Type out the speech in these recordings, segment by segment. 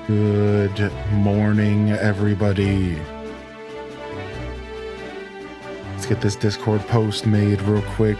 Good morning, everybody. Let's get this Discord post made real quick.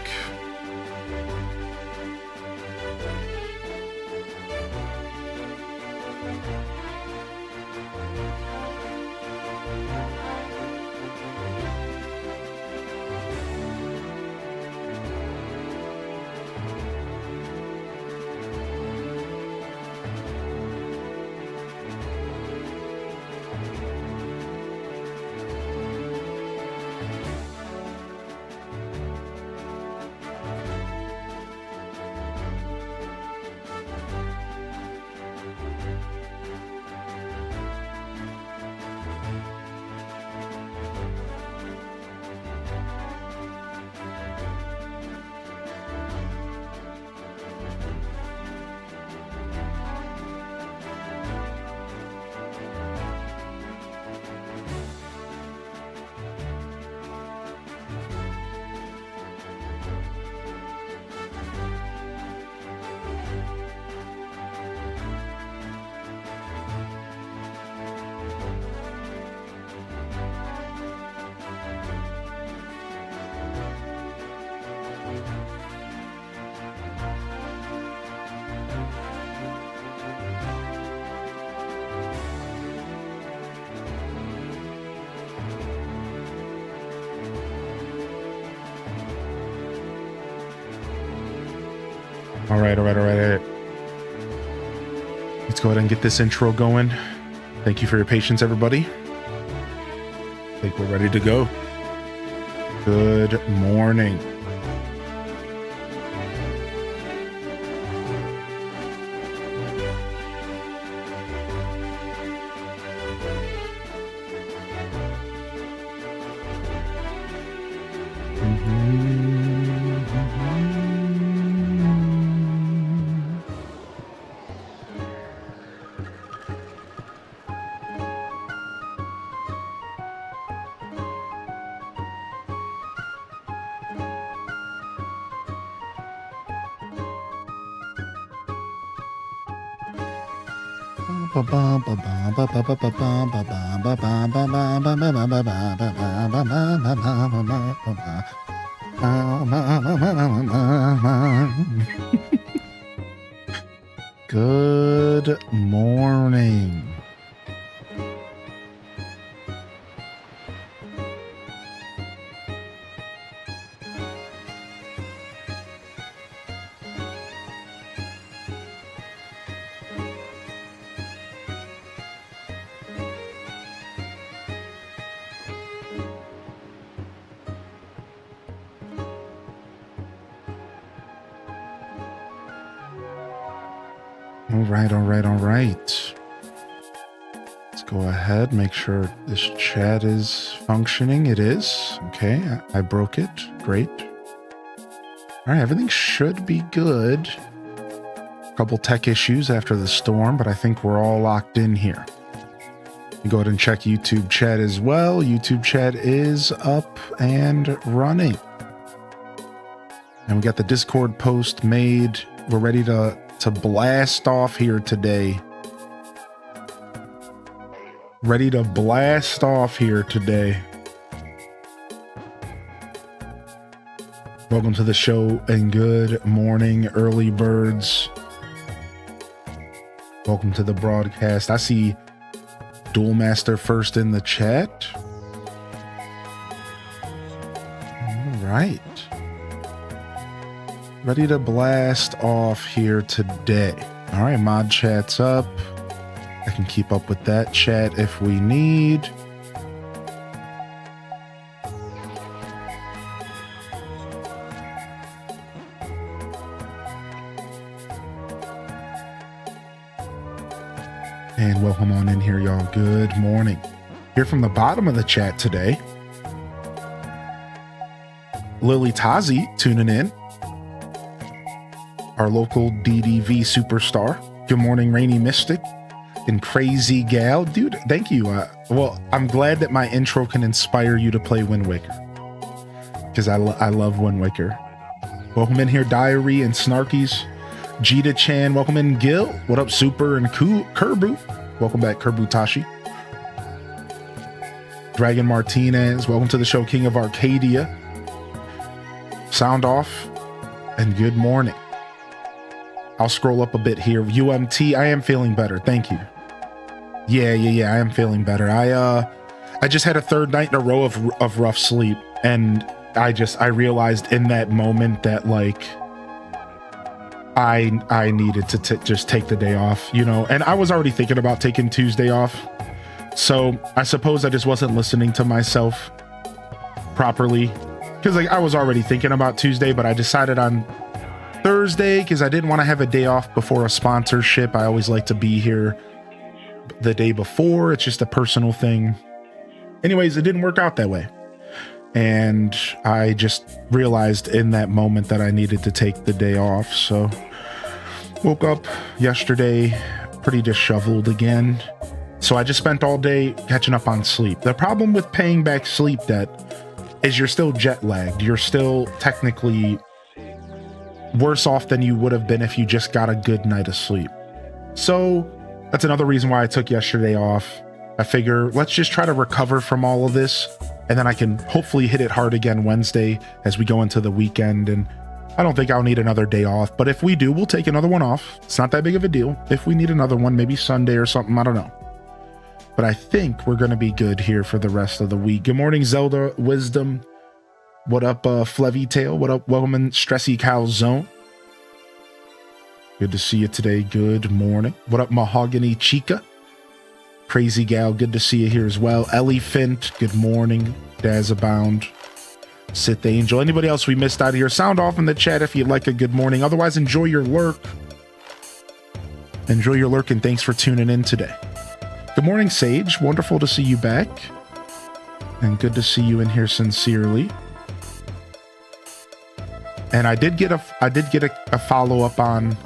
All right. Let's go ahead and get this intro going. Thank you for your patience, everybody. I think we're ready to go. Good morning. Good morning. All right. Let's go ahead, make sure this chat is functioning. It is. Okay, I broke it. Great. All right, everything should be good. A couple tech issues after the storm, but I think we're all locked in here. You go ahead and check YouTube chat as well. YouTube chat is up and running. And we got the Discord post made. We're ready to blast off here today. Ready to blast off here today. Welcome to the show and good morning, early birds. Welcome to the broadcast. I see Duel Master first in the chat. All right. Ready to blast off here today. All right, mod chat's up. I can keep up with that chat if we need. And welcome on in here, y'all. Good morning. Here from the bottom of the chat today, Lily Tazi tuning in. Our local DDV superstar. Good morning, Rainy Mystic and Crazy Gal. Dude, thank you. Well, I'm glad that my intro can inspire you to play Wind Waker, because I love Wind Waker. Welcome in here, Diary and Snarkies. Jita Chan, welcome in, Gil. What up, Super and Kerbu? Welcome back, Kerbutashi. Dragon Martinez, welcome to the show, King of Arcadia. Sound off, and good morning. I'll scroll up a bit here. UMT, I am feeling better. Thank you. Yeah, I am feeling better. I just had a third night in a row of rough sleep, and I realized in that moment that like I needed to just take the day off, you know, and I was already thinking about taking Tuesday off. So I suppose I just wasn't listening to myself properly, because like I was already thinking about Tuesday, but I decided on Thursday because I didn't want to have a day off before a sponsorship. I always like to be here the day before. It's just a personal thing. Anyways, it didn't work out that way. And I just realized in that moment that I needed to take the day off. So woke up yesterday pretty disheveled again. So I just spent all day catching up on sleep. The problem with paying back sleep debt is you're still jet lagged. You're still technically worse off than you would have been if you just got a good night of sleep. So that's another reason why I took yesterday off. I figure let's just try to recover from all of this, and then I can hopefully hit it hard again Wednesday as we go into the weekend. And I don't think I'll need another day off, but if we do, we'll take another one off. It's not that big of a deal. If we need another one, maybe Sunday or something, I don't know. But I think we're going to be good here for the rest of the week. Good morning, Zelda Wisdom. What up, Flevy Tail? What up, welcome in Stressy Cow Zone? Good to see you today. Good morning. What up, Mahogany Chica? Crazy Gal, good to see you here as well. Ellie Fint, good morning. Daz Abound. Sith Angel. Anybody else we missed out here? Sound off in the chat if you'd like a good morning. Otherwise, enjoy your lurk. Enjoy your lurk, and thanks for tuning in today. Good morning, Sage. Wonderful to see you back. And good to see you in here sincerely. And I did get a follow-up on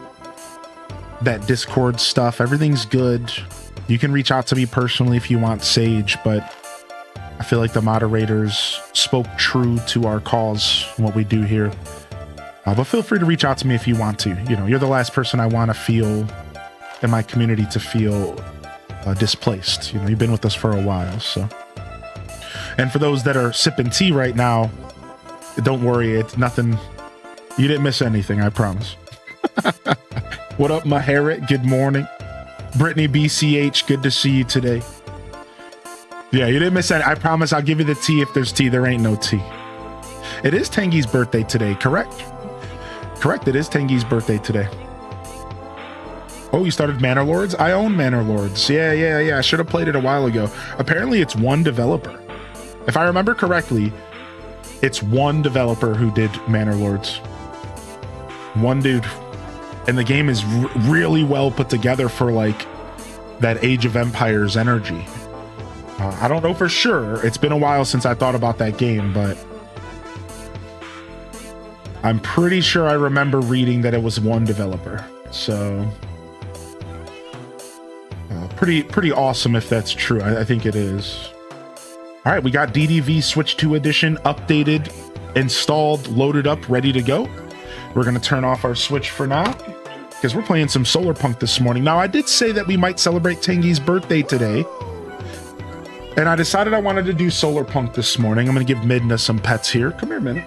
that Discord stuff. Everything's good. You can reach out to me personally if you want, Sage, but I feel like the moderators spoke true to our cause, what we do here. But feel free to reach out to me if you want to. You know, you're the last person I want to feel in my community to feel displaced. You know, you've been with us for a while, so. And for those that are sipping tea right now, don't worry, it's nothing. You didn't miss anything, I promise. What up, Maharit? Good morning. Brittany BCH, good to see you today. Yeah, you didn't miss any. I promise I'll give you the tea if there's tea. There ain't no tea. It is Tengi's birthday today, correct? Correct, it is Tengi's birthday today. Oh, you started Manor Lords? I own Manor Lords. Yeah. I should have played it a while ago. Apparently, it's one developer. If I remember correctly, it's one developer who did Manor Lords. One dude. And the game is really well put together for like that Age of Empires energy. I don't know for sure. It's been a while since I thought about that game, but I'm pretty sure I remember reading that it was one developer. So pretty awesome if that's true. I think it is. All right, we got DDV Switch 2 Edition updated, installed, loaded up, ready to go. We're going to turn off our Switch for now because we're playing some Solarpunk this morning. Now, I did say that we might celebrate Tengi's birthday today, and I decided I wanted to do Solarpunk this morning. I'm going to give Midna some pets here. Come here, Midna.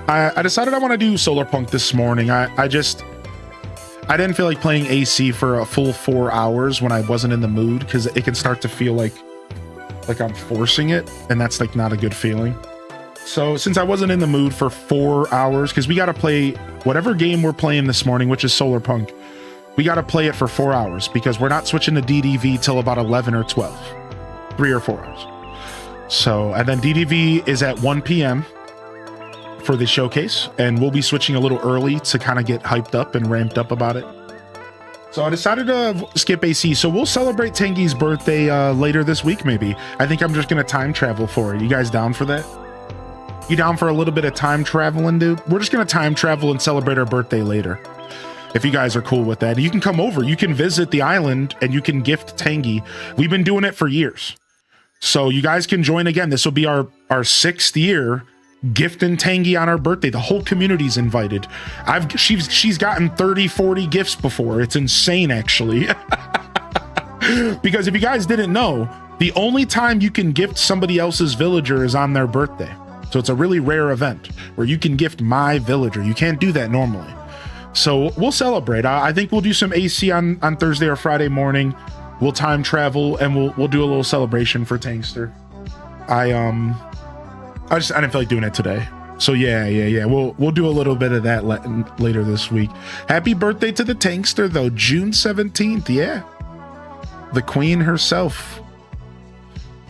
I decided I want to do Solarpunk this morning. I didn't feel like playing AC for a full 4 hours when I wasn't in the mood, because it can start to feel like I'm forcing it, and that's like not a good feeling. So since I wasn't in the mood for 4 hours, because we got to play whatever game we're playing this morning, which is Solarpunk, we got to play it for 4 hours because we're not switching to DDV till about 11 or 12, 3 or 4 hours. So, and then DDV is at 1 p.m. for the showcase, and we'll be switching a little early to kind of get hyped up and ramped up about it. So I decided to skip AC. So we'll celebrate Tengi's birthday later this week, maybe. I think I'm just going to time travel for it. You guys down for that? You down for a little bit of time traveling, dude? We're just going to time travel and celebrate our birthday later. If you guys are cool with that. You can come over. You can visit the island and you can gift Tengi. We've been doing it for years. So you guys can join again. This will be our 6th year gifting Tengi on our birthday. The whole community's invited. She's gotten 30, 40 gifts before. It's insane, actually. Because if you guys didn't know, the only time you can gift somebody else's villager is on their birthday. So it's a really rare event where you can gift my villager. You can't do that normally. So we'll celebrate. I think we'll do some AC on Thursday or Friday morning. We'll time travel and we'll do a little celebration for Tankster. I didn't feel like doing it today. So yeah. We'll do a little bit of that later this week. Happy birthday to the Tankster though, June 17th. Yeah, the queen herself.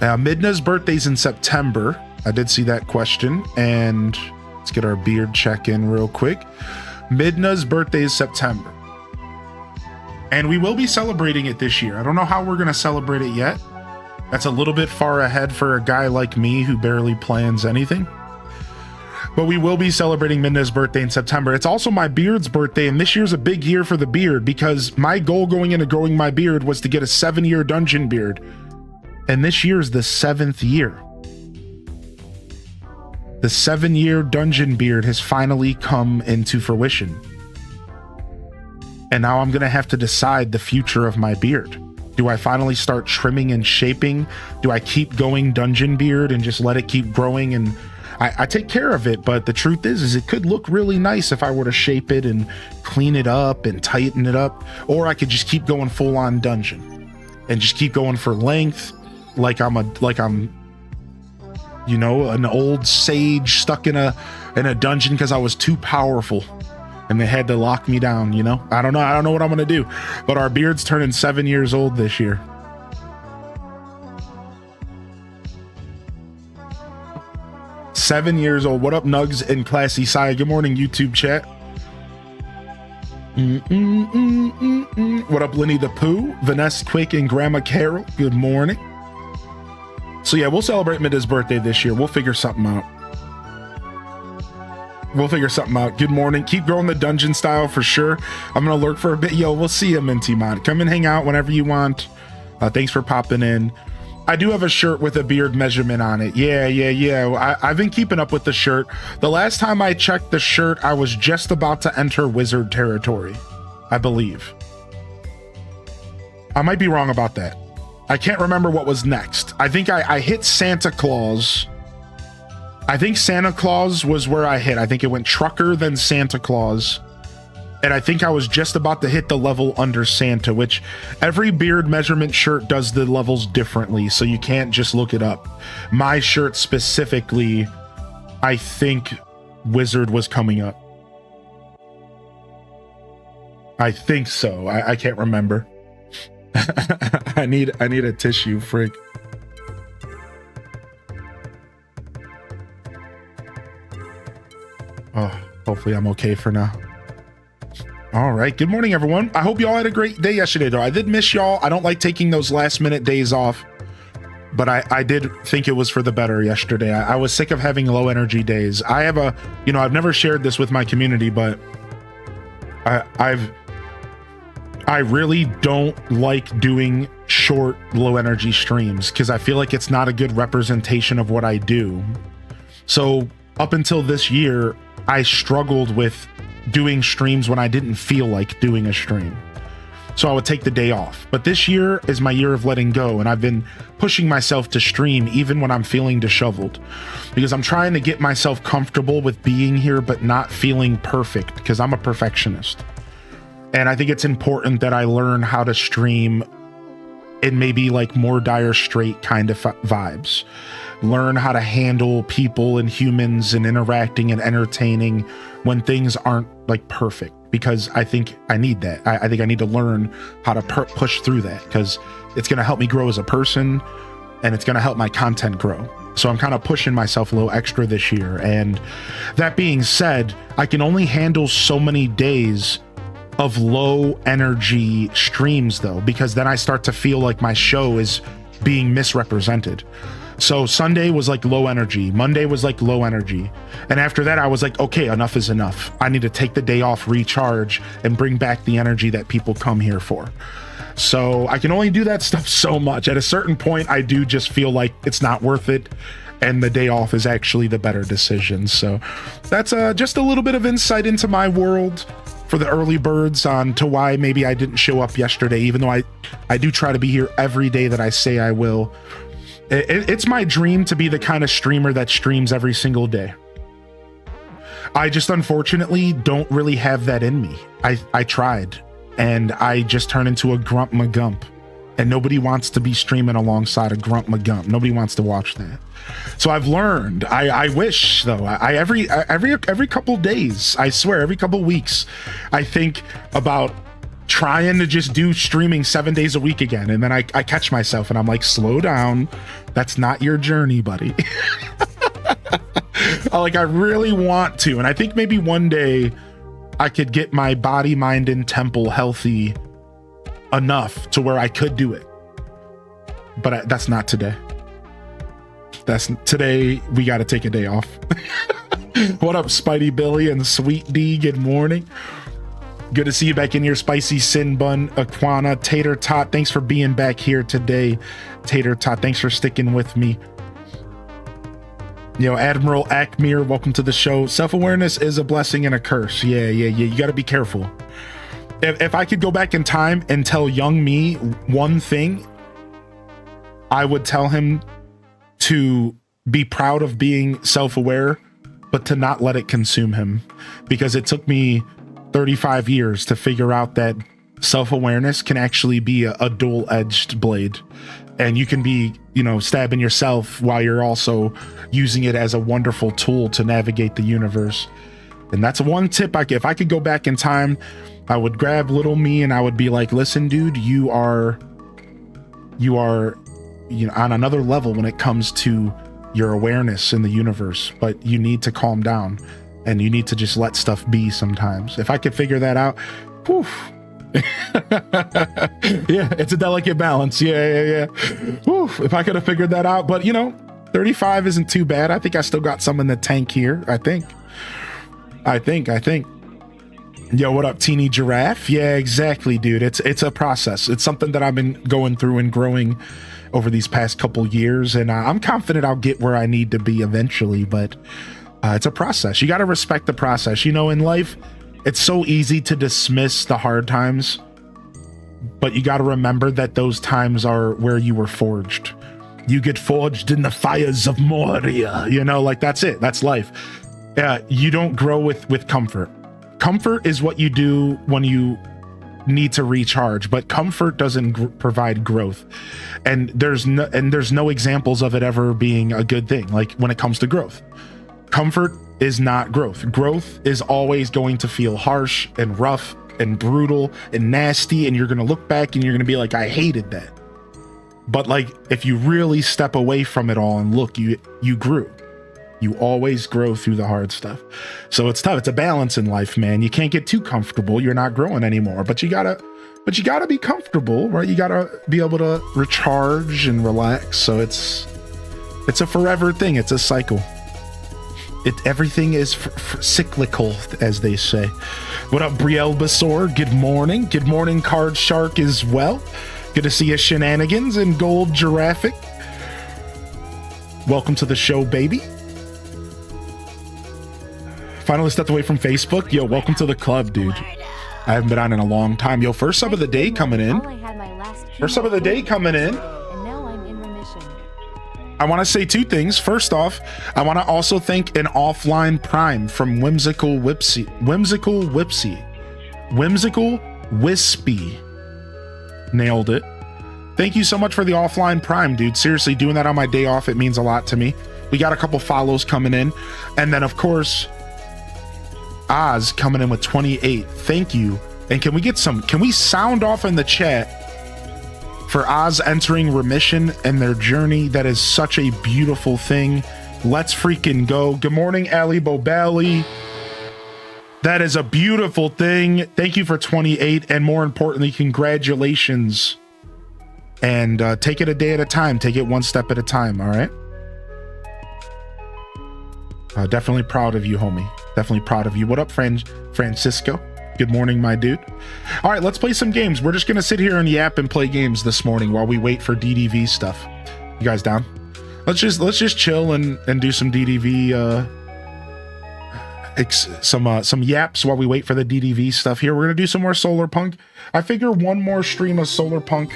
Midna's birthday's in September. I did see that question, and let's get our beard check in real quick. Midna's birthday is September, and we will be celebrating it this year. I don't know how we're gonna celebrate it yet. That's a little bit far ahead for a guy like me who barely plans anything. But we will be celebrating Midna's birthday in September. It's also my beard's birthday, and this year's a big year for the beard because my goal going into growing my beard was to get a 7-year dungeon beard. And this year's the 7th year. The 7-year dungeon beard has finally come into fruition. And now I'm going to have to decide the future of my beard. Do I finally start trimming and shaping? Do I keep going dungeon beard and just let it keep growing? And I take care of it, but the truth is it could look really nice if I were to shape it and clean it up and tighten it up. Or I could just keep going full on dungeon and just keep going for length. Like I'm you know, an old sage stuck in a dungeon because I was too powerful and they had to lock me down, you know? I don't know what I'm gonna do. But our beard's turning 7 years old this year. Seven years old. What up, Nugs and Classy Saya? Good morning, YouTube chat. What up, Lenny the Pooh, Vanessa Quick, and Grandma Carol? Good morning. So yeah, we'll celebrate Midda's birthday this year. We'll figure something out. Good morning. Keep growing the dungeon style for sure. I'm gonna lurk for a bit. Yo, we'll see you, Minty Mod. Come and hang out whenever you want. Thanks for popping in. I do have a shirt with a beard measurement on it. Yeah. I've been keeping up with the shirt. The last time I checked the shirt, I was just about to enter wizard territory, I believe. I might be wrong about that. I can't remember what was next. I think I hit Santa Claus. I think Santa Claus was where I hit. I think it went Trucker, then Santa Claus. And I think I was just about to hit the level under Santa, which every beard measurement shirt does the levels differently, so you can't just look it up. My shirt specifically, I think Wizard was coming up. I think so. I can't remember. I need a tissue, freak. Oh, hopefully I'm okay for now. All right. Good morning, everyone. I hope y'all had a great day yesterday, though. I did miss y'all. I don't like taking those last minute days off, but I did think it was for the better yesterday. I was sick of having low energy days. I have I've never shared this with my community, but I really don't like doing short, low energy streams because I feel like it's not a good representation of what I do. So up until this year, I struggled with doing streams when I didn't feel like doing a stream. So I would take the day off. But this year is my year of letting go, and I've been pushing myself to stream even when I'm feeling disheveled, because I'm trying to get myself comfortable with being here but not feeling perfect, because I'm a perfectionist. And I think it's important that I learn how to stream in maybe like more Dire Straight kind of vibes. Learn how to handle people and humans and interacting and entertaining when things aren't like perfect, because I think I need that. I think I need to learn how to push through that, because it's going to help me grow as a person and it's going to help my content grow. So I'm kind of pushing myself a little extra this year. And that being said, I can only handle so many days of low energy streams though, because then I start to feel like my show is being misrepresented. So Sunday was like low energy. Monday was like low energy. And after that, I was like, okay, enough is enough. I need to take the day off, recharge, and bring back the energy that people come here for. So I can only do that stuff so much. At a certain point, I do just feel like it's not worth it, and the day off is actually the better decision. So that's just a little bit of insight into my world. for the early birds on to why maybe I didn't show up yesterday, even though I do try to be here every day that I say I will. It's my dream to be the kind of streamer that streams every single day. I just unfortunately don't really have that in me. I tried, and I just turn into a grump magump, and nobody wants to be streaming alongside a grump magump. Nobody wants to watch that. So I've learned. I wish though. Every couple days, I swear, every couple weeks, I think about trying to just do streaming 7 days a week again, and then I catch myself and I'm like, slow down. That's not your journey, buddy. Like, I really want to, and I think maybe one day I could get my body, mind, and temple healthy enough to where I could do it. But that's not today. Today we got to take a day off. What up, Spidey Billy and Sweet D? Good morning. Good to see you back in here, Spicy Sin Bun, Aquana, Tater Tot. Thanks for being back here today, Tater Tot. Thanks for sticking with me. You know, Admiral Akmir, welcome to the show. Self-awareness is a blessing and a curse. Yeah. You got to be careful. If I could go back in time and tell young me one thing, I would tell him to be proud of being self-aware, but to not let it consume him, because it took me 35 years to figure out that self-awareness can actually be a dual-edged blade, and you can be, you know, stabbing yourself while you're also using it as a wonderful tool to navigate the universe. And that's one tip if I could go back in time, I would grab little me and I would be like, listen, dude, you are on another level when it comes to your awareness in the universe, but you need to calm down and you need to just let stuff be sometimes. If I could figure that out, whew. Yeah, it's a delicate balance. Yeah. Whew. If I could have figured that out, but 35 isn't too bad. I think I still got some in the tank here. I think. Yo, what up, Teeny Giraffe? Yeah, exactly, dude. It's a process. It's something that I've been going through and growing over these past couple years, and I'm confident I'll get where I need to be eventually, but it's a process. You got to respect the process. In life, it's so easy to dismiss the hard times, but you got to remember that those times are where you were forged. You get forged in the fires of Moria, like that's it. That's life. You don't grow with comfort. Comfort is what you do when you need to recharge, but comfort doesn't provide growth. And there's no examples of it ever being a good thing. Like when it comes to growth, comfort is not growth. Growth is always going to feel harsh and rough and brutal and nasty. And you're going to look back and you're going to be like, I hated that. But like, if you really step away from it all and look, you grew. You always grow through the hard stuff. So it's tough. It's a balance in life, man. You can't get too comfortable. You're not growing anymore, but you gotta be comfortable, right? You gotta be able to recharge and relax. So it's a forever thing. It's a cycle. Everything is cyclical, as they say. What up, Brielle Basor? Good morning. Good morning, Card Shark as well. Good to see you, Shenanigans and Gold Giraffic. Welcome to the show, baby. Finally stepped away from Facebook. Yo, welcome to the club, dude. I haven't been on in a long time. Yo, first sub of the day coming in. First sub of the day coming in. And now I'm in remission. I want to say two things. First off, I want to also thank an offline prime from Whimsical Wispy. Nailed it. Thank you so much for the offline prime, dude. Seriously, doing that on my day off, it means a lot to me. We got a couple follows coming in. And then, of course, Oz coming in with 28. Thank you. And can we sound off in the chat for Oz entering remission and their journey? That is such a beautiful thing. Let's freaking go. Good morning, Ali Bobali. That is a beautiful thing. Thank you for 28. And more importantly, congratulations. And take it a day at a time. Take it one step at a time. All right. Definitely proud of you, homie. Definitely proud of you. What up, Francisco? Good morning, my dude. All right, let's play some games. We're just gonna sit here and yap and play games this morning while we wait for DDV stuff. You guys down? Let's just chill and do some DDV. some yaps while we wait for the DDV stuff here. We're gonna do some more Solarpunk. I figure one more stream of Solarpunk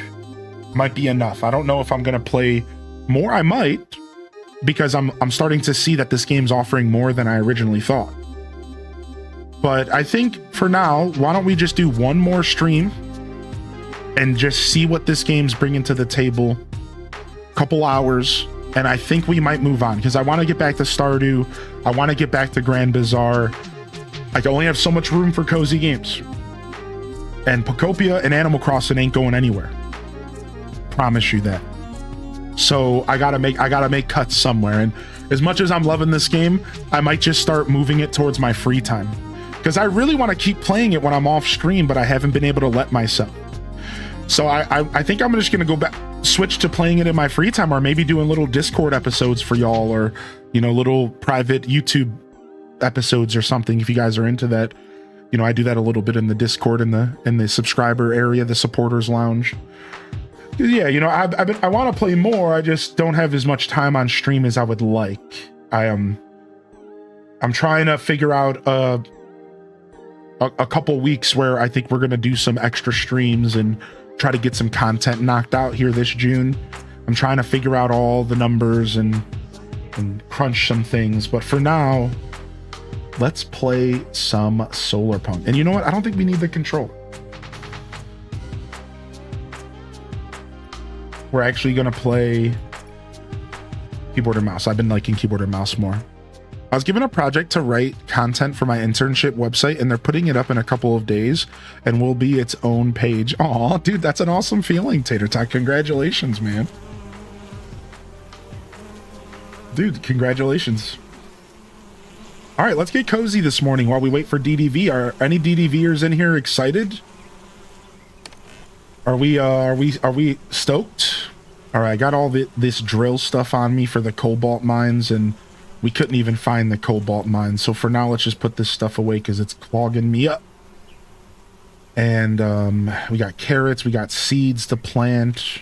might be enough. I don't know if I'm gonna play more. I might, because I'm starting to see that this game's offering more than I originally thought. But I think for now, why don't we just do one more stream and just see what this game's bringing to the table. Couple hours, and I think we might move on, because I want to get back to Stardew. I want to get back to Grand Bazaar. I can only have so much room for cozy games. And Pocopia and Animal Crossing ain't going anywhere. Promise you that. So I gotta make cuts somewhere. And as much as I'm loving this game, I might just start moving it towards my free time, because I really want to keep playing it when I'm off stream, but I haven't been able to let myself. So I think I'm just gonna go back, switch to playing it in my free time, or maybe doing little Discord episodes for y'all, or little private YouTube episodes or something, if you guys are into that. I do that a little bit in the Discord, in the subscriber area, the supporters lounge. Yeah, I want to play more. I just don't have as much time on stream as I would like. I'm trying to figure out a couple weeks where I think we're gonna do some extra streams and try to get some content knocked out here this June. I'm trying to figure out all the numbers and crunch some things, but for now, let's play some Solarpunk. And you know what? I don't think we need the controller. We're actually gonna play keyboard and mouse. I've been liking keyboard and mouse more. I was given a project to write content for my internship website, and they're putting it up in a couple of days and will be its own page. Aw, dude, that's an awesome feeling, Tater Tot. Congratulations, man. Dude, congratulations. All right, let's get cozy this morning while we wait for DDV. Are any DDVers in here excited? Are we stoked? All right, I got all this drill stuff on me for the cobalt mines, and we couldn't even find the cobalt mines. So for now, let's just put this stuff away because it's clogging me up. And we got carrots, we got seeds to plant.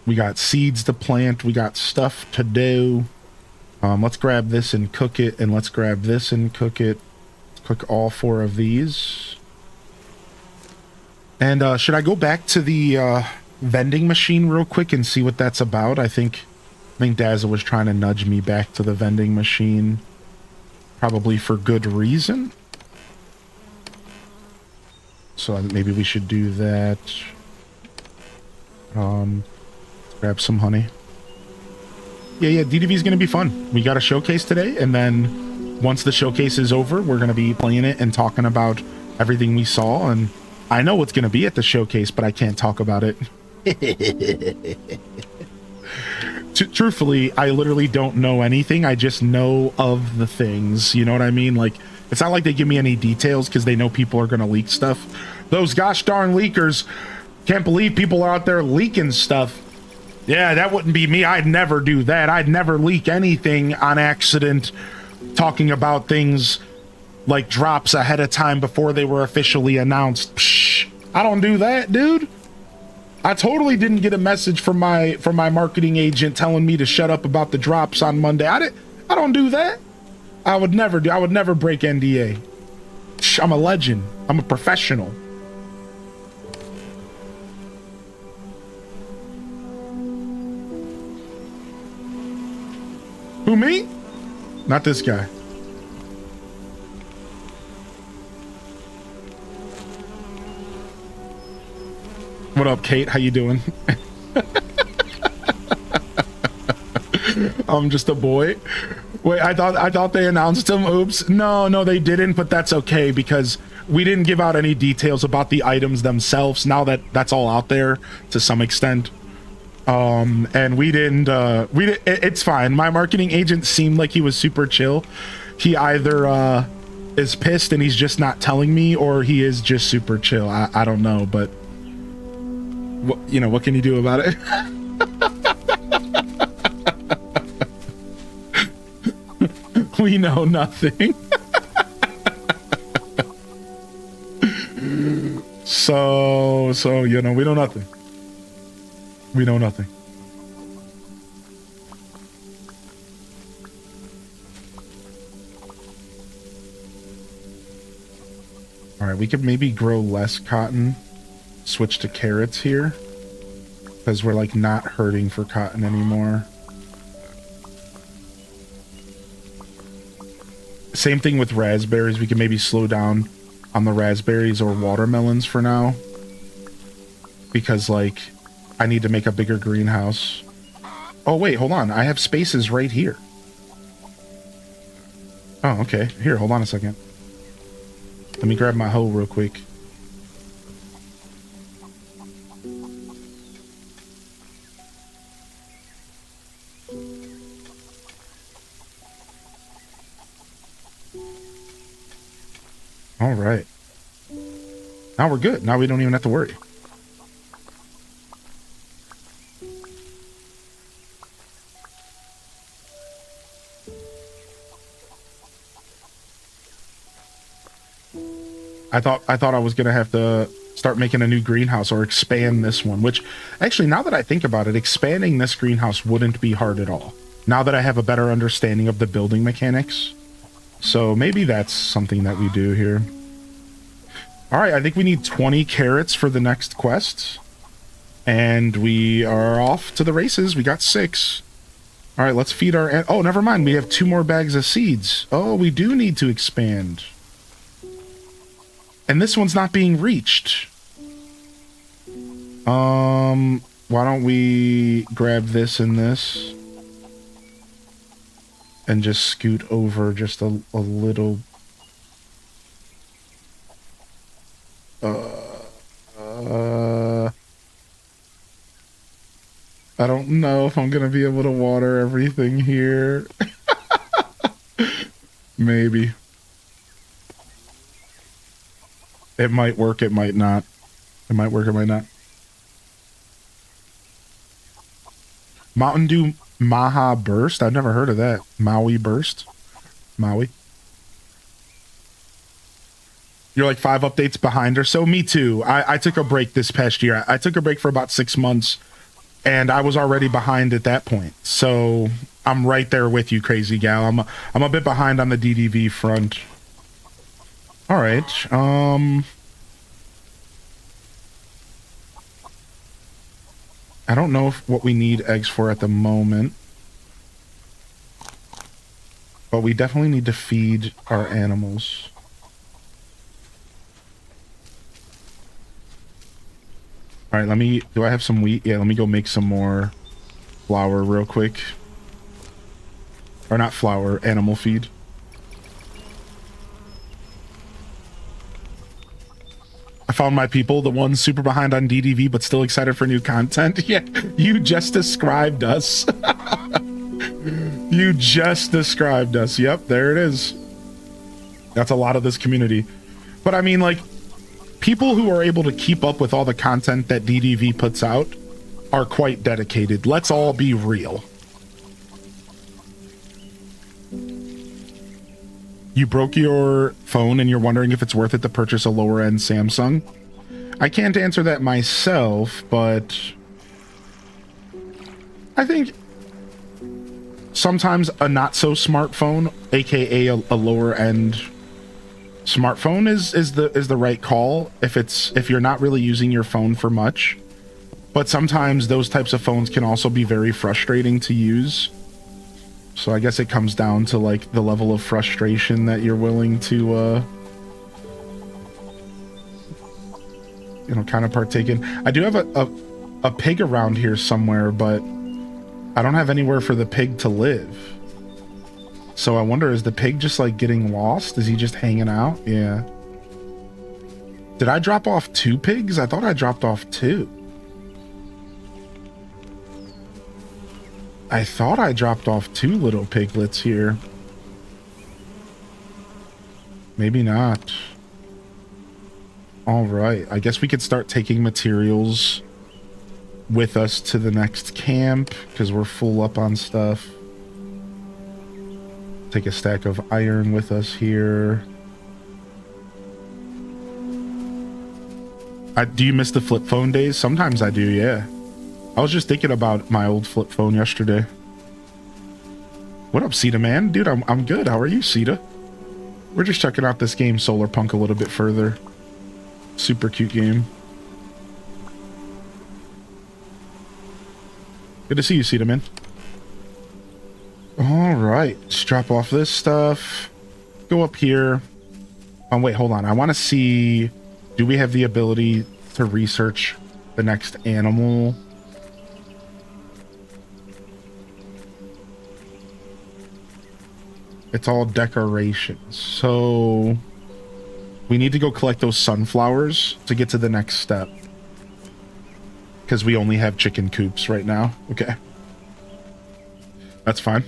We got stuff to do. Let's grab this and cook it, and let's grab this and cook it. Let's cook all 4 of these. And should I go back to the vending machine real quick and see what that's about? I think Dazzle was trying to nudge me back to the vending machine, probably for good reason. So maybe we should do that. Grab some honey. Yeah, DDV is going to be fun. We got a showcase today, and then once the showcase is over, we're going to be playing it and talking about everything we saw. And I know what's going to be at the showcase, but I can't talk about it. Truthfully, I literally don't know anything. I just know of the things. You know what I mean? Like, it's not like they give me any details because they know people are going to leak stuff. Those gosh darn leakers. Can't believe people are out there leaking stuff. Yeah, that wouldn't be me. I'd never do that. I'd never leak anything on accident, talking about things like drops ahead of time before they were officially announced. Psh, I don't do that, dude. I totally didn't get a message from my marketing agent telling me to shut up about the drops on Monday. I don't do that. I would never break NDA. I'm a legend. I'm a professional. Who, me? Not this guy. What up, Kate? How you doing? I'm just a boy. Wait, I thought they announced him. Oops. No, they didn't, but that's okay because we didn't give out any details about the items themselves. Now that's all out there to some extent. And we didn't, it's fine. My marketing agent seemed like he was super chill. He either, is pissed and he's just not telling me, or he is just super chill. I don't know, but what can you do about it? We know nothing. So, we know nothing. We know nothing. All right, we could maybe grow less cotton, switch to carrots here, because we're like not hurting for cotton anymore. Same thing with raspberries. We can maybe slow down on the raspberries or watermelons for now, because like I need to make a bigger greenhouse. Oh wait, hold on. I have spaces right here. Oh, okay. Here, hold on a second. Let me grab my hoe real quick. All right. Now we're good. Now we don't even have to worry. I thought I was gonna have to start making a new greenhouse or expand this one, which actually, now that I think about it, expanding this greenhouse wouldn't be hard at all. Now that I have a better understanding of the building mechanics. So maybe that's something that we do here. All right, I think we need 20 carrots for the next quest. And we are off to the races. We got 6. All right, let's feed our... Oh, never mind. We have 2 more bags of seeds. Oh, we do need to expand. And this one's not being reached. Why don't we grab this and this? And just scoot over just a little... I don't know if I'm gonna be able to water everything here. Maybe. It might work, it might not. It might work, it might not. Mountain Dew Maha Burst? I've never heard of that. Maui Burst? Maui? You're like 5 updates behind or so? Me too. I took a break this past year. I took a break for about 6 months, and I was already behind at that point. So I'm right there with you, crazy gal. I'm a bit behind on the DDV front. All right. I don't know what we need eggs for at the moment, but we definitely need to feed our animals. All right, do I have some wheat? Yeah, let me go make some more flour real quick. Or not flour, animal feed. I found my people, the ones super behind on DDV, but still excited for new content. Yeah, you just described us. You just described us. Yep, there it is. That's a lot of this community. But I mean, like, people who are able to keep up with all the content that DDV puts out are quite dedicated. Let's all be real. You broke your phone and you're wondering if it's worth it to purchase a lower-end Samsung? I can't answer that myself, but I think sometimes a not-so-smartphone, aka a lower-end smartphone, is the right call if you're not really using your phone for much. But sometimes those types of phones can also be very frustrating to use. So I guess it comes down to like the level of frustration that you're willing to kind of partake in. I do have a pig around here somewhere, but I don't have anywhere for the pig to live. So I wonder, is the pig just like getting lost? Is he just hanging out? Yeah. Did I drop off 2 pigs? I thought I dropped off 2. I thought I dropped off 2 little piglets here. Maybe not. All right. I guess we could start taking materials with us to the next camp because we're full up on stuff. Take a stack of iron with us here. Do you miss the flip phone days? Sometimes I do, yeah. I was just thinking about my old flip phone yesterday. What up, Sita man? Dude, I'm good. How are you, Sita? We're just checking out this game, Solarpunk, a little bit further. Super cute game. Good to see you, Cedarman. All right, let's drop off this stuff. Go up here. Oh, wait, hold on. I want to see, do we have the ability to research the next animal? It's all decorations. So we need to go collect those sunflowers to get to the next step. Because we only have chicken coops right now. Okay. That's fine.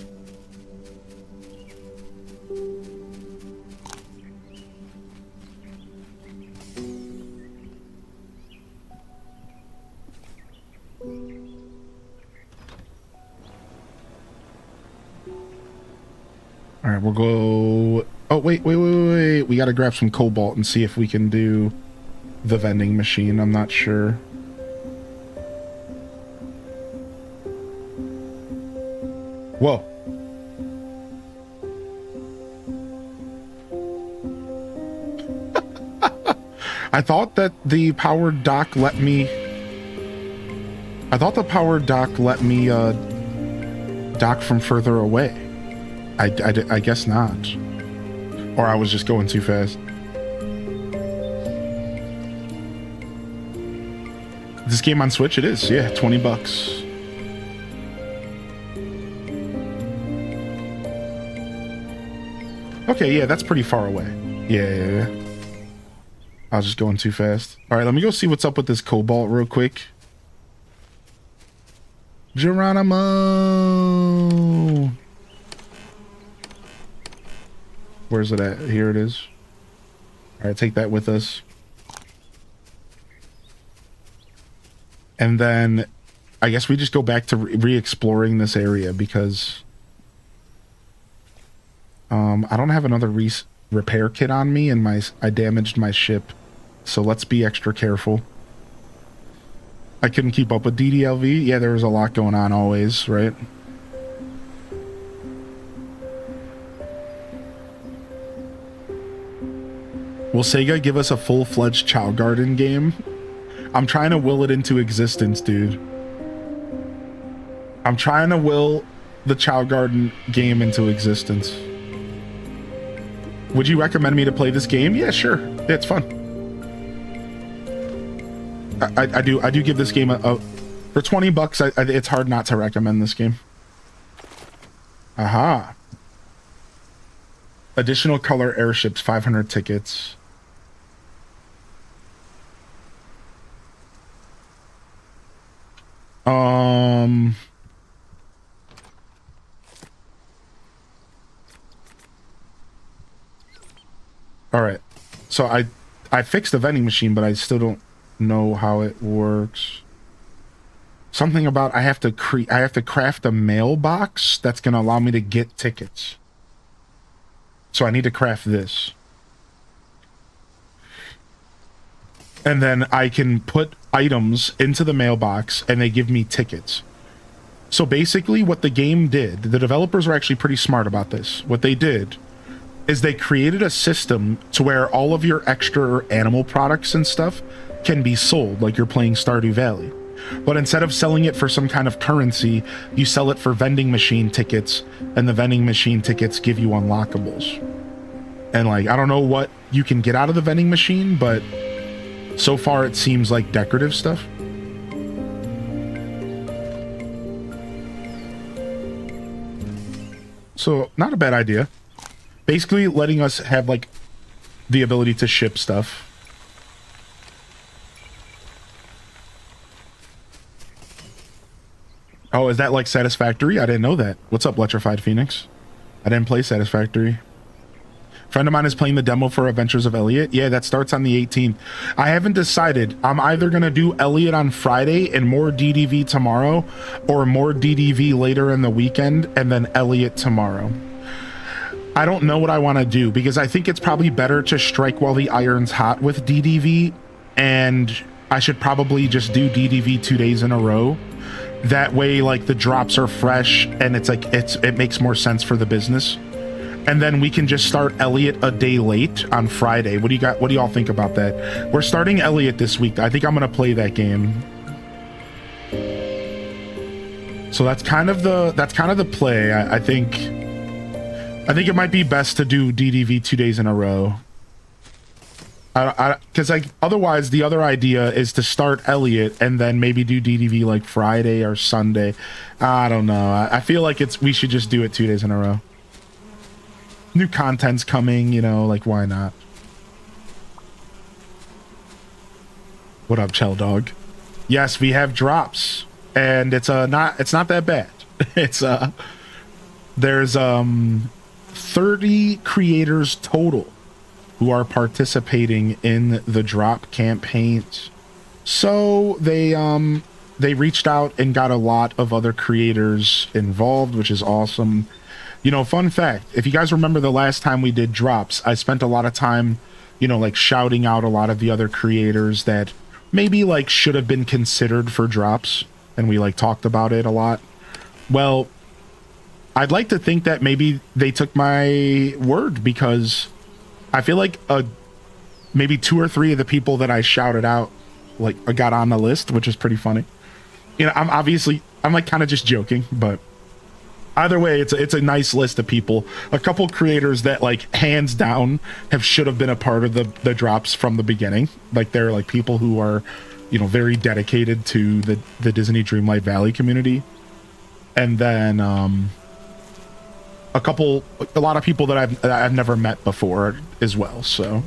All right, we'll go... Oh, wait. We got to grab some cobalt and see if we can do the vending machine. I'm not sure. Whoa. I thought that the power dock let me... dock from further away. I guess not. Or I was just going too fast. This game on Switch, it is. Yeah, 20 bucks. Okay, yeah, that's pretty far away. Yeah. I was just going too fast. All right, let me go see what's up with this cobalt real quick. Geronimo! Where's it at? Here it is. All right, take that with us. And then I guess we just go back to re-exploring this area because I don't have another repair kit on me and I damaged my ship. So let's be extra careful. I couldn't keep up with DDLV. Yeah, there was a lot going on always, right? Will Sega give us a full-fledged Chow Garden game? I'm trying to will it into existence, dude. I'm trying to will the Chow Garden game into existence. Would you recommend me to play this game? Yeah, sure. Yeah, it's fun. I do give this game a for 20 bucks. It's hard not to recommend this game. Aha. Additional color airships, 500 tickets. All right. So I fixed the vending machine, but I still don't know how it works. Something about I have to craft a mailbox that's going to allow me to get tickets. So I need to craft this. And then I can put items into the mailbox and they give me tickets. So basically what the game did, the developers were actually pretty smart about this. What they did is they created a system to where all of your extra animal products and stuff can be sold like you're playing Stardew Valley. But instead of selling it for some kind of currency, you sell it for vending machine tickets, and the vending machine tickets give you unlockables. And like, I don't know what you can get out of the vending machine, but so far it seems like decorative stuff. So, not a bad idea. Basically letting us have like the ability to ship stuff. Oh, is that like Satisfactory? I didn't know that. What's up, Electrified Phoenix? I didn't play Satisfactory. Friend of mine is playing the demo for Adventures of Elliot. Yeah, that starts on the 18th. I haven't decided. I'm either going to do Elliot on Friday and more DDV tomorrow, or more DDV later in the weekend and then Elliot tomorrow. I don't know what I want to do because I think it's probably better to strike while the iron's hot with DDV, and I should probably just do DDV 2 days in a row. That way, like, the drops are fresh and it's like it makes more sense for the business. and then we can just start Elliot a day late on Friday. What do you got? What do y'all think about that? We're starting Elliot this week. I think I'm gonna play that game. So that's kind of the play. I think it might be best to do DDV 2 days in a row. Because like otherwise the other idea is to start Elliot and then maybe do DDV like Friday or Sunday. I don't know. I feel like we should just do it 2 days in a row. New content's coming, you know, like why not? What up, Chell Dog? Yes, we have drops, and it's not that bad. It's there's 30 creators total who are participating in the drop campaigns. So they reached out and got a lot of other creators involved, which is awesome. You know, fun fact, if you guys remember the last time we did drops, I spent a lot of time, you know, like shouting out a lot of the other creators that maybe like should have been considered for drops, and we like talked about it a lot. Well, I'd like to think that maybe they took my word, because I feel like maybe 2 or 3 of the people that I shouted out like got on the list, which is pretty funny. You know, I'm like kind of just joking, but either way, it's a nice list of people. A couple creators that like hands down should have been a part of the drops from the beginning. Like they're like people who are, you know, very dedicated to the Disney Dreamlight Valley community. And then a lot of people that I've never met before as well. So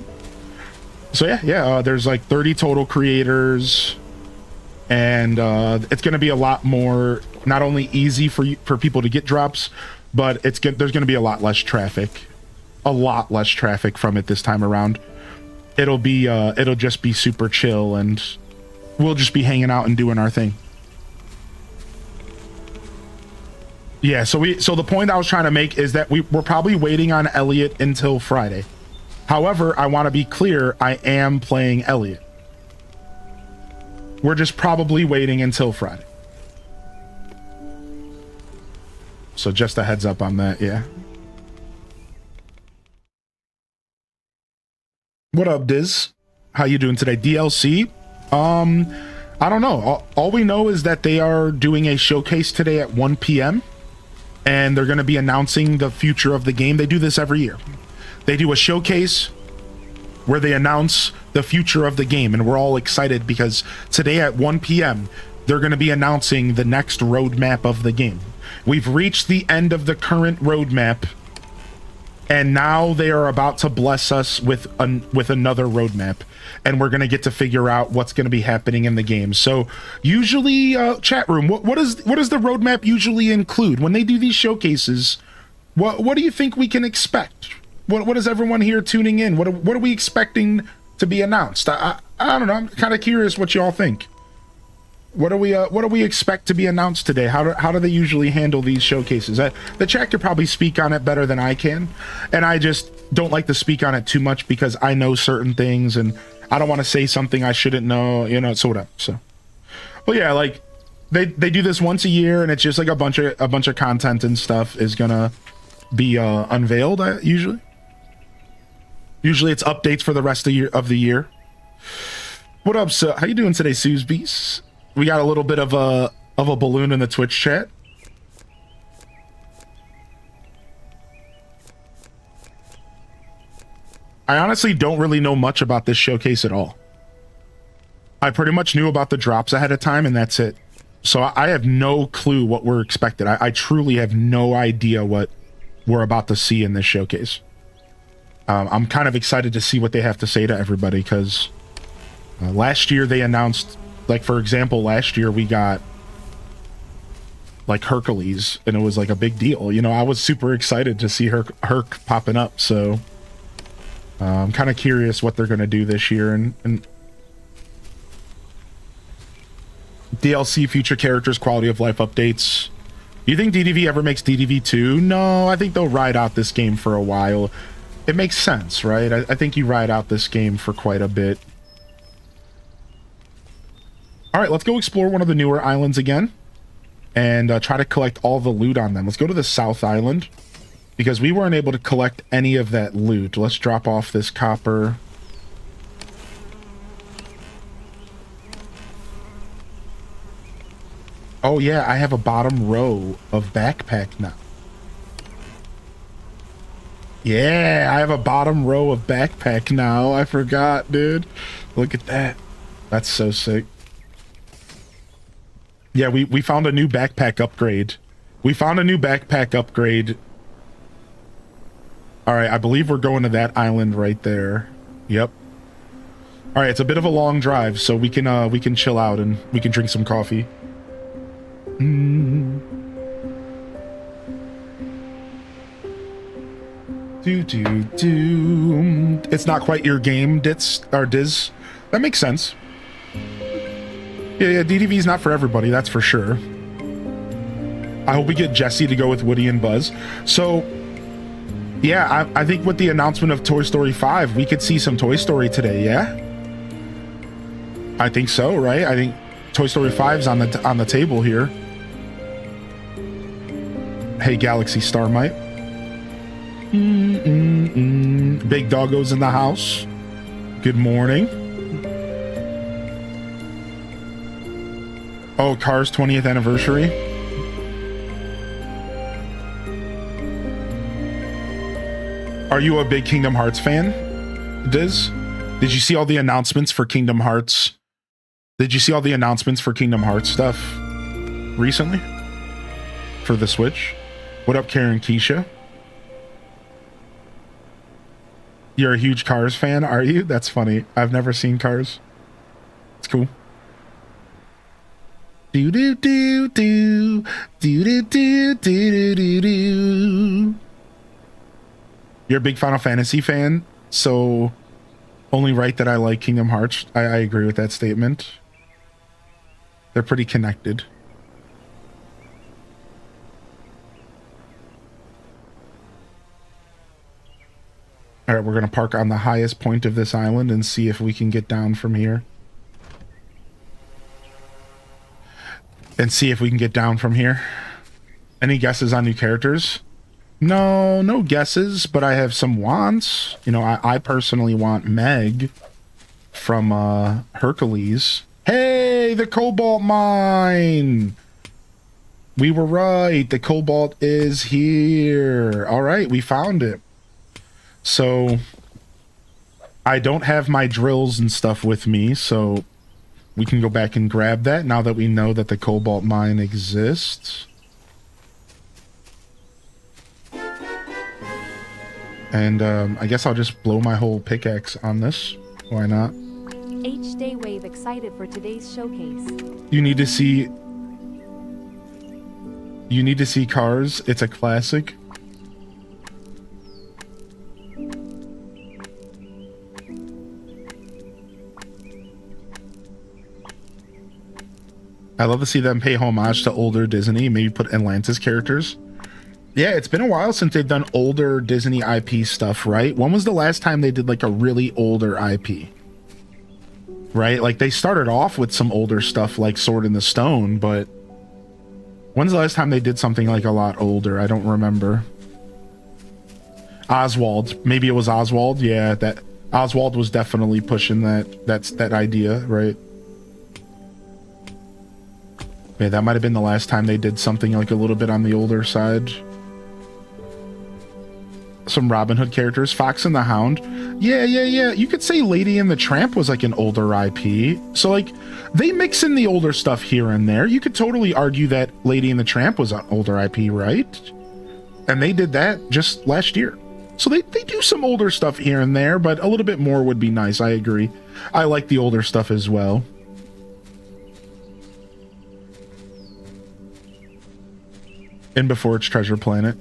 yeah, there's like 30 total creators, and it's going to be a lot more, not only easy for people to get drops, but there's going to be a lot less traffic from it this time around. It'll just be super chill, and we'll just be hanging out and doing our thing. Yeah, so the point I was trying to make is that we're probably waiting on Elliot until Friday. However, I want to be clear, I am playing Elliot. We're just probably waiting until Friday. So just a heads up on that, yeah. What up, Diz? How you doing today? DLC? I don't know. All we know is that they are doing a showcase today at 1 p.m. and they're going to be announcing the future of the game. They do this every year. They do a showcase where they announce the future of the game, and we're all excited because today at 1 p.m. they're going to be announcing the next roadmap of the game. We've reached the end of the current roadmap, and now they are about to bless us with another roadmap, and we're going to get to figure out what's going to be happening in the game. So usually, chat room, what does the roadmap usually include when they do these showcases? What do you think we can expect? What is everyone here tuning in? What are we expecting to be announced? I don't know. I'm kind of curious what y'all think. What do we expect to be announced today? How do they usually handle these showcases? The chat could probably speak on it better than I can, and I just don't like to speak on it too much because I know certain things and I don't want to say something I shouldn't know, you know, sort of. So, well, yeah, like they do this once a year, and it's just like a bunch of content and stuff is gonna be unveiled. Usually it's updates for the rest of the year. What up, so how you doing today, Suze Beast? We got a little bit of a balloon in the Twitch chat. I honestly don't really know much about this showcase at all. I pretty much knew about the drops ahead of time, and that's it. So I have no clue what we're expected. I truly have no idea what we're about to see in this showcase. I'm kind of excited to see what they have to say to everybody, because last year they announced, like, for example, last year we got like Hercules, and it was like a big deal. You know, I was super excited to see Herc popping up. So I'm kind of curious what they're going to do this year. And DLC, future characters, quality of life updates. Do you think DDV ever makes DDV 2? No, I think they'll ride out this game for a while. It makes sense, right? I think you ride out this game for quite a bit. All right, let's go explore one of the newer islands again and try to collect all the loot on them. Let's go to the South Island. because we weren't able to collect any of that loot. Let's drop off this copper. Oh yeah, I have a bottom row of backpack now. Yeah, I have a bottom row of backpack now. I forgot, dude. Look at that. That's so sick. Yeah, we found a new backpack upgrade. We found a new backpack upgrade. All right, I believe we're going to that island right there. Yep. All right, it's a bit of a long drive, so we can chill out and we can drink some coffee. It's not quite your game, Diz. That makes sense. Yeah, DDV's not for everybody, that's for sure. I hope we get Jesse to go with Woody and Buzz. So, yeah, I think with the announcement of Toy Story 5, we could see some Toy Story today, yeah? I think so, right? I think Toy Story 5's on the table here. Hey, Galaxy Starmite. Big Doggo's in the house. Good morning. Oh, Cars 20th anniversary. Are you a big Kingdom Hearts fan, Diz? Did you see all the announcements for Kingdom Hearts? Did you see all the announcements for Kingdom Hearts stuff recently? For the Switch? What up, Karen Keisha? You're a huge Cars fan, are you? That's funny. I've never seen Cars. It's cool. Do do do do do do do do do do. You're a big Final Fantasy fan, so only right that I like Kingdom Hearts. I agree with that statement. They're pretty connected. All right, we're going to park on the highest point of this island and see if we can get down from here. Any guesses on new characters? No guesses, but I have some wants. You know, I personally want Meg from Hercules. Hey, the Cobalt Mine! We were right. The Cobalt is here. All right, we found it. So, I don't have my drills and stuff with me, so we can go back and grab that now that we know that the Cobalt Mine exists. And I guess I'll just blow my whole pickaxe on this. Why not? H Day Wave excited for today's showcase. You need to see Cars. It's a classic. I love to see them pay homage to older Disney, maybe put Atlantis characters. Yeah, it's been a while since they've done older Disney IP stuff, right? When was the last time they did like a really older IP? Right? Like they started off with some older stuff like Sword in the Stone, but when's the last time they did something like a lot older? I don't remember. Oswald. Maybe it was Oswald. Yeah, that Oswald was definitely pushing that idea, right? Yeah, that might have been the last time they did something like a little bit on the older side. Some Robin Hood characters. Fox and the Hound. Yeah. You could say Lady and the Tramp was like an older IP. So like, they mix in the older stuff here and there. You could totally argue that Lady and the Tramp was an older IP, right? And they did that just last year. So they do some older stuff here and there, but a little bit more would be nice. I agree. I like the older stuff as well. And before it's Treasure Planet.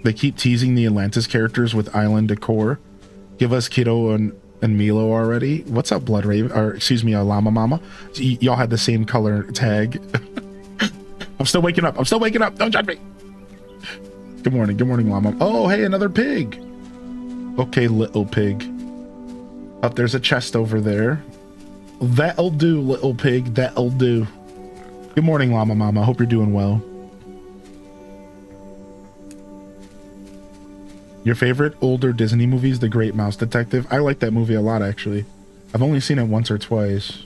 They keep teasing the Atlantis characters with island decor. Give us Kiddo and Milo already. What's up, Blood Raven? Or excuse me, Llama Mama. Y'all had the same color tag. I'm still waking up. Don't judge me. Good morning, Llama. Oh, hey, another pig. Okay, little pig. Up there's a chest over there. That'll do, little pig. That'll do. Good morning, Llama Mama. Hope you're doing well. Your favorite older Disney movies, The Great Mouse Detective? I like that movie a lot, actually. I've only seen it once or twice.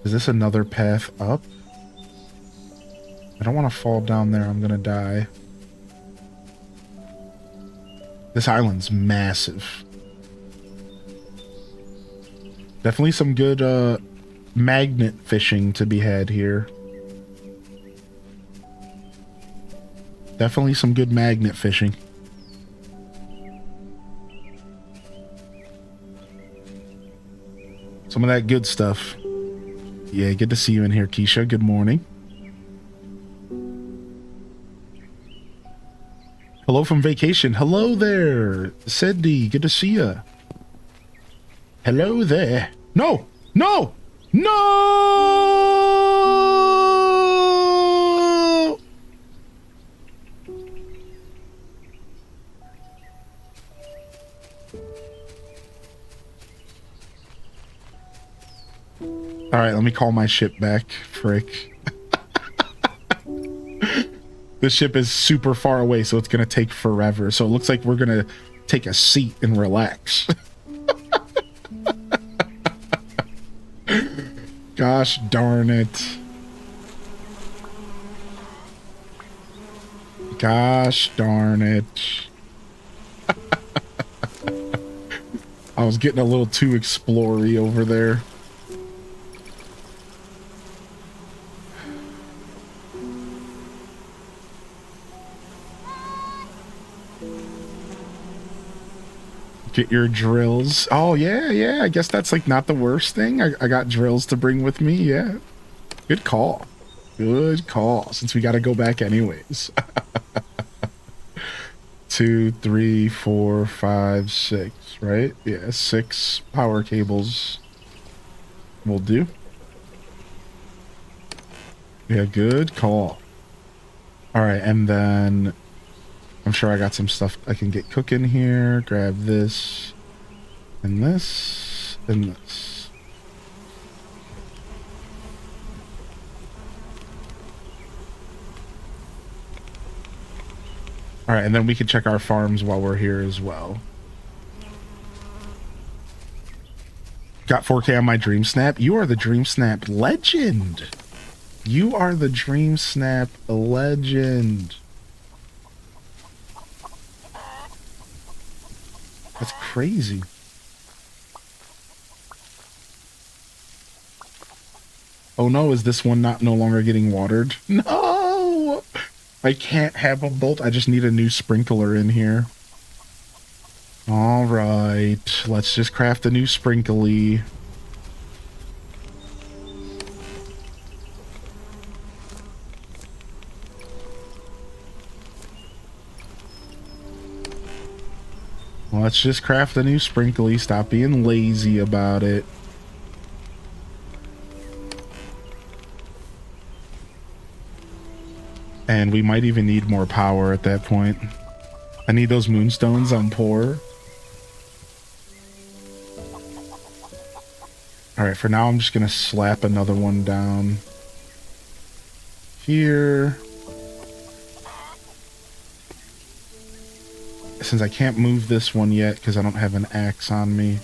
Is this another path up? I don't want to fall down there. I'm gonna die. This island's massive. Definitely some good magnet fishing to be had here. Definitely some good magnet fishing. Some of that good stuff. Yeah, good to see you in here, Keisha. Good morning. Hello from vacation. Hello there, Cindy. Good to see you. Hello there. No! No! No! All right, let me call my ship back. Frick. This ship is super far away, so it's going to take forever. So it looks like we're going to take a seat and relax. Gosh darn it. Gosh darn it. I was getting a little too explory over there. Get your drills. Oh, yeah. I guess that's like not the worst thing. I got drills to bring with me. Yeah. Good call. Good call. Since we got to go back anyways. 2, 3, 4, 5, 6, right? Yeah, 6 power cables will do. Yeah, good call. All right, and then I'm sure I got some stuff I can get cooking here. Grab this and this and this. All right, and then we can check our farms while we're here as well. Got 4K on my Dream Snap. You are the Dream Snap legend. You are the Dream Snap legend. That's crazy. Oh no, is this one no longer getting watered? No! I can't have a bolt. I just need a new sprinkler in here. All right, let's just craft a new sprinkly. Let's just craft a new sprinkly. Stop being lazy about it. And we might even need more power at that point. I need those moonstones. I'm poor. Alright, for now I'm just going to slap another one down here. Since I can't move this one yet because I don't have an axe on me.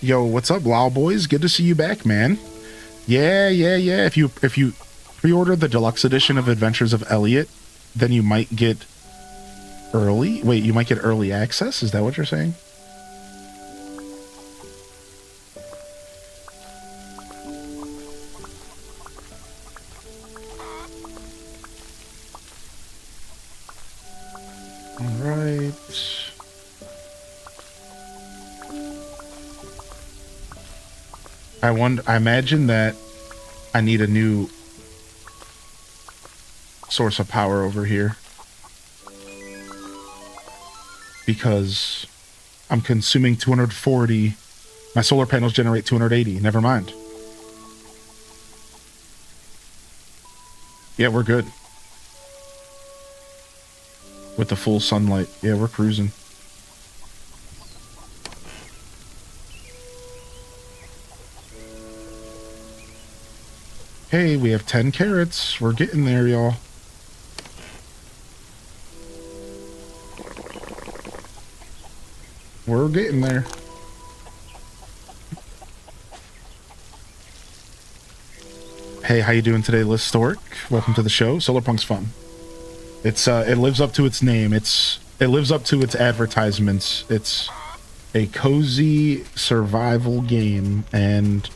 Yo, what's up, Lao Boys? Good to see you back, man. Yeah. If you pre-order the deluxe edition of Adventures of Elliot, then you might get early. Wait, you might get early access? Is that what you're saying? All right. I imagine that I need a new source of power over here. Because I'm consuming 240. My solar panels generate 280. Never mind. Yeah, we're good. With the full sunlight. Yeah, we're cruising. Hey, we have 10 carrots. We're getting there, y'all. We're getting there. Hey, how you doing today, Listoric? Welcome to the show. Solarpunk's fun. It lives up to its name. It lives up to its advertisements. It's a cozy survival game, and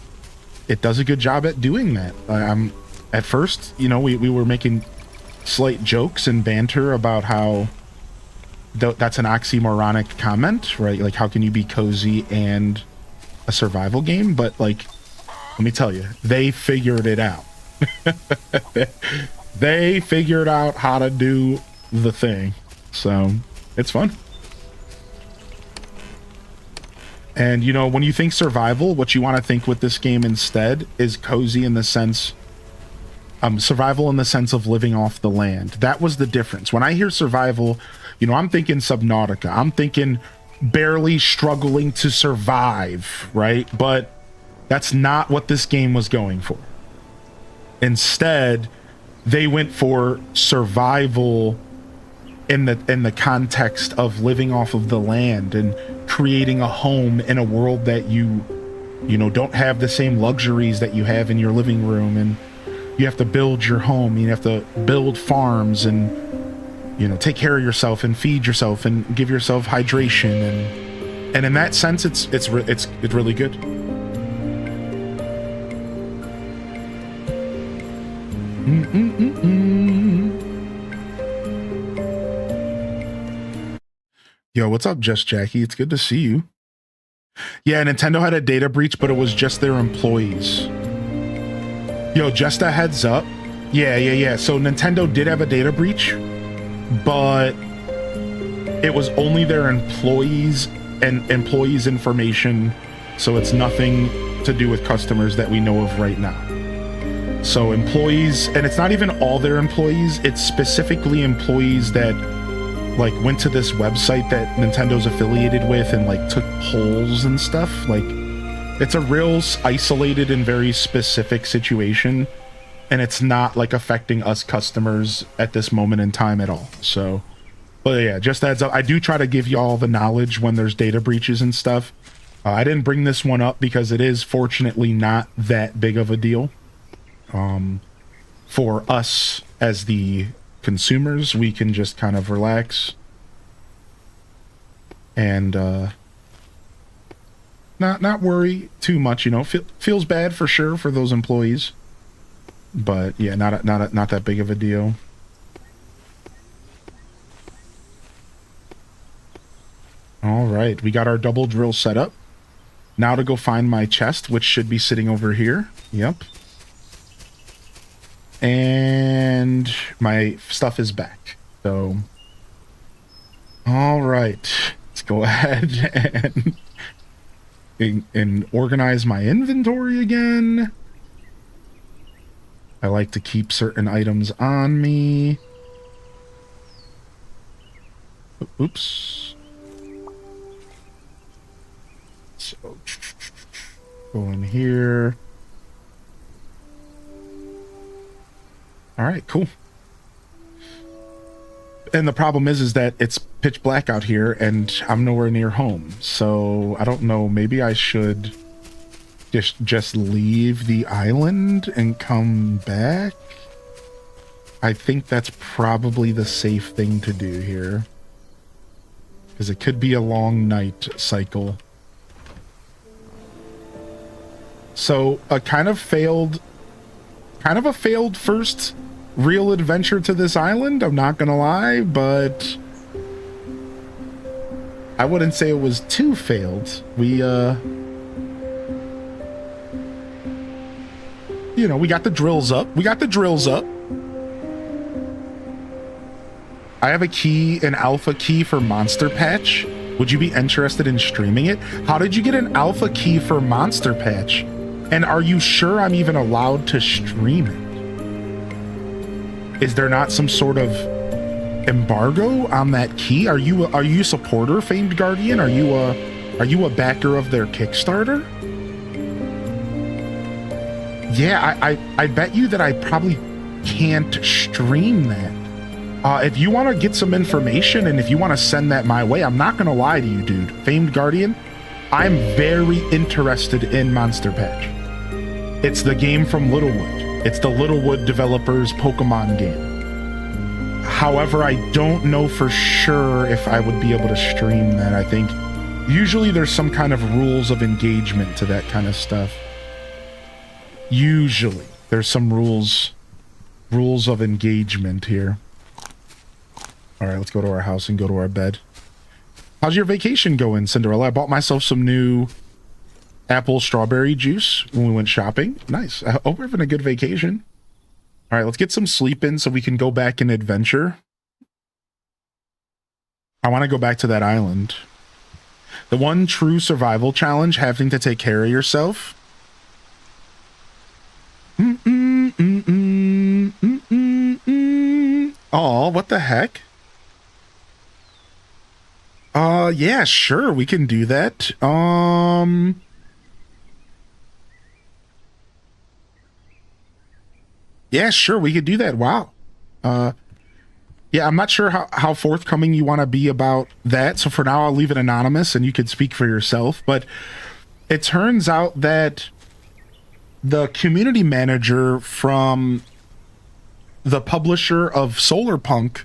it does a good job at doing that. At first, you know, we were making slight jokes and banter about how that's an oxymoronic comment, right? Like, how can you be cozy and a survival game? But, like, let me tell you, they figured it out. They figured out how to do the thing. So, it's fun. And, you know, when you think survival, what you want to think with this game instead is cozy in the sense... survival in the sense of living off the land. That was the difference. When I hear survival, you know, I'm thinking Subnautica. I'm thinking barely struggling to survive, right? But that's not what this game was going for. Instead, they went for survival in the context of living off of the land and creating a home in a world that you know, don't have the same luxuries that you have in your living room, and you have to build your home. You have to build farms and, you know, take care of yourself and feed yourself and give yourself hydration, and in that sense, it's really good. Yo, what's up, Just Jackie? It's good to see you. Yeah, Nintendo had a data breach, but it was just their employees. Yo, just a heads up. Yeah. So Nintendo did have a data breach, but it was only their employees and employees' information. So it's nothing to do with customers that we know of right now. So employees, and it's not even all their employees, it's specifically employees that like went to this website that Nintendo's affiliated with and like took polls and stuff. Like, it's a real isolated and very specific situation, and it's not like affecting us customers at this moment in time at all. So, but yeah, just adds up. I do try to give you all the knowledge when there's data breaches and stuff. I didn't bring this one up because it is fortunately not that big of a deal. For us as the consumers, we can just kind of relax and not worry too much. You know, feels bad for sure for those employees, but yeah, not that big of a deal. All right, we got our double drill set up. Now to go find my chest, which should be sitting over here. Yep. And my stuff is back. So, all right, let's go ahead and organize my inventory again. I like to keep certain items on me. Oops. So, go in here. All right, cool. And the problem is that it's pitch black out here and I'm nowhere near home. So I don't know, maybe I should just leave the island and come back. I think that's probably the safe thing to do here, because it could be a long night cycle. So a kind of a failed first real adventure to this island, I'm not gonna lie, but I wouldn't say it was too failed. We you know, we got the drills up. I have a key, an alpha key for Monster Patch. Would you be interested in streaming it? How did you get an alpha key for Monster Patch? And are you sure I'm even allowed to stream it? Is there not some sort of embargo on that key? Are you a supporter, Famed Guardian? Are you a backer of their Kickstarter? Yeah, I bet you that I probably can't stream that. If you want to get some information and if you want to send that my way, I'm not going to lie to you, dude. Famed Guardian, I'm very interested in Monster Patch. It's the game from Littlewood. It's the Littlewood developers' Pokemon game. However, I don't know for sure if I would be able to stream that. I think usually there's some kind of rules of engagement to that kind of stuff. Usually there's some rules of engagement here. All right, let's go to our house and go to our bed. How's your vacation going, Cinderella? I bought myself some new apple strawberry juice when we went shopping. Nice. I hope we're having a good vacation. All right, let's get some sleep in so we can go back and adventure. I want to go back to that island. The one true survival challenge, having to take care of yourself. Oh, what the heck? Yeah, sure, we can do that. Yeah, sure, we could do that. Wow. Yeah, I'm not sure how forthcoming you want to be about that. So for now, I'll leave it anonymous and you could speak for yourself. But it turns out that the community manager from the publisher of Solarpunk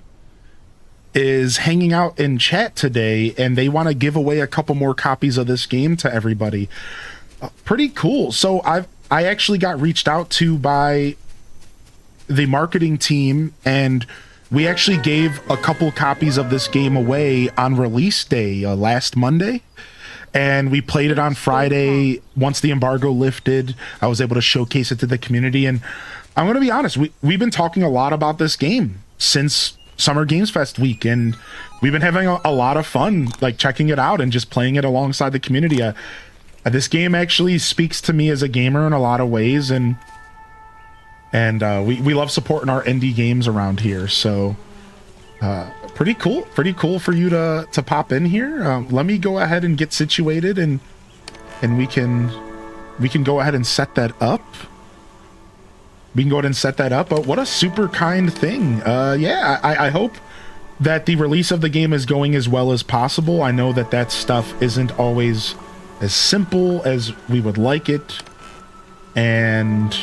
is hanging out in chat today, and they want to give away a couple more copies of this game to everybody. Pretty cool. So I actually got reached out to by the marketing team, and we actually gave a couple copies of this game away on release day last Monday. And we played it on Friday. Once the embargo lifted, I was able to showcase it to the community. And I'm going to be honest, we've been talking a lot about this game since Summer Games Fest week, and we've been having a lot of fun, like checking it out and just playing it alongside the community. This game actually speaks to me as a gamer in a lot of ways, and we love supporting our indie games around here. So pretty cool for you to pop in here. Let me go ahead and get situated, and we can go ahead and set that up. But what a super kind thing. Yeah, I hope that the release of the game is going as well as possible. I know that stuff isn't always as simple as we would like it, and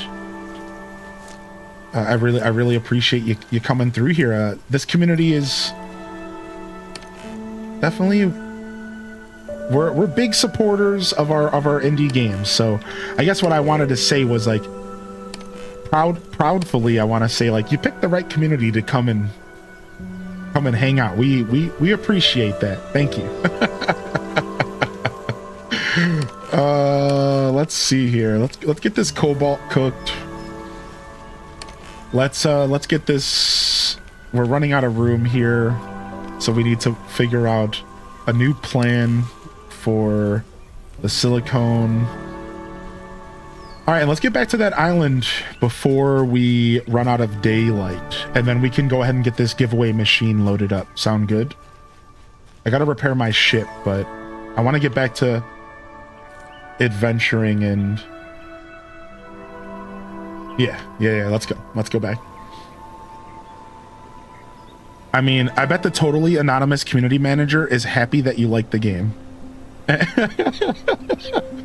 I really appreciate you coming through here. This community is definitely, we're big supporters of our indie games. So I guess what I wanted to say was, like, proudfully, I want to say, like, you picked the right community to come and hang out. We appreciate that. Thank you. Let's see here. Let's get this cobalt cooked. Let's get this. We're running out of room here, so we need to figure out a new plan for the silicone. All right, and let's get back to that island before we run out of daylight, and then we can go ahead and get this giveaway machine loaded up. Sound good? I gotta repair my ship, but I want to get back to adventuring, and yeah, let's go back. I mean, I bet the totally anonymous community manager is happy that you like the game.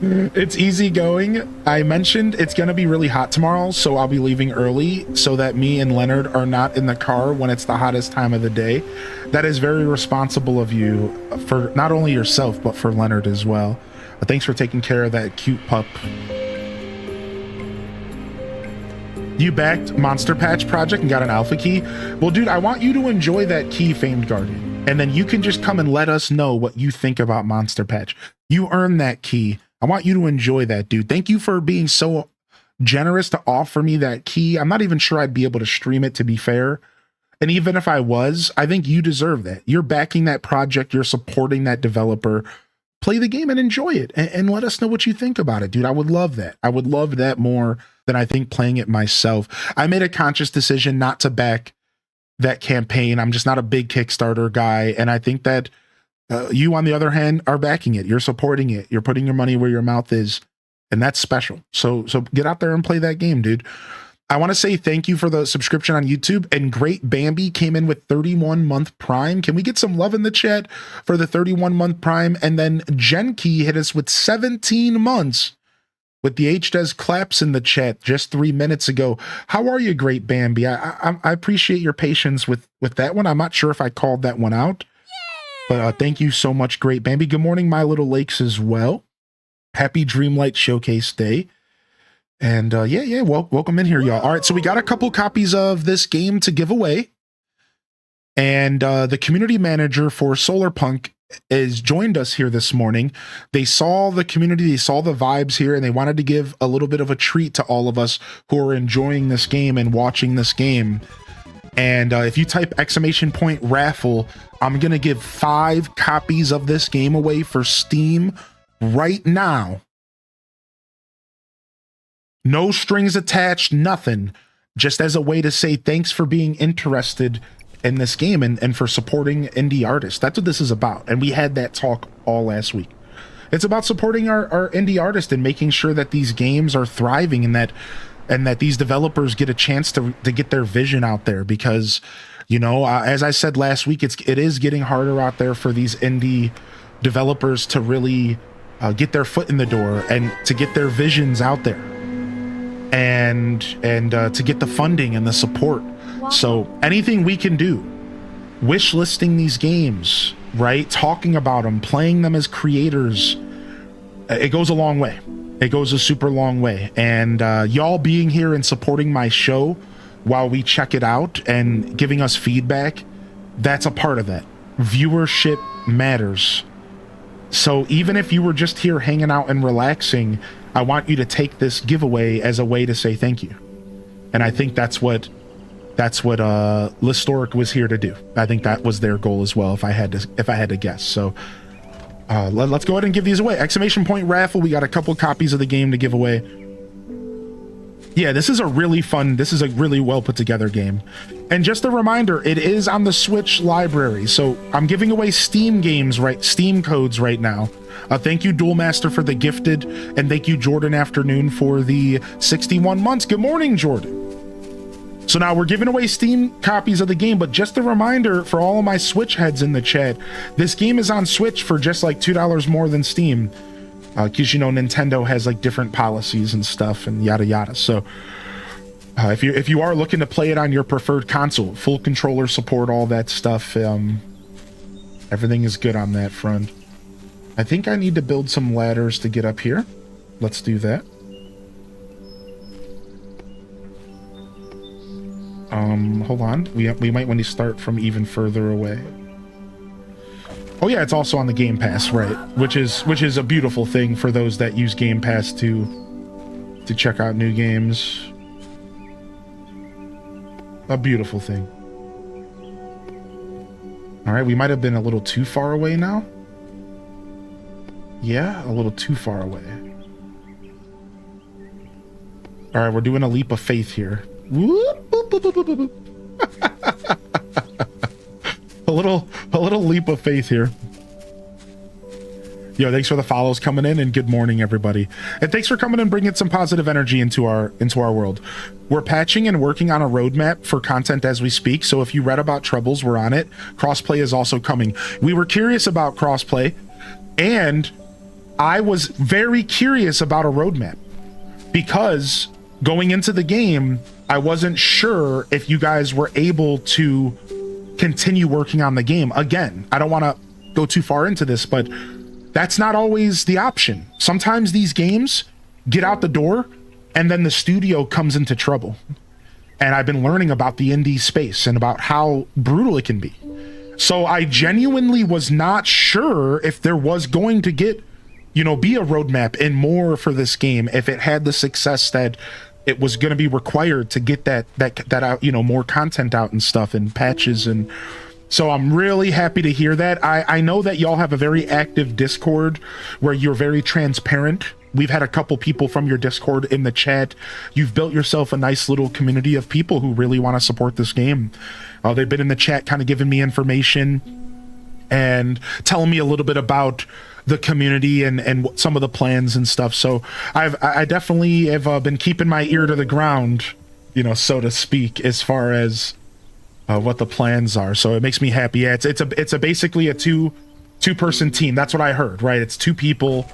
It's easygoing. I mentioned it's gonna be really hot tomorrow, so I'll be leaving early so that me and Leonard are not in the car when it's the hottest time of the day. That is very responsible of you, for not only yourself but for Leonard as well. Thanks for taking care of that cute pup. You backed Monster Patch Project and got an alpha key? Well, dude, I want you to enjoy that key, Famed Guardian. And then you can just come and let us know what you think about Monster Patch. You earned that key. I want you to enjoy that, dude. Thank you for being so generous to offer me that key. I'm not even sure I'd be able to stream it, to be fair. And even if I was, I think you deserve that. You're backing that project. You're supporting that developer. Play the game and enjoy it, and let us know what you think about it, dude. I would love that. I would love that more than I think playing it myself. I made a conscious decision not to back that campaign. I'm just not a big Kickstarter guy, and I think that you, on the other hand, are backing it. You're supporting it. You're putting your money where your mouth is, and that's special. So get out there and play that game, dude. I want to say thank you for the subscription on YouTube, and Great Bambi came in with 31-month Prime. Can we get some love in the chat for the 31-month Prime? And then Genki hit us with 17 months with the HDES claps in the chat just 3 minutes ago. How are you, Great Bambi? I appreciate your patience with that one. I'm not sure if I called that one out, but thank you so much, Great Bambi. Good morning, My Little Lakes as well. Happy Dreamlight Showcase Day. And welcome in here, y'all. All right, so we got a couple copies of this game to give away. And the community manager for Solarpunk has joined us here this morning. They saw the community, they saw the vibes here, and they wanted to give a little bit of a treat to all of us who are enjoying this game and watching this game. And if you type !raffle, I'm going to give 5 copies of this game away for Steam right now. No strings attached, nothing. Just as a way to say thanks for being interested in this game and for supporting indie artists. That's what this is about. And we had that talk all last week. It's about supporting our indie artists and making sure that these games are thriving and that these developers get a chance to get their vision out there. Because, you know, as I said last week, it is getting harder out there for these indie developers to really get their foot in the door and to get their visions out there. And to get the funding and the support. Wow. So anything we can do, wish listing these games, right? Talking about them, playing them as creators, it goes a long way. It goes a super long way. And y'all being here and supporting my show while we check it out and giving us feedback, that's a part of that. Viewership matters. So even if you were just here hanging out and relaxing, I want you to take this giveaway as a way to say thank you. And I think that's what Listoric was here to do. I think that was their goal as well, if I had to guess. So let's go ahead and give these away. !raffle. We got a couple copies of the game to give away. Yeah, this is a really well put together game. And just a reminder, it is on the Switch library. So I'm giving away Steam codes right now. Thank you, Duel Master, for the gifted, and thank you, Jordan Afternoon, for the 61 months. Good morning, Jordan. So now we're giving away Steam copies of the game, but just a reminder for all of my Switch heads in the chat, this game is on Switch for just like $2 more than Steam. Because, you know, Nintendo has like different policies and stuff and yada yada. So if you are looking to play it on your preferred console, full controller support, all that stuff, everything is good on that front. I think I need to build some ladders to get up here. Let's do that. Hold on. We might want to start from even further away. Oh yeah, it's also on the Game Pass, right? Which is a beautiful thing for those that use Game Pass to check out new games. A beautiful thing. All right, we might have been a little too far away now. Yeah, a little too far away. All right, we're doing a leap of faith here. Whoop, boop, boop, boop, boop, boop. a little leap of faith here. Yo, thanks for the follows coming in, and good morning, everybody. And thanks for coming and bringing some positive energy into our world. We're patching and working on a roadmap for content as we speak. So if you read about Troubles, we're on it. Crossplay is also coming. We were curious about crossplay, and I was very curious about a roadmap because going into the game, I wasn't sure if you guys were able to continue working on the game. Again, I don't want to go too far into this, but that's not always the option. Sometimes these games get out the door and then the studio comes into trouble. And I've been learning about the indie space and about how brutal it can be. So I genuinely was not sure if there was going to be a roadmap and more for this game, if it had the success that it was going to be required to get that out, more content out and stuff and patches. And so I'm really happy to hear that. I know that y'all have a very active Discord where you're very transparent. We've had a couple people from your Discord in the chat. You've built yourself a nice little community of people who really want to support this game. They've been in the chat kind of giving me information and telling me a little bit about the community and some of the plans and stuff. So I definitely have been keeping my ear to the ground, you know, so to speak, as far as what the plans are. So it makes me happy. Yeah, it's basically a two-person team. That's what I heard, right? It's two people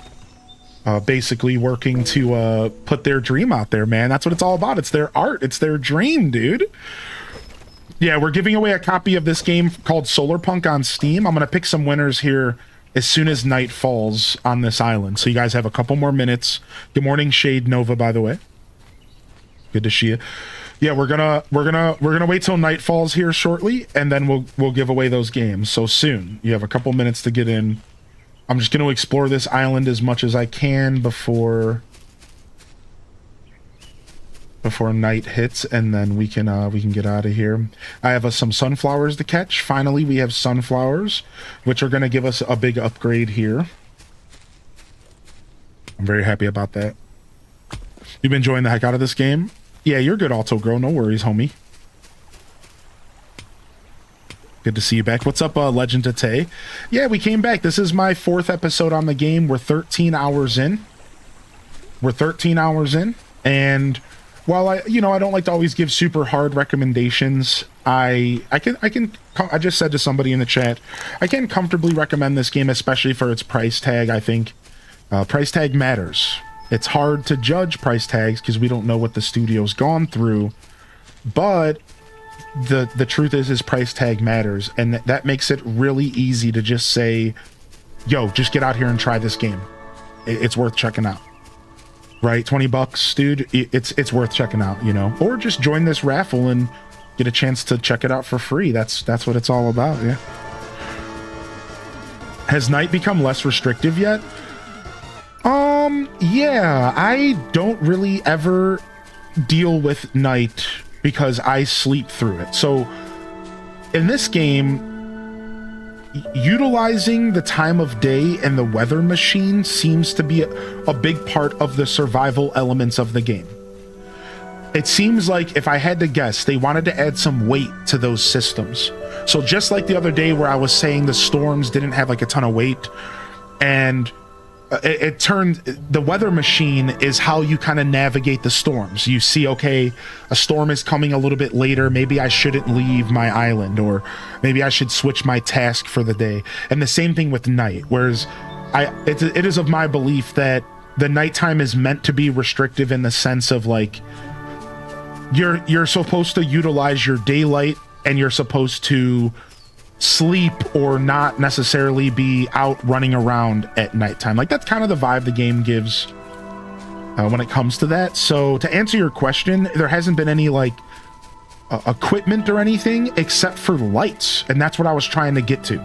basically working to put their dream out there, man. That's what it's all about. It's their art. It's their dream, dude. Yeah, we're giving away a copy of this game called Solarpunk on Steam. I'm going to pick some winners here as soon as night falls on this island. So you guys have a couple more minutes. Good morning, Shade Nova, by the way. Good to see you. Yeah, we're gonna wait till night falls here shortly, and then we'll give away those games. So soon. You have a couple minutes to get in. I'm just gonna explore this island as much as I can before night hits, and then we can get out of here. I have some sunflowers to catch. Finally, we have sunflowers, which are gonna give us a big upgrade here. I'm very happy about that. You've been enjoying the heck out of this game? Yeah, you're good, Alto Girl. No worries, homie. Good to see you back. What's up, Legend of Tay? Yeah, we came back. This is my 4th episode on the game. We're 13 hours in. And while I don't like to always give super hard recommendations, I just said to somebody in the chat, I can comfortably recommend this game, especially for its price tag. I think price tag matters. It's hard to judge price tags because we don't know what the studio's gone through, but the truth is price tag matters, and that makes it really easy to just say, yo, just get out here and try this game. It's worth checking out. Right? $20, dude. It's worth checking out, you know. Or just join this raffle and get a chance to check it out for free. That's what it's all about, yeah. Has night become less restrictive yet? Yeah, I don't really ever deal with night because I sleep through it. So in this game, utilizing the time of day and the weather machine seems to be a big part of the survival elements of the game. It seems like, if I had to guess, they wanted to add some weight to those systems. So just like the other day where I was saying the storms didn't have like a ton of weight, and it turned, the weather machine is how you kind of navigate the storms. You see, okay, a storm is coming a little bit later, maybe I shouldn't leave my island, or maybe I should switch my task for the day. And the same thing with night, whereas it is of my belief that the nighttime is meant to be restrictive in the sense of like, you're supposed to utilize your daylight, and you're supposed to sleep or not necessarily be out running around at nighttime. Like, that's kind of the vibe the game gives when it comes to that. So to answer your question, there hasn't been any like equipment or anything except for lights, and that's what I was trying to get to.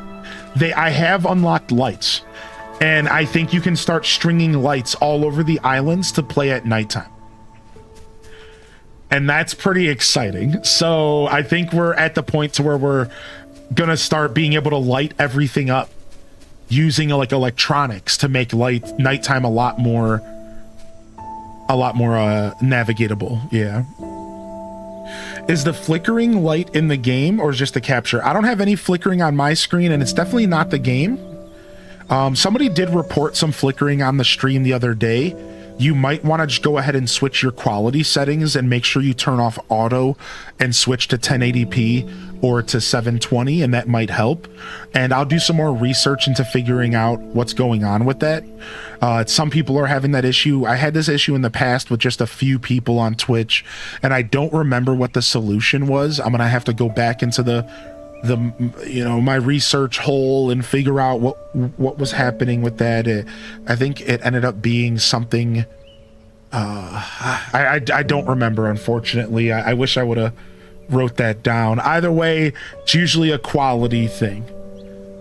I have unlocked lights, and I think you can start stringing lights all over the islands to play at nighttime. And that's pretty exciting. So I think we're at the point to where we're gonna start being able to light everything up using like electronics to make nighttime a lot more navigatable. Yeah. Is the flickering light in the game, or is just the capture? I don't have any flickering on my screen, and it's definitely not the game. Somebody did report some flickering on the stream the other day. You might want to just go ahead and switch your quality settings and make sure you turn off auto and switch to 1080p or to 720, and that might help. And I'll do some more research into figuring out what's going on with that. Some people are having that issue. I had this issue in the past with just a few people on Twitch, and I don't remember what the solution was. I'm gonna have to go back into my research hole and figure out what was happening with that. I think it ended up being something I don't remember, unfortunately. I wish I would have wrote that down. Either way, it's usually a quality thing.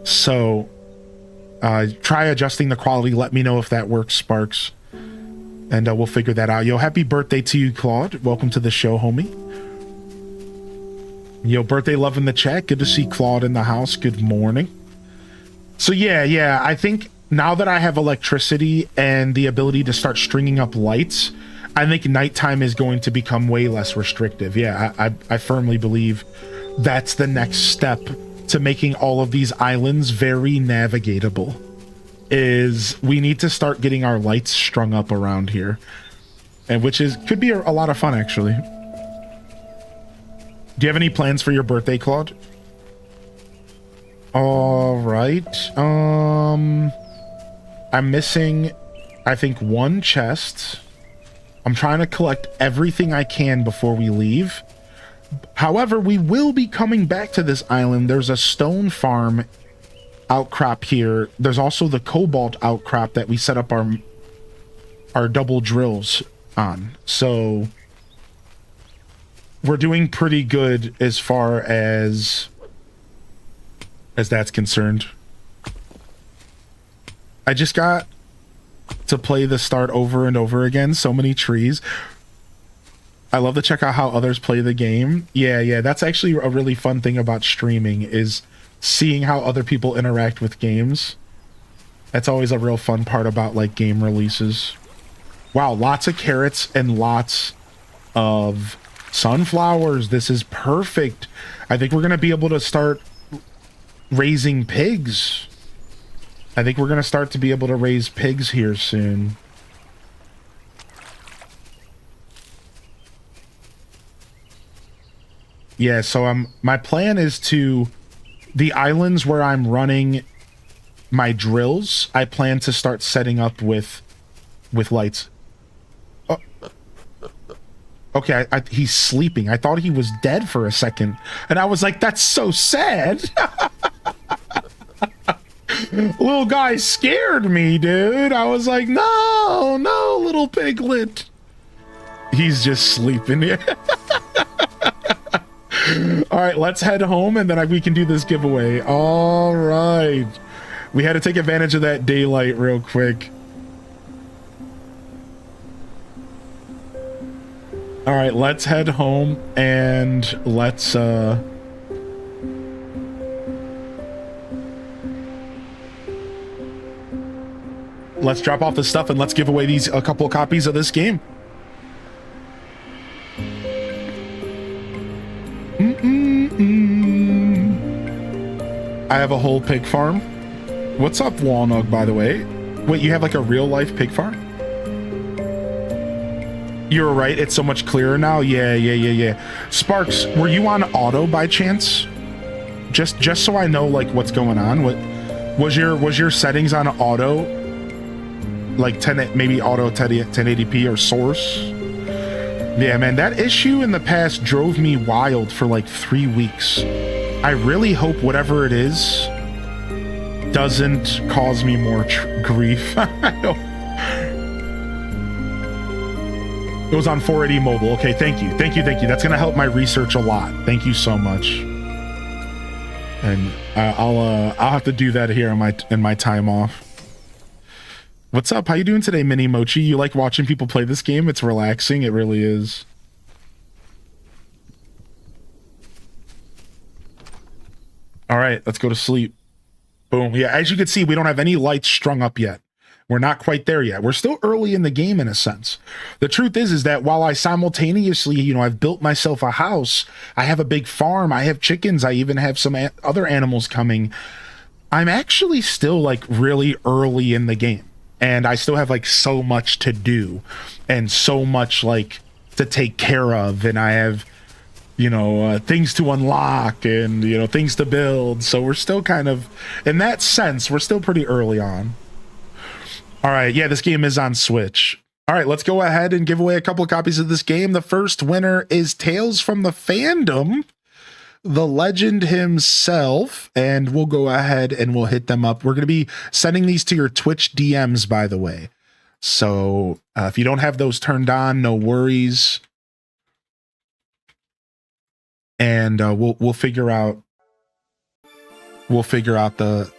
So try adjusting the quality. Let me know if that works, Sparks, and we'll figure that out. Yo, happy birthday to you, Claude. Welcome to the show, homie. Yo, birthday love in the chat. Good to see Claude in the house. Good morning. So yeah, I think now that I have electricity and the ability to start stringing up lights, I think nighttime is going to become way less restrictive. Yeah, I firmly believe that's the next step to making all of these islands very navigatable. is we need to start getting our lights strung up around here, and which is could be a lot of fun actually. Do you have any plans for your birthday, Claude? All right. I'm missing, I think, one chest. I'm trying to collect everything I can before we leave. However, we will be coming back to this island. There's a stone farm outcrop here. There's also the cobalt outcrop that we set up our double drills on. So we're doing pretty good as far as that's concerned. I just got to play the start over and over again. So many trees. I love to check out how others play the game. Yeah, that's actually a really fun thing about streaming, is seeing how other people interact with games. That's always a real fun part about like game releases. Wow, lots of carrots and lots of sunflowers. This is perfect. I think we're gonna be able to start raising pigs. I think we're gonna start to be able to raise pigs here soon. Yeah, so my plan is to the islands where I'm running my drills, I plan to start setting up with lights. Oh. Okay, he's sleeping. I thought he was dead for a second, and I was like, that's so sad. Little guy scared me, dude. I was like, no, little piglet. He's just sleeping here. All right, let's head home, and then we can do this giveaway. All right. We had to take advantage of that daylight real quick. All right, let's head home, and let's drop off the stuff, and let's give away a couple of copies of this game. I have a whole pig farm. What's up, Walnug, by the way? Wait, you have like a real life pig farm? You're right, it's so much clearer now. Yeah. Sparks, were you on auto by chance? Just so I know like what's going on. What was your settings on auto? Like 10, maybe auto 1080p or source? Yeah, man, that issue in the past drove me wild for like 3 weeks. I really hope whatever it is doesn't cause me more grief. It was on 480 mobile. Okay, thank you. That's gonna help my research a lot. Thank you so much. And I'll have to do that here in my time off. What's up? How you doing today, Mini Mochi? You like watching people play this game? It's relaxing. It really is. All right, let's go to sleep. Boom. Yeah, as you can see, we don't have any lights strung up yet. We're not quite there yet. We're still early in the game in a sense. The truth is that while I simultaneously, I've built myself a house, I have a big farm, I have chickens, I even have some other animals coming. I'm actually still like really early in the game. And I still have like so much to do and so much like to take care of. And I have, things to unlock and, things to build. So we're still kind of, in that sense, we're still pretty early on. All right. Yeah, this game is on Switch. All right, let's go ahead and give away a couple of copies of this game. The first winner is Tales from the Fandom, the legend himself, and we'll go ahead and we'll hit them up. We're going to be sending these to your Twitch DMs, by the way. So if you don't have those turned on, no worries. And we'll figure out the.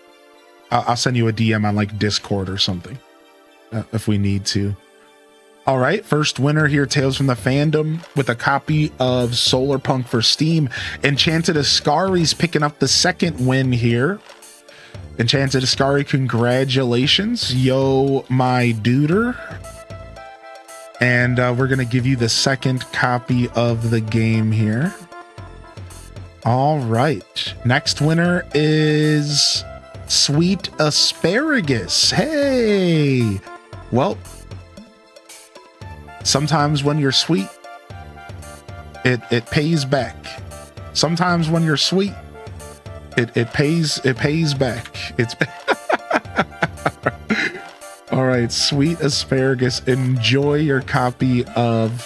I'll send you a DM on like Discord or something if we need to. All right, first winner here, Tales from the Fandom, with a copy of Solarpunk for Steam. Enchanted Ascari's picking up the second win here. Enchanted Ascari, congratulations. Yo, my duder. And we're going to give you the second copy of the game here. All right, next winner is Sweet asparagus. Hey. Well, sometimes when you're sweet, it pays back. Sometimes when you're sweet, it pays back. It's all right, sweet asparagus. Enjoy your copy of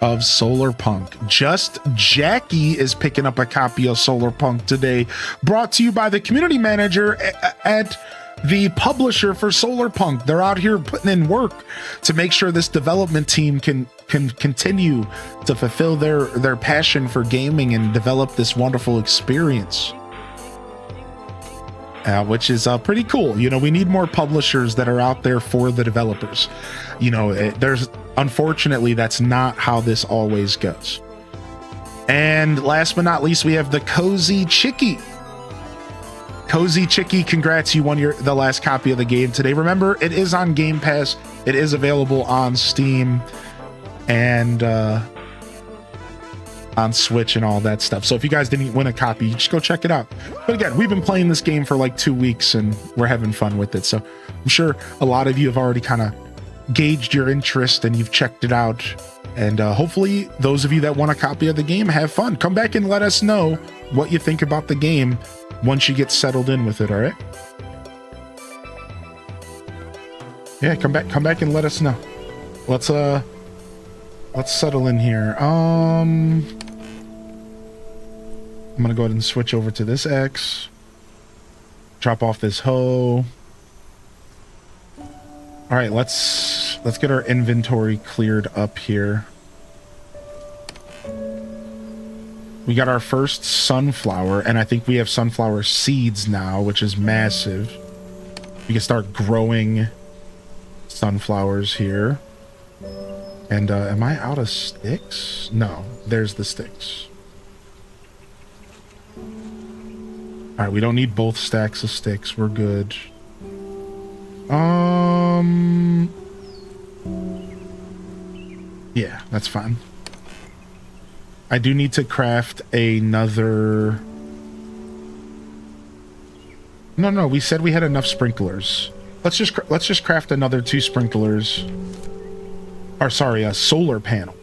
Solarpunk. Just Jackie is picking up a copy of Solarpunk today, brought to you by the community manager at the publisher for Solarpunk. They're out here putting in work to make sure this development team can continue to fulfill their passion for gaming and develop this wonderful experience. Which is pretty cool. You know, we need more publishers that are out there for the developers. You know, unfortunately, that's not how this always goes. And last but not least, we have the Cozy Chickie. Cozy Chickie, congrats, you won the last copy of the game today. Remember, it is on Game Pass. It is available on Steam and on Switch and all that stuff. So if you guys didn't win a copy, just go check it out. But again, we've been playing this game for like 2 weeks and we're having fun with it. So I'm sure a lot of you have already kind of gauged your interest and you've checked it out. And hopefully those of you that want a copy of the game, have fun. Come back and let us know what you think about the game once you get settled in with it. All right. Yeah, come back and let us know. Let's settle in here. I'm gonna go ahead and switch over to this X. Drop off this hoe. All right, let's get our inventory cleared up here. We got our first sunflower, and I think we have sunflower seeds now, which is massive. We can start growing sunflowers here. And am I out of sticks? No, there's the sticks. All right, we don't need both stacks of sticks. We're good. Yeah, that's fine. I do need to craft another... No, we said we had enough sprinklers. Let's just craft another 2 sprinklers. Or sorry, a solar panel.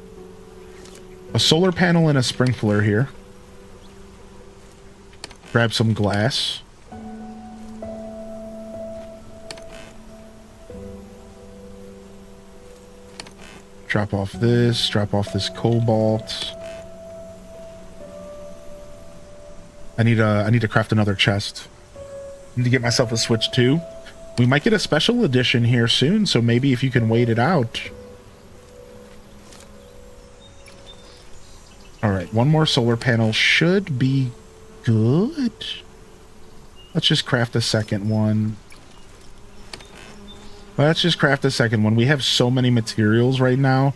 A solar panel and a sprinkler here. Grab some glass. Drop off this cobalt. I need to craft another chest. Need to get myself a Switch 2. We might get a special edition here soon, so maybe if you can wait it out. All right, one more solar panel should be good. Let's just craft a second one. Let's just craft a second one. We have so many materials right now.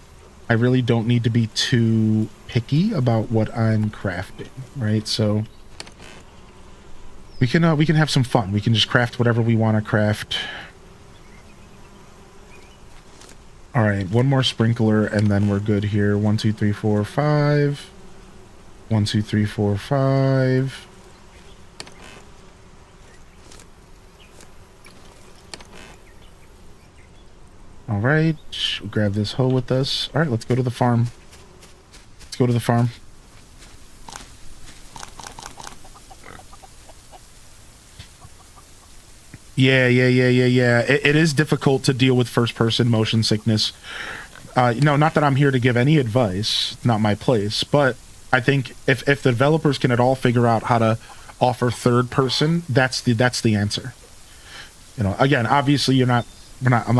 I really don't need to be too picky about what I'm crafting, right? So we can have some fun. We can just craft whatever we want to craft. All right, one more sprinkler and then we're good here. 1, 2, 3, 4, 5. 1, 2, 3, 4, 5. All right, we'll grab this hoe with us. All right, let's go to the farm. Let's go to the farm. Yeah. It is difficult to deal with first-person motion sickness. No, not that I'm here to give any advice. Not my place. But I think if the developers can at all figure out how to offer third-person, that's the answer. You know, again, obviously I'm not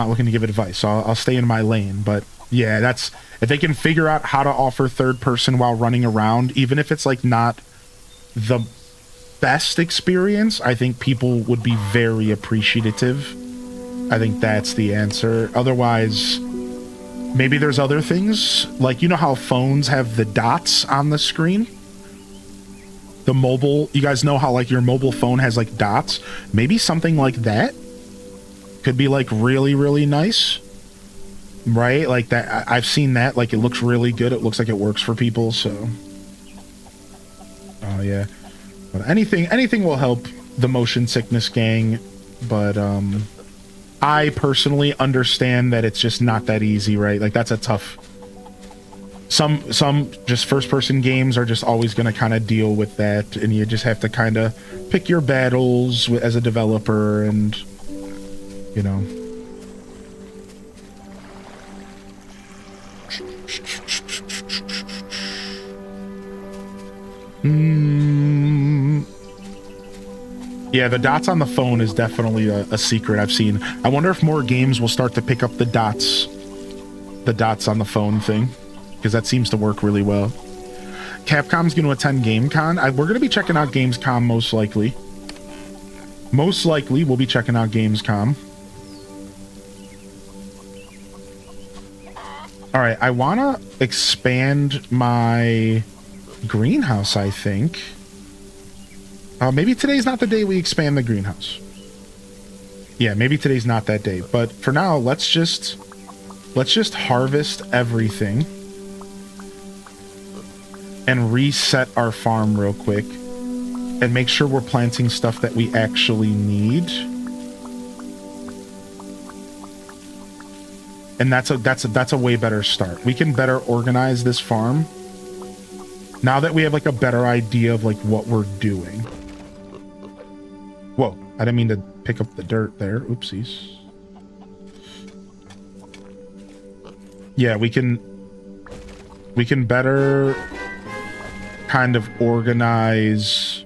looking to give advice, so I'll stay in my lane. But yeah, if they can figure out how to offer third-person while running around, even if it's like not the best experience, I think people would be very appreciative. I think that's the answer. Otherwise, maybe there's other things, like, you know how phones have the dots on the screen? The mobile, you guys know how like your mobile phone has like dots? Maybe something like that could be like really, really nice, right? Like that, I've seen that, like it looks really good. It looks like it works for people, so. Oh yeah. But anything will help the motion sickness gang. But I personally understand that it's just not that easy, right? Like that's a tough. Some just first person games are just always going to kind of deal with that, and you just have to kind of pick your battles as a developer, and you know. Yeah, the dots on the phone is definitely a secret I've seen. I wonder if more games will start to pick up the dots on the phone thing, because that seems to work really well. Capcom's going to attend GameCon. We're going to be checking out Gamescom most likely. Most likely, we'll be checking out Gamescom. All right, I want to expand my greenhouse, I think. Maybe today's not the day we expand the greenhouse. Yeah, maybe today's not that day. But for now, let's just harvest everything and reset our farm real quick and make sure we're planting stuff that we actually need. And that's a way better start. We can better organize this farm now that we have like a better idea of like what we're doing. Whoa, I didn't mean to pick up the dirt there. Oopsies. Yeah, we can better kind of organize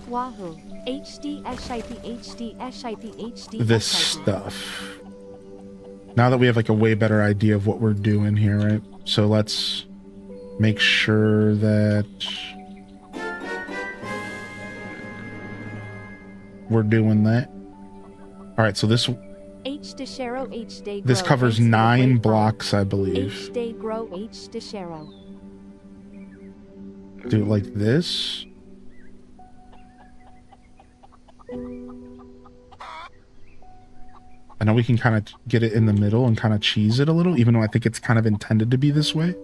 Wahoo. HD SIP HD SIP HD this stuff. Now that we have like a way better idea of what we're doing here, right? So let's make sure that we're doing that. All right, so this covers 9 blocks, I believe. Do it like this. I know we can kind of get it in the middle and kind of cheese it a little, even though I think it's kind of intended to be this way.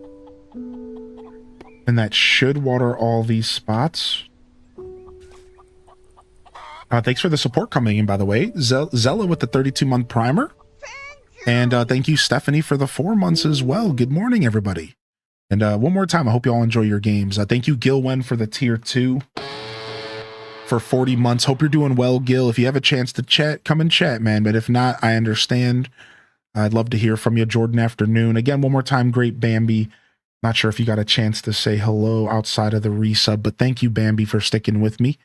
And that should water all these spots. Thanks for the support coming in, by the way. Zella with the 32-month primer. And thank you, Stephanie, for the 4 months as well. Good morning, everybody. And one more time, I hope you all enjoy your games. Thank you, Gilwen, for the tier 2 for 40 months. Hope you're doing well, Gil. If you have a chance to chat, come and chat, man. But if not, I understand. I'd love to hear from you, Jordan Afternoon. Again, one more time, great Bambi. Not sure if you got a chance to say hello outside of the resub, but thank you, Bambi, for sticking with me.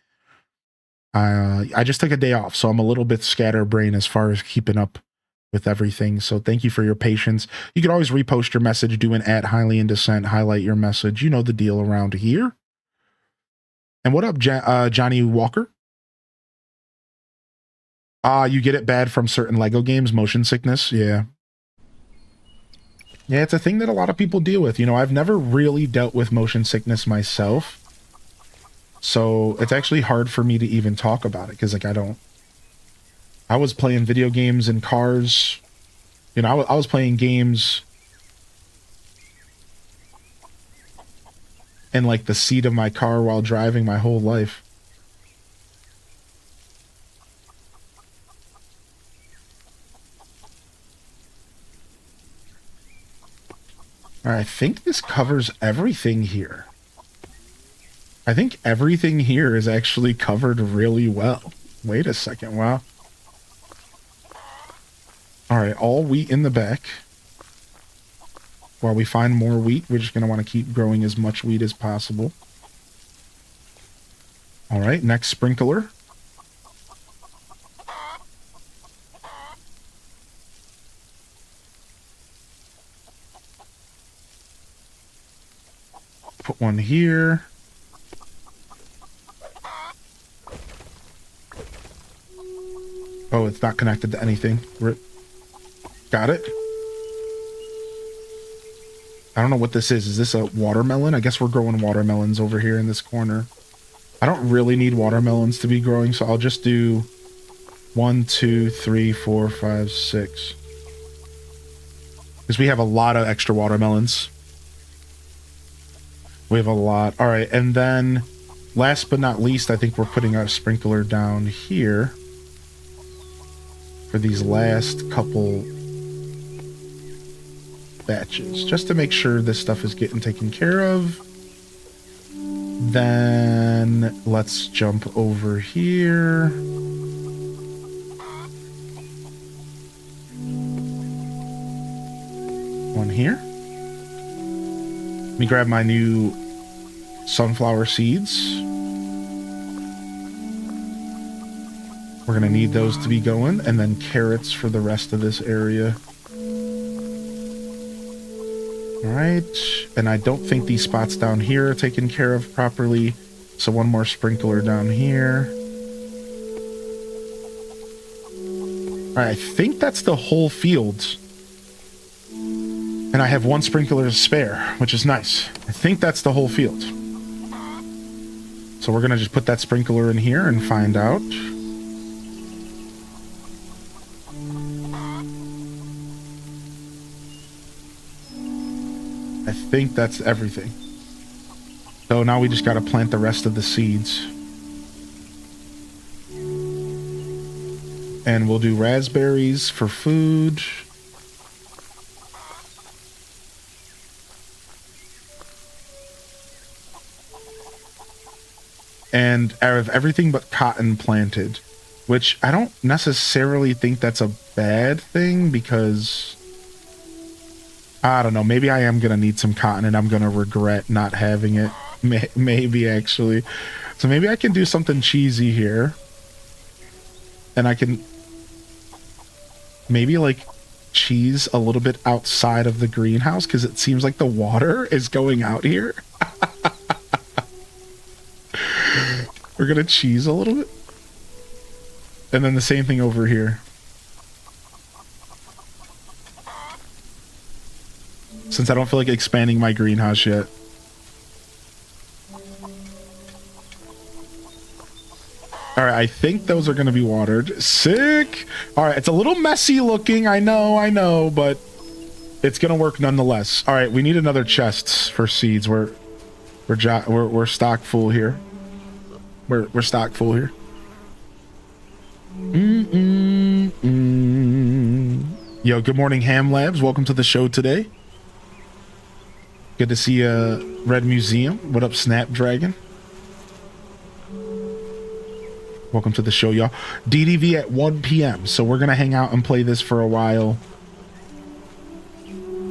I just took a day off, so I'm a little bit scatterbrained as far as keeping up with everything. So thank you for your patience. You can always repost your message, do an @HighlyInDescent, highlight your message. You know the deal around here. And what up, Johnny Walker? You get it bad from certain Lego games, motion sickness. Yeah. Yeah, it's a thing that a lot of people deal with. You know, I've never really dealt with motion sickness myself. So it's actually hard for me to even talk about it because, like, I was playing video games in cars. You know, I was playing games in, like, the seat of my car while driving my whole life. All right, I think this covers everything here. I think everything here is actually covered really well. Wait a second, wow. All right, all wheat in the back. While we find more wheat, we're just going to want to keep growing as much wheat as possible. All right, next sprinkler. Put one here. Oh, it's not connected to anything. Got it. I don't know what this is. Is this a watermelon? I guess we're growing watermelons over here in this corner. I don't really need watermelons to be growing, so I'll just do 1, 2, 3, 4, 5, 6. Because we have a lot of extra watermelons. We have a lot. All right, and then last but not least, I think we're putting our sprinkler down here for these last couple batches, just to make sure this stuff is getting taken care of. Then let's jump over here. One here. Let me grab my new sunflower seeds. We're going to need those to be going, and then carrots for the rest of this area. All right, and I don't think these spots down here are taken care of properly, so one more sprinkler down here. All right, I think that's the whole field. And I have one sprinkler to spare, which is nice. I think that's the whole field. So we're going to just put that sprinkler in here and find out. I think that's everything. So now we just got to plant the rest of the seeds. And we'll do raspberries for food. And I have everything but cotton planted, which I don't necessarily think that's a bad thing, because I don't know, maybe I am going to need some cotton and I'm going to regret not having it. Maybe actually. So maybe I can do something cheesy here. And I can maybe like cheese a little bit outside of the greenhouse, because it seems like the water is going out here. We're going to cheese a little bit. And then the same thing over here. Since I don't feel like expanding my greenhouse yet. All right, I think those are going to be watered. Sick! All right, it's a little messy looking, I know, but it's going to work nonetheless. All right, we need another chest for seeds. We're stock full here. We're stock full here. Yo, good morning, Ham Labs. Welcome to the show today. Good to see Red Museum. What up, Snapdragon? Welcome to the show, y'all. DDV at 1 p.m. So we're gonna hang out and play this for a while,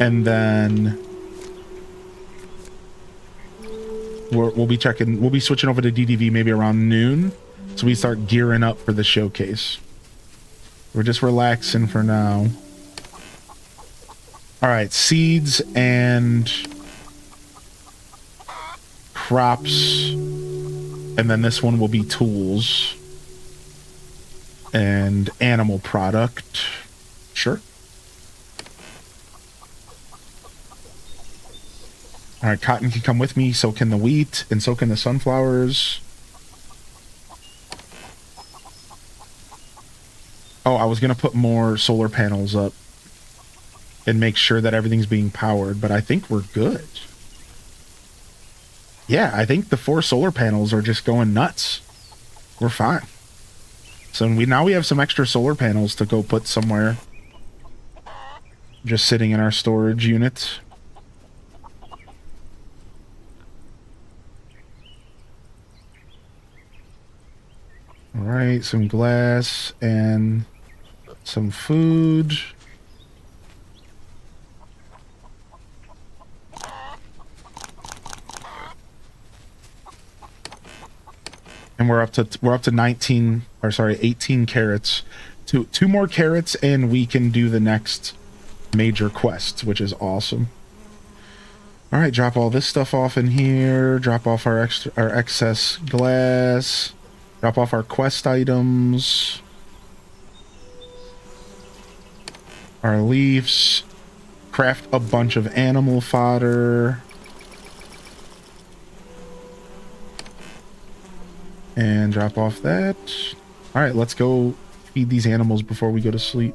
and then we'll be switching over to DDV maybe around noon, so we start gearing up for the showcase. We're just relaxing for now. All right, seeds and crops, and then this one will be tools and animal product. Sure. All right, cotton can come with me, so can the wheat, and so can the sunflowers. Oh, I was going to put more solar panels up and make sure that everything's being powered, but I think we're good. Yeah, I think the 4 solar panels are just going nuts. We're fine. So now we have some extra solar panels to go put somewhere. Just sitting in our storage unit. All right, some glass and some food. And we're up to 19, or sorry, 18 carrots. Two more carrots and we can do the next major quest, which is awesome. All right, drop all this stuff off in here. Drop off our excess glass. Drop off our quest items. Our leaves. Craft a bunch of animal fodder. And drop off that. All right, let's go feed these animals before we go to sleep.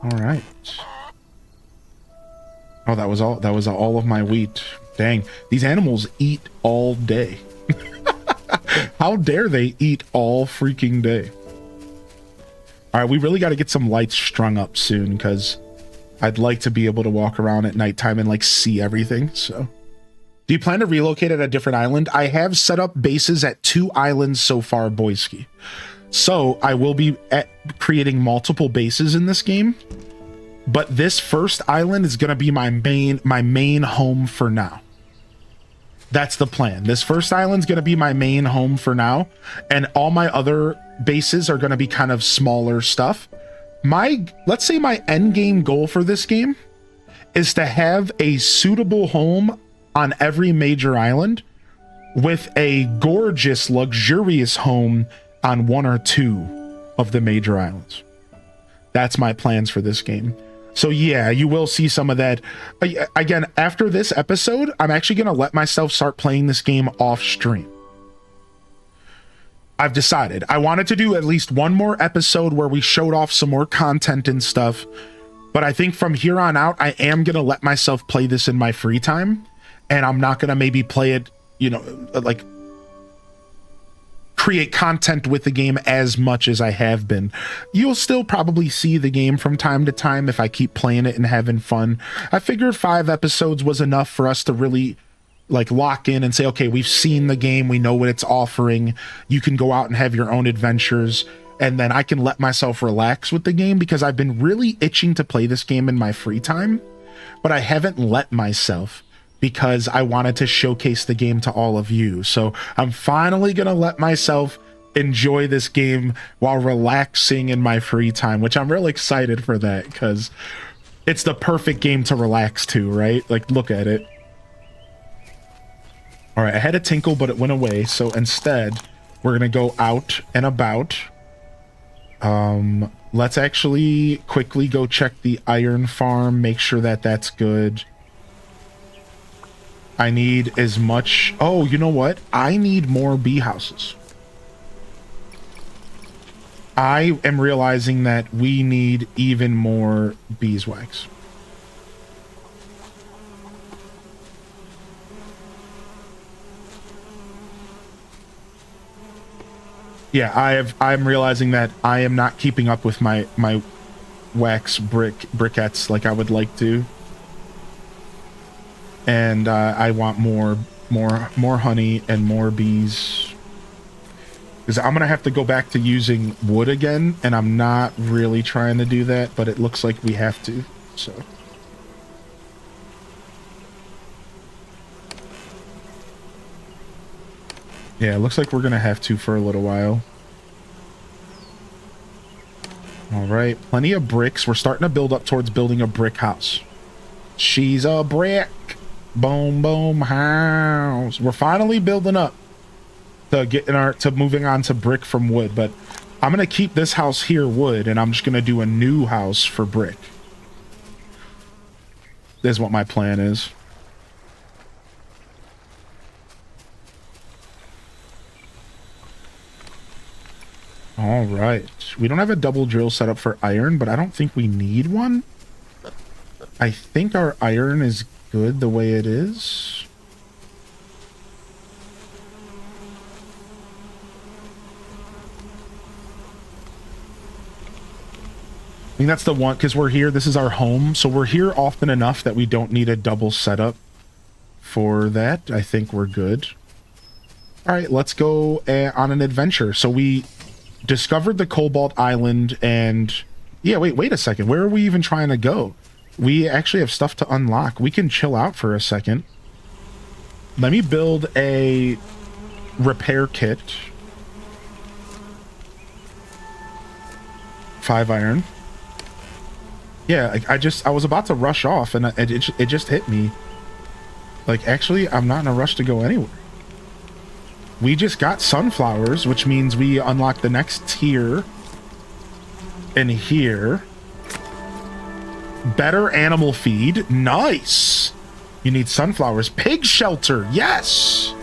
All right. Oh, that was all of my wheat. Dang, these animals eat all day. How dare they eat all freaking day? All right, we really got to get some lights strung up soon because I'd like to be able to walk around at nighttime and like see everything. So, do you plan to relocate at a different island? I have set up bases at 2 islands so far, Boyski. So I will be creating multiple bases in this game. But this first island is going to be my main home for now. That's the plan. This first island's going to be my main home for now. And all my other bases are going to be kind of smaller stuff. Let's say my end game goal for this game is to have a suitable home on every major island with a gorgeous, luxurious home on 1 or 2 of the major islands. That's my plans for this game. So yeah, you will see some of that. Again, after this episode, I'm actually going to let myself start playing this game off stream. I've decided I wanted to do at least one more episode where we showed off some more content and stuff. But I think from here on out, I am going to let myself play this in my free time. And I'm not going to maybe play it, you know, like create content with the game as much as I have been. You'll still probably see the game from time to time if I keep playing it and having fun. I figured 5 episodes was enough for us to really like lock in and say, okay, we've seen the game, we know what it's offering. You can go out and have your own adventures, and then I can let myself relax with the game because I've been really itching to play this game in my free time, but I haven't let myself because I wanted to showcase the game to all of you. So I'm finally going to let myself enjoy this game while relaxing in my free time, which I'm real excited for that because it's the perfect game to relax to, right? Like, look at it. All right, I had a tinkle, but it went away. So instead, we're going to go out and about. Let's actually quickly go check the iron farm, make sure that that's good. I need as much... Oh, you know what? I need more bee houses. I am realizing that we need even more beeswax. Yeah, I'm realizing that I am not keeping up with my wax briquettes like I would like to. And I want more honey and more bees. Because I'm going to have to go back to using wood again, and I'm not really trying to do that, but it looks like we have to, so. Yeah, it looks like we're going to have to for a little while. All right, plenty of bricks. We're starting to build up towards building a brick house. She's a brick. Boom, boom, house. We're finally building up to moving on to brick from wood, but I'm going to keep this house here wood, and I'm just going to do a new house for brick. This is what my plan is. All right. We don't have a double drill set up for iron, but I don't think we need one. I think our iron is good the way it is. I think that's the one, because we're here. This is our home, so we're here often enough that we don't need a double setup for that. I think we're good. All right, let's go on an adventure. So we discovered the Cobalt Island, and yeah, wait a second. Where are we even trying to go? We actually have stuff to unlock. We can chill out for a second. Let me build a repair kit. 5 iron. Yeah, I was about to rush off, and it just hit me. Like, actually, I'm not in a rush to go anywhere. We just got sunflowers, which means we unlock the next tier in here. Better animal feed. Nice. You need sunflowers. Pig shelter. Yes.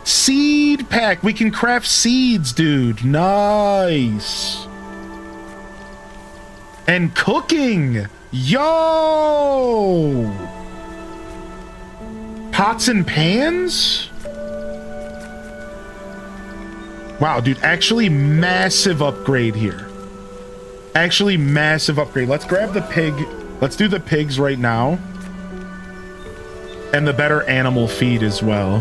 Seed pack. We can craft seeds, dude. Nice. And cooking. Yo! Pots and pans? Wow, dude, actually massive upgrade here. Actually massive upgrade. Let's grab the pig. Let's do the pigs right now. And the better animal feed as well.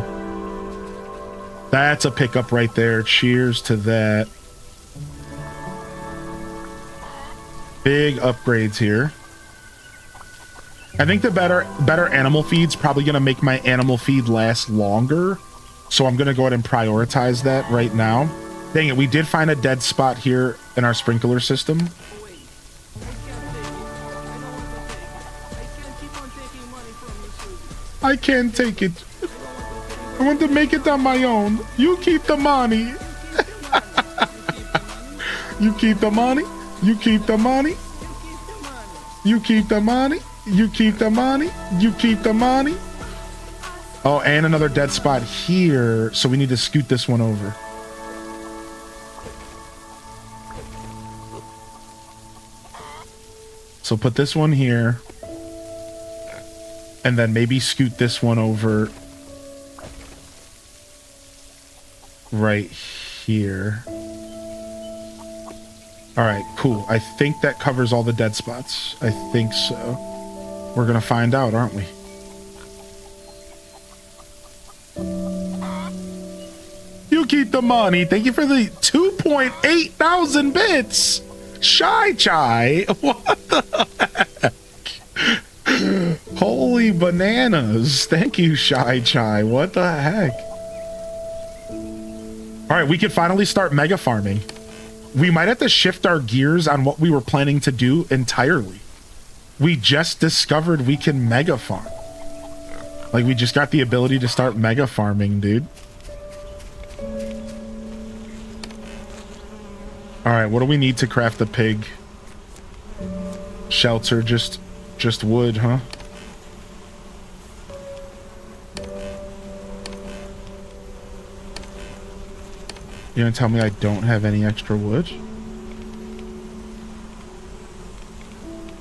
That's a pickup right there. Cheers to that. Big upgrades here. I think the better animal feed's probably going to make my animal feed last longer. So I'm going to go ahead and prioritize that right now. Dang it, we did find a dead spot here in our sprinkler system. I can't take it. I want to make it on my own. You keep the money. You keep the money. You keep the money. You keep the money. You keep the money. You keep the money. Oh, and another dead spot here. So we need to scoot this one over. So put this one here. And then maybe scoot this one over right here. All right, cool. I think that covers all the dead spots. I think so. We're going to find out, aren't we? You keep the money. Thank you for the 2.8 thousand bits. Shy Chai. What the heck? Holy bananas. Thank you, Shy Chai. What the heck? All right, we can finally start mega farming. We might have to shift our gears on what we were planning to do entirely. We just discovered we can mega farm. Like, we just got the ability to start mega farming, dude. All right, what do we need to craft the pig? Shelter, just wood, huh? You gonna tell me I don't have any extra wood?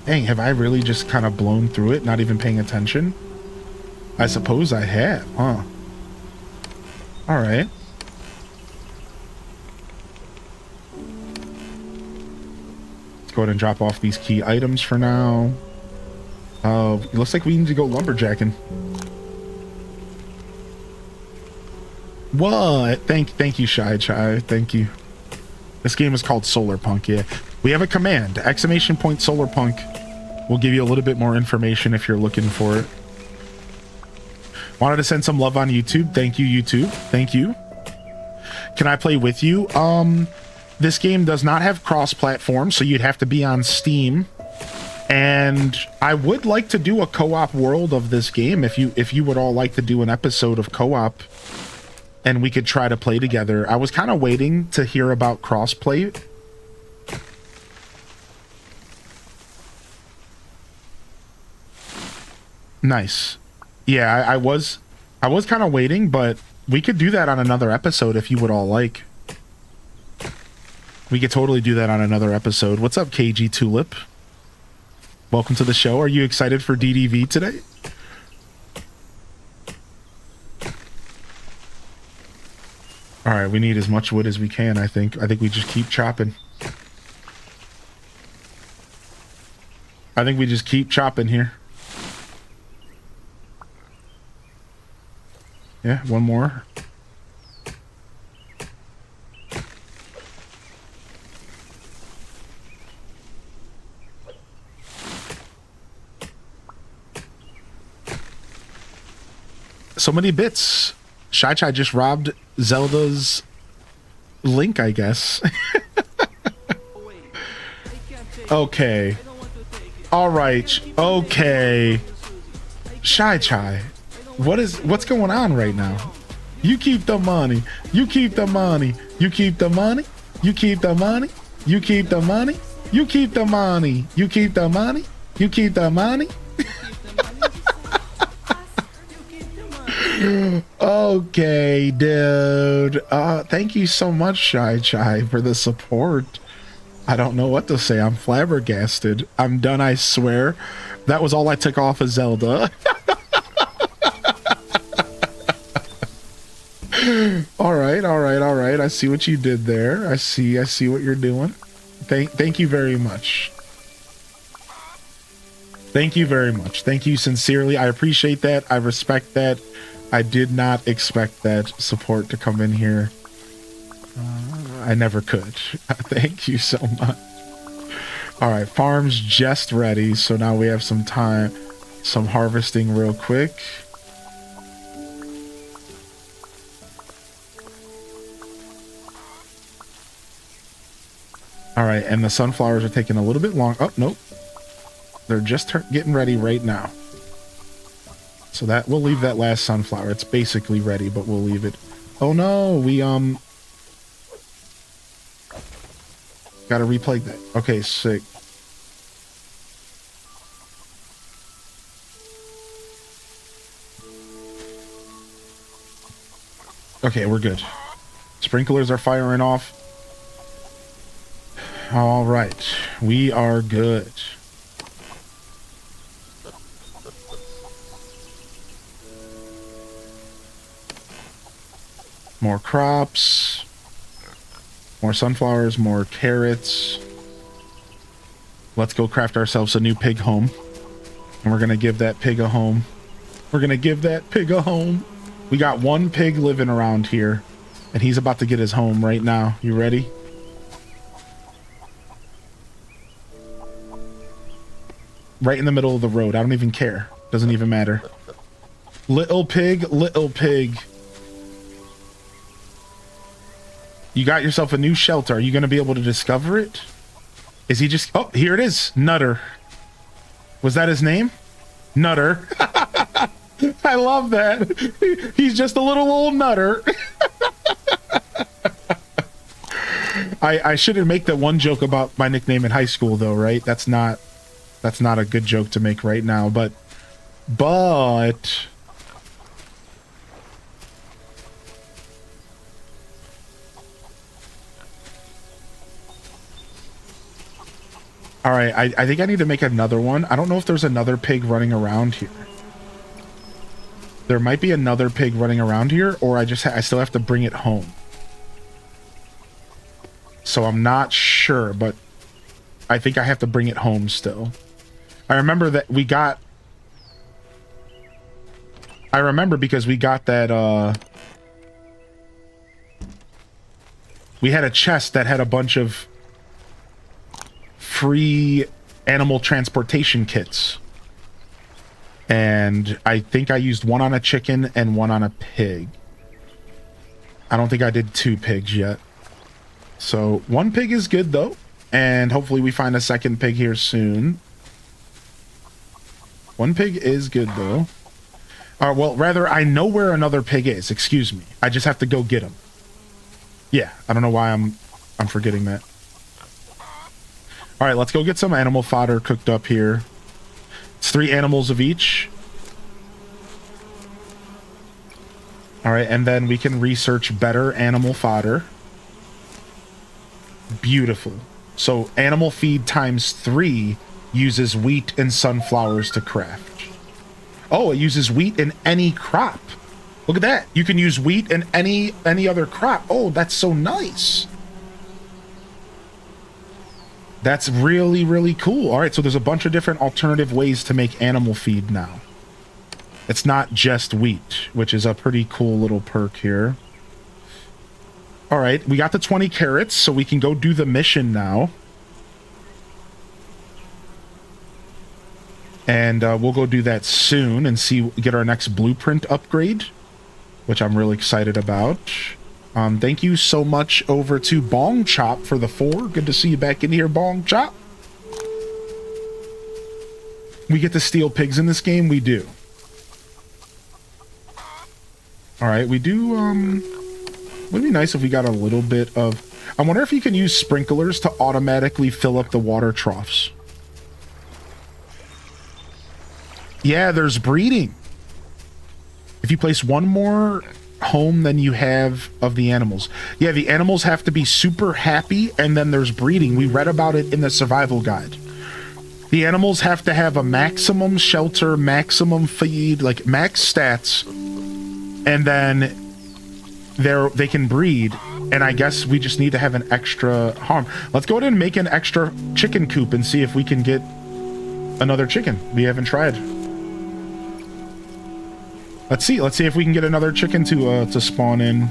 Dang, have I really just kind of blown through it, not even paying attention? I suppose I have, huh? All right. Let's go ahead and drop off these key items for now. It looks like we need to go lumberjacking. What? Thank you, Shy Chai. Thank you. This game is called Solarpunk, yeah. We have a command, !Solarpunk. We'll give you a little bit more information if you're looking for it. Wanted to send some love on YouTube. Thank you, YouTube. Thank you. Can I play with you? This game does not have cross-platform, so you'd have to be on Steam. And I would like to do a co-op world of this game if you would all like to do an episode of co-op and we could try to play together. I was kind of waiting to hear about cross-play. Nice. Yeah, I was kind of waiting, but we could do that on another episode if you would all like. We could totally do that on another episode. What's up, KG Tulip? Welcome to the show. Are you excited for DDV today? All right, we need as much wood as we can, I think. I think we just keep chopping. I think we just keep chopping here. Yeah, one more. So many bits. Shy Chai just robbed Zelda's Link, I guess. Okay. All right. Okay. Shy Chai. What's going on right now? You keep the money. You keep the money. You keep the money. You keep the money. You keep the money. You keep the money. You keep the money. You keep the money. Okay, dude. Thank you so much, Shy Chai, for the support. I don't know what to say. I'm flabbergasted. I'm done, I swear. That was all I took off of Zelda. All right, all right, all right. I see what you did there. I see what you're doing. Thank you very much. Thank you very much. Thank you sincerely. I appreciate that. I respect that. I did not expect that support to come in here. I never could. Thank you so much. All right, farm's just ready. So now we have some time, some harvesting real quick. All right, and the sunflowers are taking a little bit long. Oh, nope. They're just getting ready right now. So that we'll leave that last sunflower. It's basically ready, but we'll leave it. Oh no, we gotta replay that. Okay, sick. Okay, we're good. Sprinklers are firing off. All right, we are good. More crops, more sunflowers, more carrots. Let's go craft ourselves a new pig home. And we're gonna give that pig a home. We're gonna give that pig a home. We got one pig living around here, and he's about to get his home right now. You ready? Right in the middle of the road. I don't even care. Doesn't even matter. Little pig, little pig. You got yourself a new shelter. Are you going to be able to discover it? Is he just... Oh, here it is. Nutter. Was that his name? Nutter. I love that. He's just a little old nutter. I shouldn't make that one joke about my nickname in high school, though, right? That's not a good joke to make right now, but... All right, I think I need to make another one. I don't know if there's another pig running around here. There might be another pig running around here, or I still have to bring it home. So I'm not sure, but I think I have to bring it home still. I remember that we got... I remember because we got that, we had a chest that had a bunch of free animal transportation kits. And I think I used one on a chicken and one on a pig. I don't think I did 2 pigs yet. So 1 pig is good though. And hopefully we find a second pig here soon. 1 pig is good though. Well, rather, I know where another pig is. Excuse me. I just have to go get him. Yeah, I don't know why I'm forgetting that. All right, let's go get some animal fodder cooked up here. It's 3 animals of each. All right, and then we can research better animal fodder. Beautiful. So animal feed times 3 uses wheat and sunflowers to craft. Oh, it uses wheat in any crop. Look at that. You can use wheat in any other crop. Oh, that's so nice. That's really, really cool. All right, so there's a bunch of different alternative ways to make animal feed now. It's not just wheat, which is a pretty cool little perk here. All right, we got the 20 carrots, so we can go do the mission now. And we'll go do that soon and get our next blueprint upgrade, which I'm really excited about. Thank you so much over to Bong Chop for the 4. Good to see you back in here, Bong Chop. We get to steal pigs in this game? We do. All right, we do, would be nice if we got a little bit of... I wonder if you can use sprinklers to automatically fill up the water troughs. Yeah, there's breeding. If you place one more home than you have of the animals. Yeah, the animals have to be super happy, and then there's breeding. We read about it in the survival guide. The animals have to have a maximum shelter, maximum feed, like max stats, and then they can breed. And I guess we just need to have an extra harm. Let's go ahead and make an extra chicken coop and see if we can get another chicken. We haven't tried. Let's see if we can get another chicken to spawn in.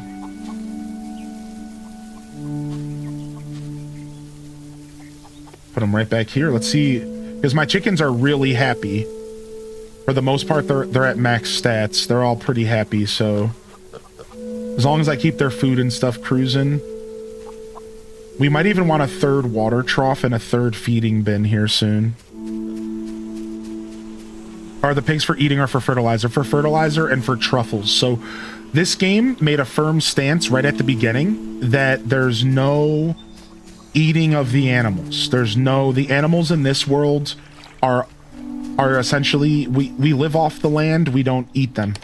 Put them right back here. Let's see, because my chickens are really happy. For the most part, they're at max stats. They're all pretty happy, so as long as I keep their food and stuff cruising. We might even want a third water trough and a third feeding bin here soon. Are the pigs for eating or for fertilizer? For fertilizer and for truffles. So this game made a firm stance right at the beginning that there's no eating of the animals. The animals in this world are essentially, we live off the land, we don't eat them.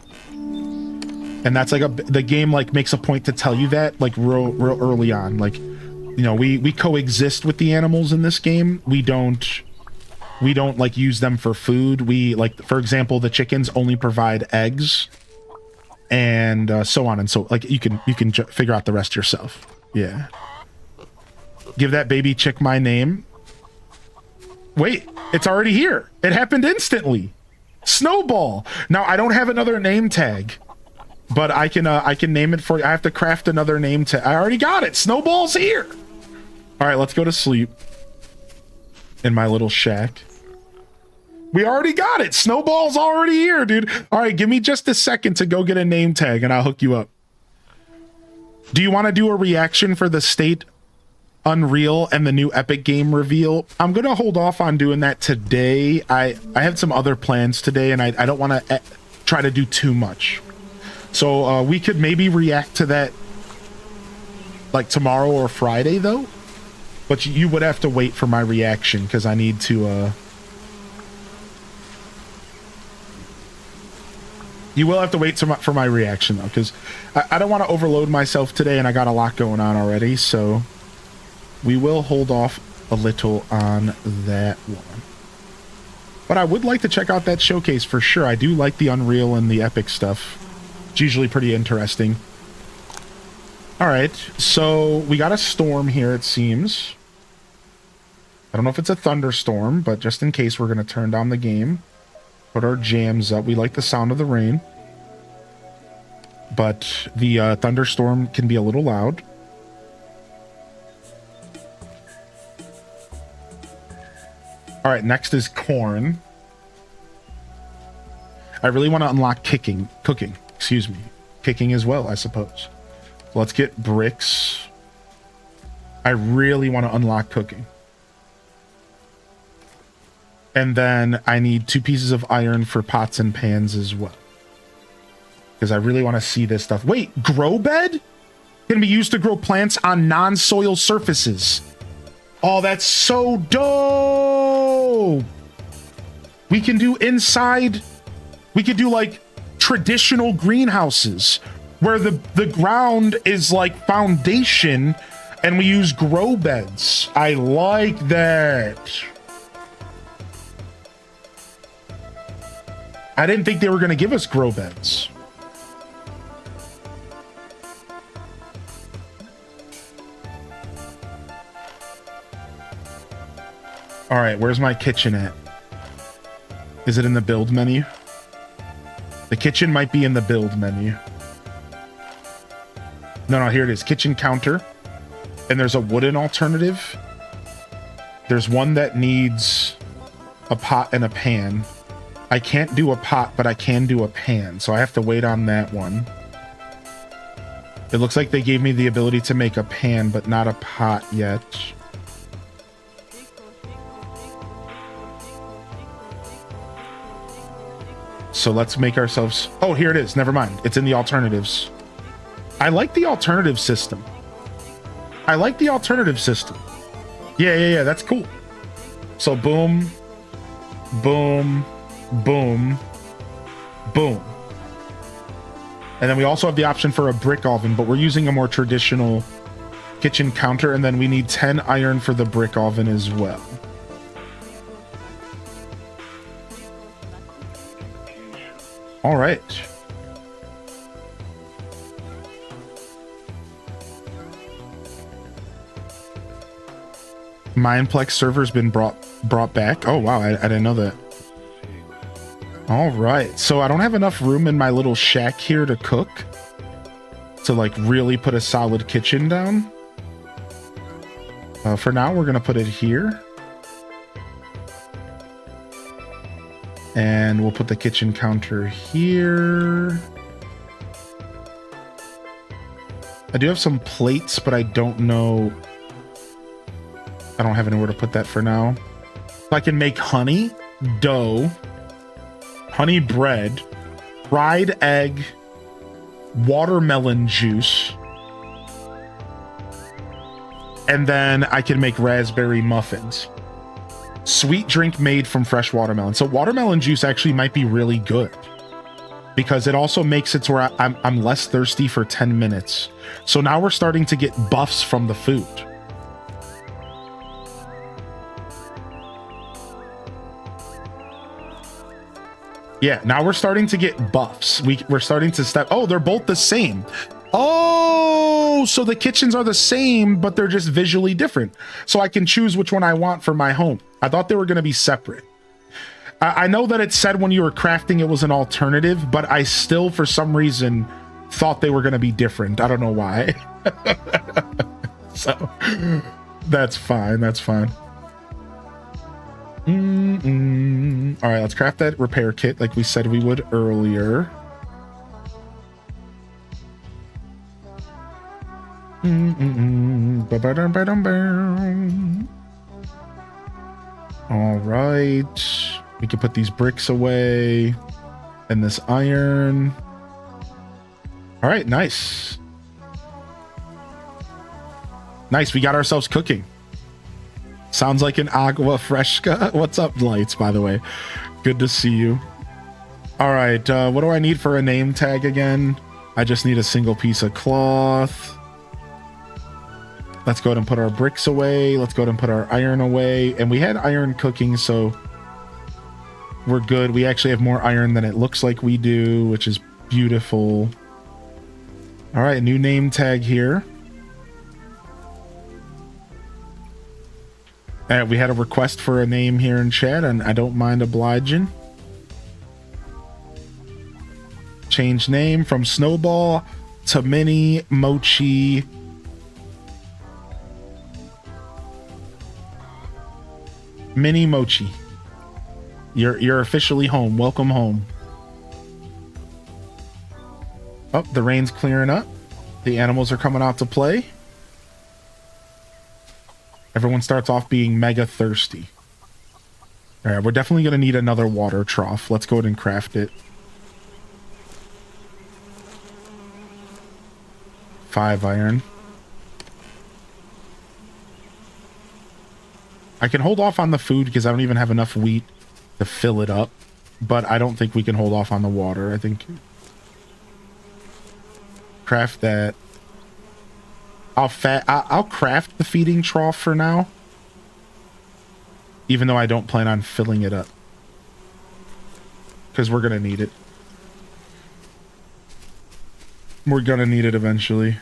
And that's like the game like makes a point to tell you that like real early on. Like, you know, we coexist with the animals in this game. We don't like use them for food. We like, for example, the chickens only provide eggs, and so on and so. Like you can figure out the rest yourself. Yeah. Give that baby chick my name. Wait, it's already here. It happened instantly. Snowball. Now I don't have another name tag, but I can name it for you. I have to craft another name tag. I already got it. Snowball's here. All right, let's go to sleep in my little shack. We already got it. Snowball's already here, dude. All right, give me just a second to go get a name tag and I'll hook you up. Do you want to do a reaction for the State Unreal and the new Epic game reveal? I'm going to hold off on doing that today. I have some other plans today and I don't want to try to do too much. So we could maybe react to that like tomorrow or Friday though. But you would have to wait for my reaction because I need to you will have to wait for my reaction though, because I don't want to overload myself today and I got a lot going on already, so we will hold off a little on that one. But I would like to check out that showcase for sure. I do like the Unreal and the Epic stuff. It's usually pretty interesting. Alright, so we got a storm here, it seems. I don't know if it's a thunderstorm, but just in case, we're going to turn down the game. Put our jams up. We like the sound of the rain. But the thunderstorm can be a little loud. All right, next is corn. I really want to unlock cooking, excuse me. Kicking as well, I suppose. Let's get bricks. I really want to unlock cooking. And then I need 2 pieces of iron for pots and pans as well. Because I really want to see this stuff. Wait, grow bed? Can be used to grow plants on non-soil surfaces. Oh, that's so dope. We can do inside. We could do like traditional greenhouses where the ground is like foundation and we use grow beds. I like that. I didn't think they were going to give us grow beds. All right, where's my kitchen at? Is it in the build menu? The kitchen might be in the build menu. No, here it is. Kitchen counter. And there's a wooden alternative. There's one that needs a pot and a pan. I can't do a pot, but I can do a pan, so I have to wait on that one. It looks like they gave me the ability to make a pan, but not a pot yet. So let's make ourselves... Oh, here it is. Never mind. It's in the alternatives. I like the alternative system. I like the alternative system. Yeah. That's cool. So boom, boom, boom, boom. And then we also have the option for a brick oven, but we're using a more traditional kitchen counter. And then we need 10 iron for the brick oven as well. All right. Mineplex server's been brought back. Oh wow, I didn't know that. All right, so I don't have enough room in my little shack here to cook, to like really put a solid kitchen down. For now, we're gonna put it here, and we'll put the kitchen counter here. I do have some plates, but I don't know. I don't have anywhere to put that for now. So I can make honey, dough, honey bread, fried egg, watermelon juice, and then I can make raspberry muffins. Sweet drink made from fresh watermelon. So watermelon juice actually might be really good because it also makes it to where I'm less thirsty for 10 minutes. So now we're starting to get buffs from the food. Yeah, now we're starting to get buffs. We're starting to step. Oh, they're both the same. Oh, so the kitchens are the same, but they're just visually different. So I can choose which one I want for my home. I thought they were going to be separate. I know that it said when you were crafting it was an alternative, but I still, for some reason, thought they were going to be different. I don't know why. So that's fine. That's fine. All right, let's craft that repair kit like we said we would earlier. All right, we can put these bricks away and this iron. All right, nice. Nice, we got ourselves cooking. Sounds like an agua fresca. What's up, Lights, by the way? Good to see you. All right, what do I need for a name tag again? I just need a single piece of cloth. Let's go ahead and put our bricks away. Let's go ahead and put our iron away. And we had iron cooking, so we're good. We actually have more iron than it looks like we do, which is beautiful. All right, new name tag here. We had a request for a name here in chat, and I don't mind obliging. Change name from Snowball to Mini Mochi. Mini Mochi. You're officially home. Welcome home. Oh, the rain's clearing up. The animals are coming out to play. Everyone starts off being mega thirsty. All right, we're definitely going to need another water trough. Let's go ahead and craft it. 5 iron. I can hold off on the food because I don't even have enough wheat to fill it up. But I don't think we can hold off on the water. I think... Craft that. I'll craft the feeding trough for now, even though I don't plan on filling it up because we're gonna need it. We're gonna need it eventually.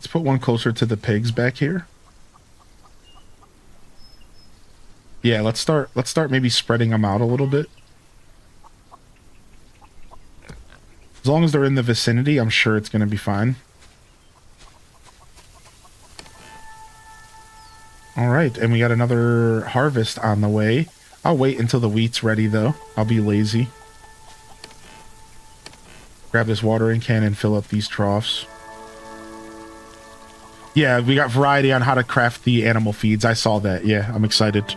Put one closer to the pigs back here. Yeah, let's start maybe spreading them out a little bit. As long as they're in the vicinity, I'm sure it's going to be fine. All right, and we got another harvest on the way. I'll wait until the wheat's ready though. I'll be lazy. Grab this watering can and fill up these troughs. Yeah, we got variety on how to craft the animal feeds. I saw that. Yeah, I'm excited.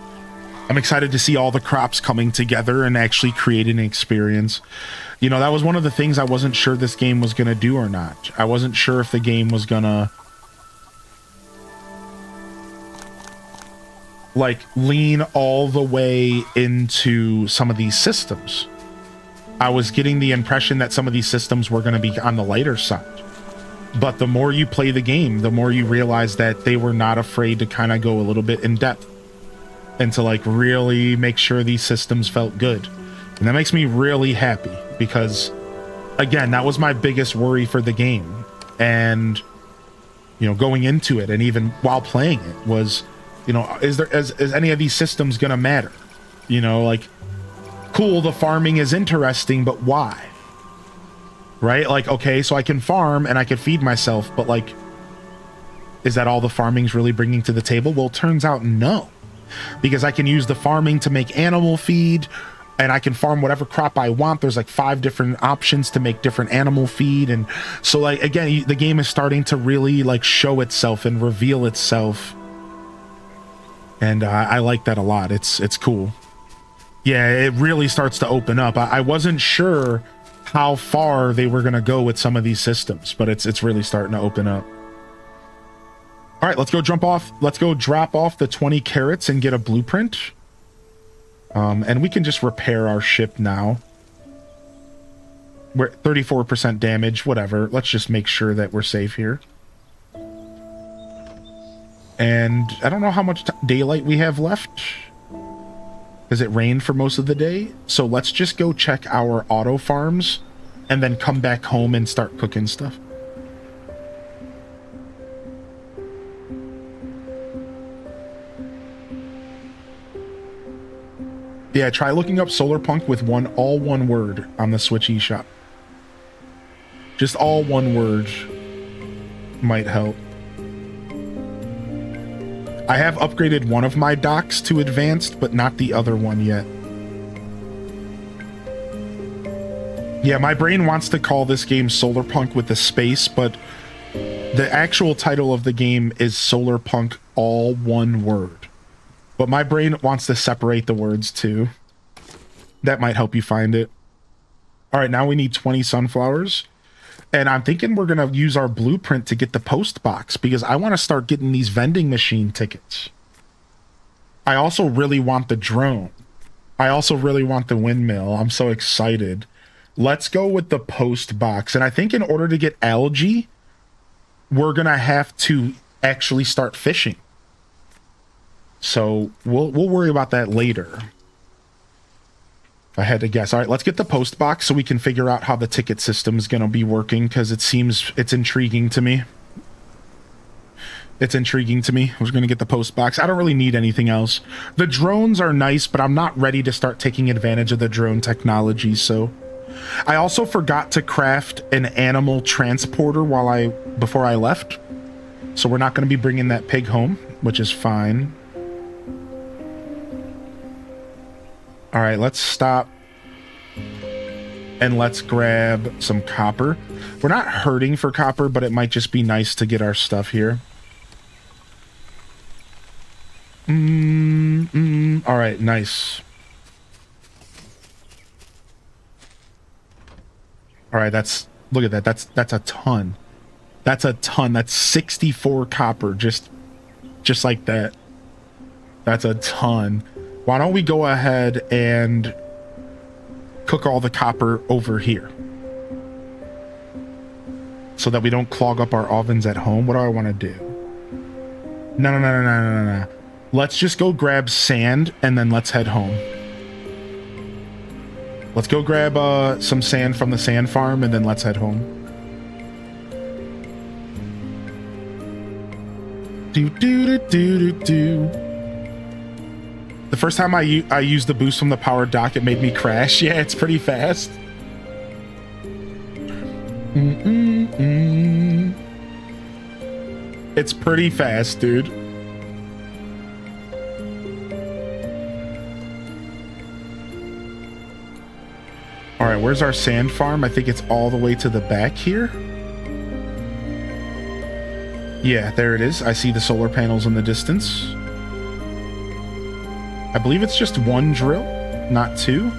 I'm excited to see all the crops coming together and actually create an experience. You know, that was one of the things I wasn't sure this game was going to do or not. I wasn't sure if the game was going to like lean all the way into some of these systems. I was getting the impression that some of these systems were going to be on the lighter side. But the more you play the game, the more you realize that they were not afraid to kind of go a little bit in depth and to like really make sure these systems felt good. And that makes me really happy because, again, that was my biggest worry for the game. And, you know, going into it and even while playing it was, you know, is any of these systems going to matter? You know, like, cool, the farming is interesting, but why? Right? Like, okay, so I can farm and I can feed myself, but like, is that all the farming's really bringing to the table? Well, it turns out no. Because I can use the farming to make animal feed, and I can farm whatever crop I want. There's like 5 different options to make different animal feed. And so like, again, the game is starting to really like show itself and reveal itself. And I like that a lot. It's cool. Yeah, it really starts to open up. I wasn't sure how far they were going to go with some of these systems, but it's really starting to open up. All right, let's go drop off the 20 carrots and get a blueprint. And we can just repair our ship now. We're 34% damage, whatever. Let's just make sure that we're safe here. And I don't know how much daylight we have left, because it rained for most of the day. So let's just go check our auto farms and then come back home and start cooking stuff. Yeah, try looking up Solarpunk with all one word on the Switch eShop. Just all one word might help. I have upgraded one of my docks to advanced, but not the other one yet. Yeah, my brain wants to call this game Solarpunk with a space, but the actual title of the game is Solarpunk, all one word. But my brain wants to separate the words too. That might help you find it. All right, now we need 20 sunflowers. And I'm thinking we're going to use our blueprint to get the post box because I want to start getting these vending machine tickets. I also really want the drone. I also really want the windmill. I'm so excited. Let's go with the post box. And I think in order to get algae, we're going to have to actually start fishing. So we'll worry about that later. If I had to guess. All right, let's get the post box so we can figure out how the ticket system is going to be working, because it's intriguing to me. It's intriguing to me. We're going to get the post box. I don't really need anything else. The drones are nice, but I'm not ready to start taking advantage of the drone technology, so... I also forgot to craft an animal transporter before I left. So we're not going to be bringing that pig home, which is fine. All right, let's stop and let's grab some copper. We're not hurting for copper, but it might just be nice to get our stuff here. All right, nice. All right, look at that. That's a ton. That's a ton. That's 64 copper, just like that. That's a ton. Why don't we go ahead and cook all the copper over here so that we don't clog up our ovens at home? What do I want to do? No. Let's just go grab sand and then let's head home. Let's go grab some sand from the sand farm and then let's head home. Do. The first time I used the boost from the power dock, it made me crash. Yeah, it's pretty fast. It's pretty fast, dude. All right, where's our sand farm? I think it's all the way to the back here. Yeah, there it is. I see the solar panels in the distance. I believe it's just one drill, not two.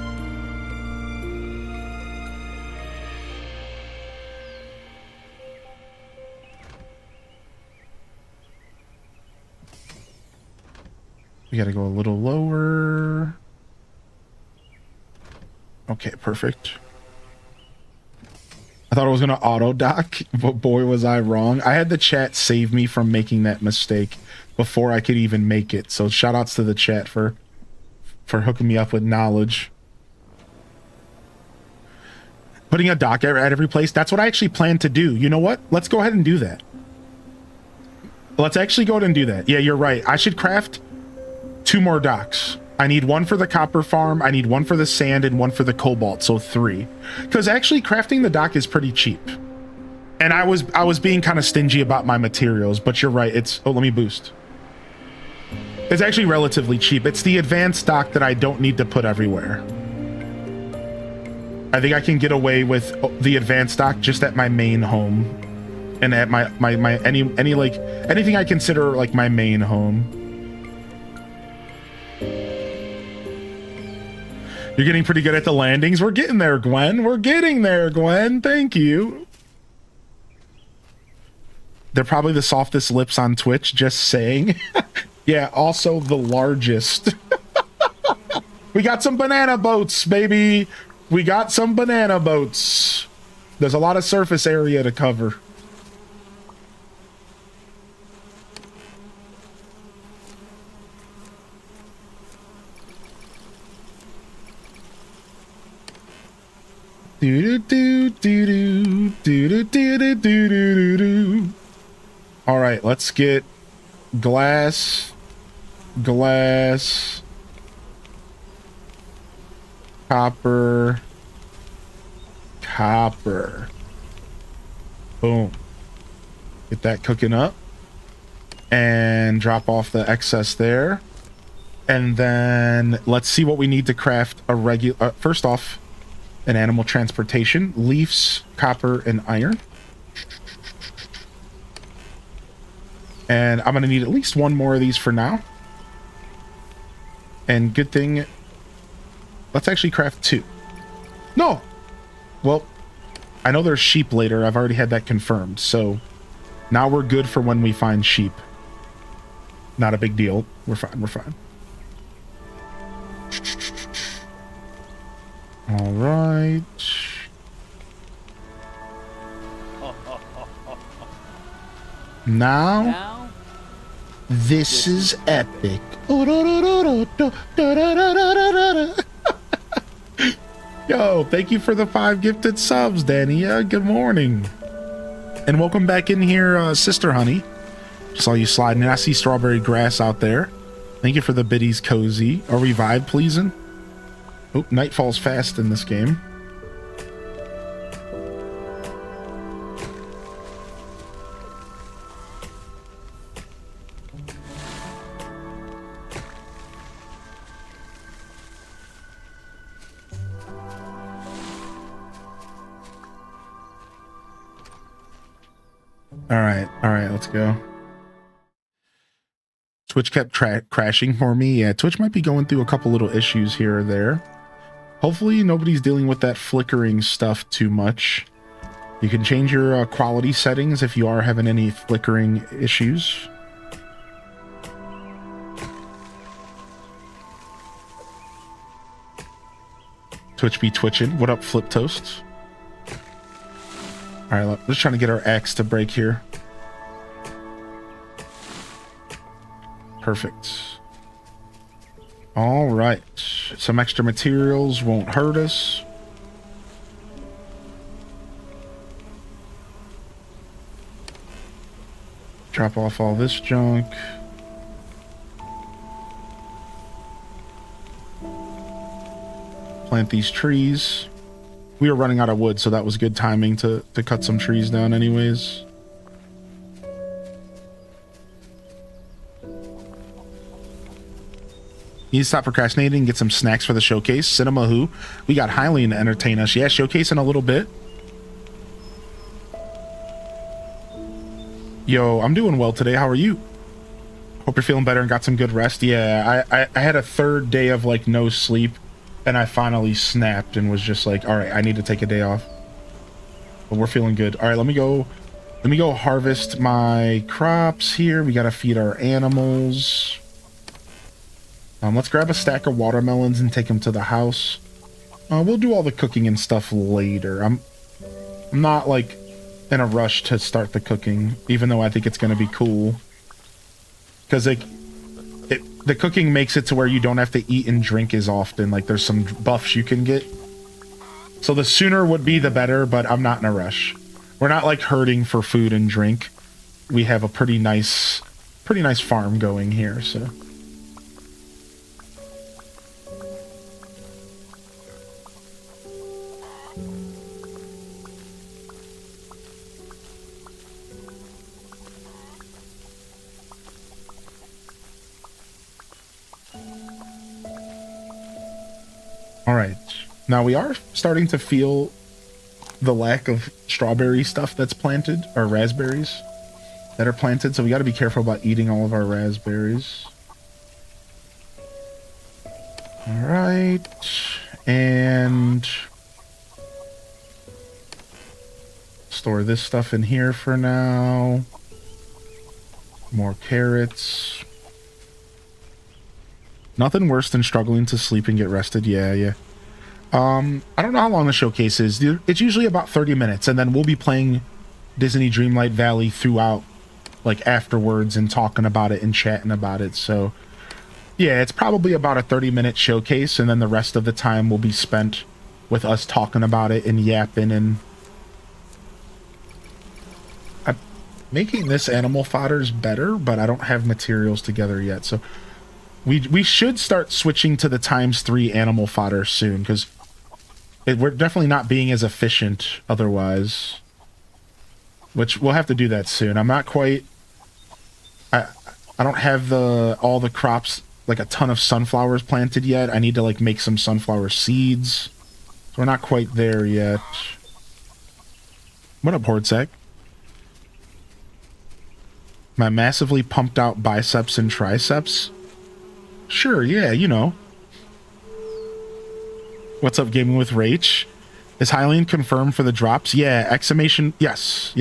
We gotta go a little lower. Okay, perfect. I thought it was gonna auto dock, but boy was I wrong. I had the chat save me from making that mistake before I could even make it. So shout outs to the chat for hooking me up with knowledge. Putting a dock at every place, that's what I actually plan to do. You know what? Let's go ahead and do that. Let's actually go ahead and do that. Yeah, you're right. I should craft 2 more docks. I need one for the copper farm, I need one for the sand, and one for the cobalt, so 3. Because actually crafting the dock is pretty cheap. And I was being kind of stingy about my materials, but you're right, it's... Oh, let me boost. It's actually relatively cheap. It's the advanced dock that I don't need to put everywhere. I think I can get away with the advanced dock just at my main home. And at my like, anything I consider like my main home. You're getting pretty good at the landings. We're getting there, Gwen. We're getting there, Gwen. Thank you. They're probably the softest lips on Twitch, just saying. Yeah, also the largest. We got some banana boats, baby. We got some banana boats. There's a lot of surface area to cover. Do do do do do do do do do do. All right, let's get glass, copper, boom. Get that cooking up and drop off the excess there. And then let's see what we need to craft a regular, first off, an animal transportation, leaves, copper, and iron. And I'm gonna need at least one more of these for now. And good thing, let's actually craft 2. No! Well, I know there's sheep later. I've already had that confirmed. So now we're good for when we find sheep. Not a big deal. We're fine, we're fine. All right. Now, this is epic. Yo, thank you for the 5 gifted subs, Danny. Good morning. And welcome back in here, Sister Honey. Saw you sliding in. I see strawberry grass out there. Thank you for the biddies, Cozy. Are we vibe pleasing? Oh, night falls fast in this game. All right, let's go. Twitch kept crashing for me. Yeah, Twitch might be going through a couple little issues here or there. Hopefully nobody's dealing with that flickering stuff too much. You can change your quality settings if you are having any flickering issues. Twitch be twitching. What up, Flip Toast? All right, let's try to get our axe to break here. Perfect. All right. Some extra materials won't hurt us. Drop off all this junk. Plant these trees. We were running out of wood, so that was good timing to cut some trees down anyways. You need to stop procrastinating and get some snacks for the showcase. Cinema Who? We got Hylian to entertain us. Yeah, showcase in a little bit. Yo, I'm doing well today. How are you? Hope you're feeling better and got some good rest. Yeah, I had a third day of like no sleep, and I finally snapped and was just like, all right, I need to take a day off. But we're feeling good. All right, let me go harvest my crops here. We gotta feed our animals. Let's grab a stack of watermelons and take them to the house. We'll do all the cooking and stuff later. I'm not like in a rush to start the cooking, even though I think it's gonna be cool. Because like the cooking makes it to where you don't have to eat and drink as often. Like there's some buffs you can get. So the sooner would be the better, but I'm not in a rush. We're not like hurting for food and drink. We have a pretty nice farm going here, so. All right, now we are starting to feel the lack of strawberry stuff that's planted, or raspberries that are planted, so we got to be careful about eating all of our raspberries. All right, and store this stuff in here for now. More carrots. Nothing worse than struggling to sleep and get rested. Yeah. I don't know how long the showcase is. It's usually about 30 minutes, and then we'll be playing Disney Dreamlight Valley throughout, like afterwards, and talking about it and chatting about it. So, yeah, it's probably about a 30-minute showcase, and then the rest of the time will be spent with us talking about it and yapping. And I'm making this animal fodder's better, but I don't have materials together yet. So we should start switching to the ×3 animal fodder soon, because we're definitely not being as efficient otherwise. Which we'll have to do that soon. I'm not quite. I don't have all the crops, like a ton of sunflowers planted yet. I need to like make some sunflower seeds. So we're not quite there yet. What up, Hordsack? My massively pumped out biceps and triceps. Sure, yeah, you know. What's up, Gaming with Rach? Is Hylian confirmed for the drops? Yeah, exclamation. Yes.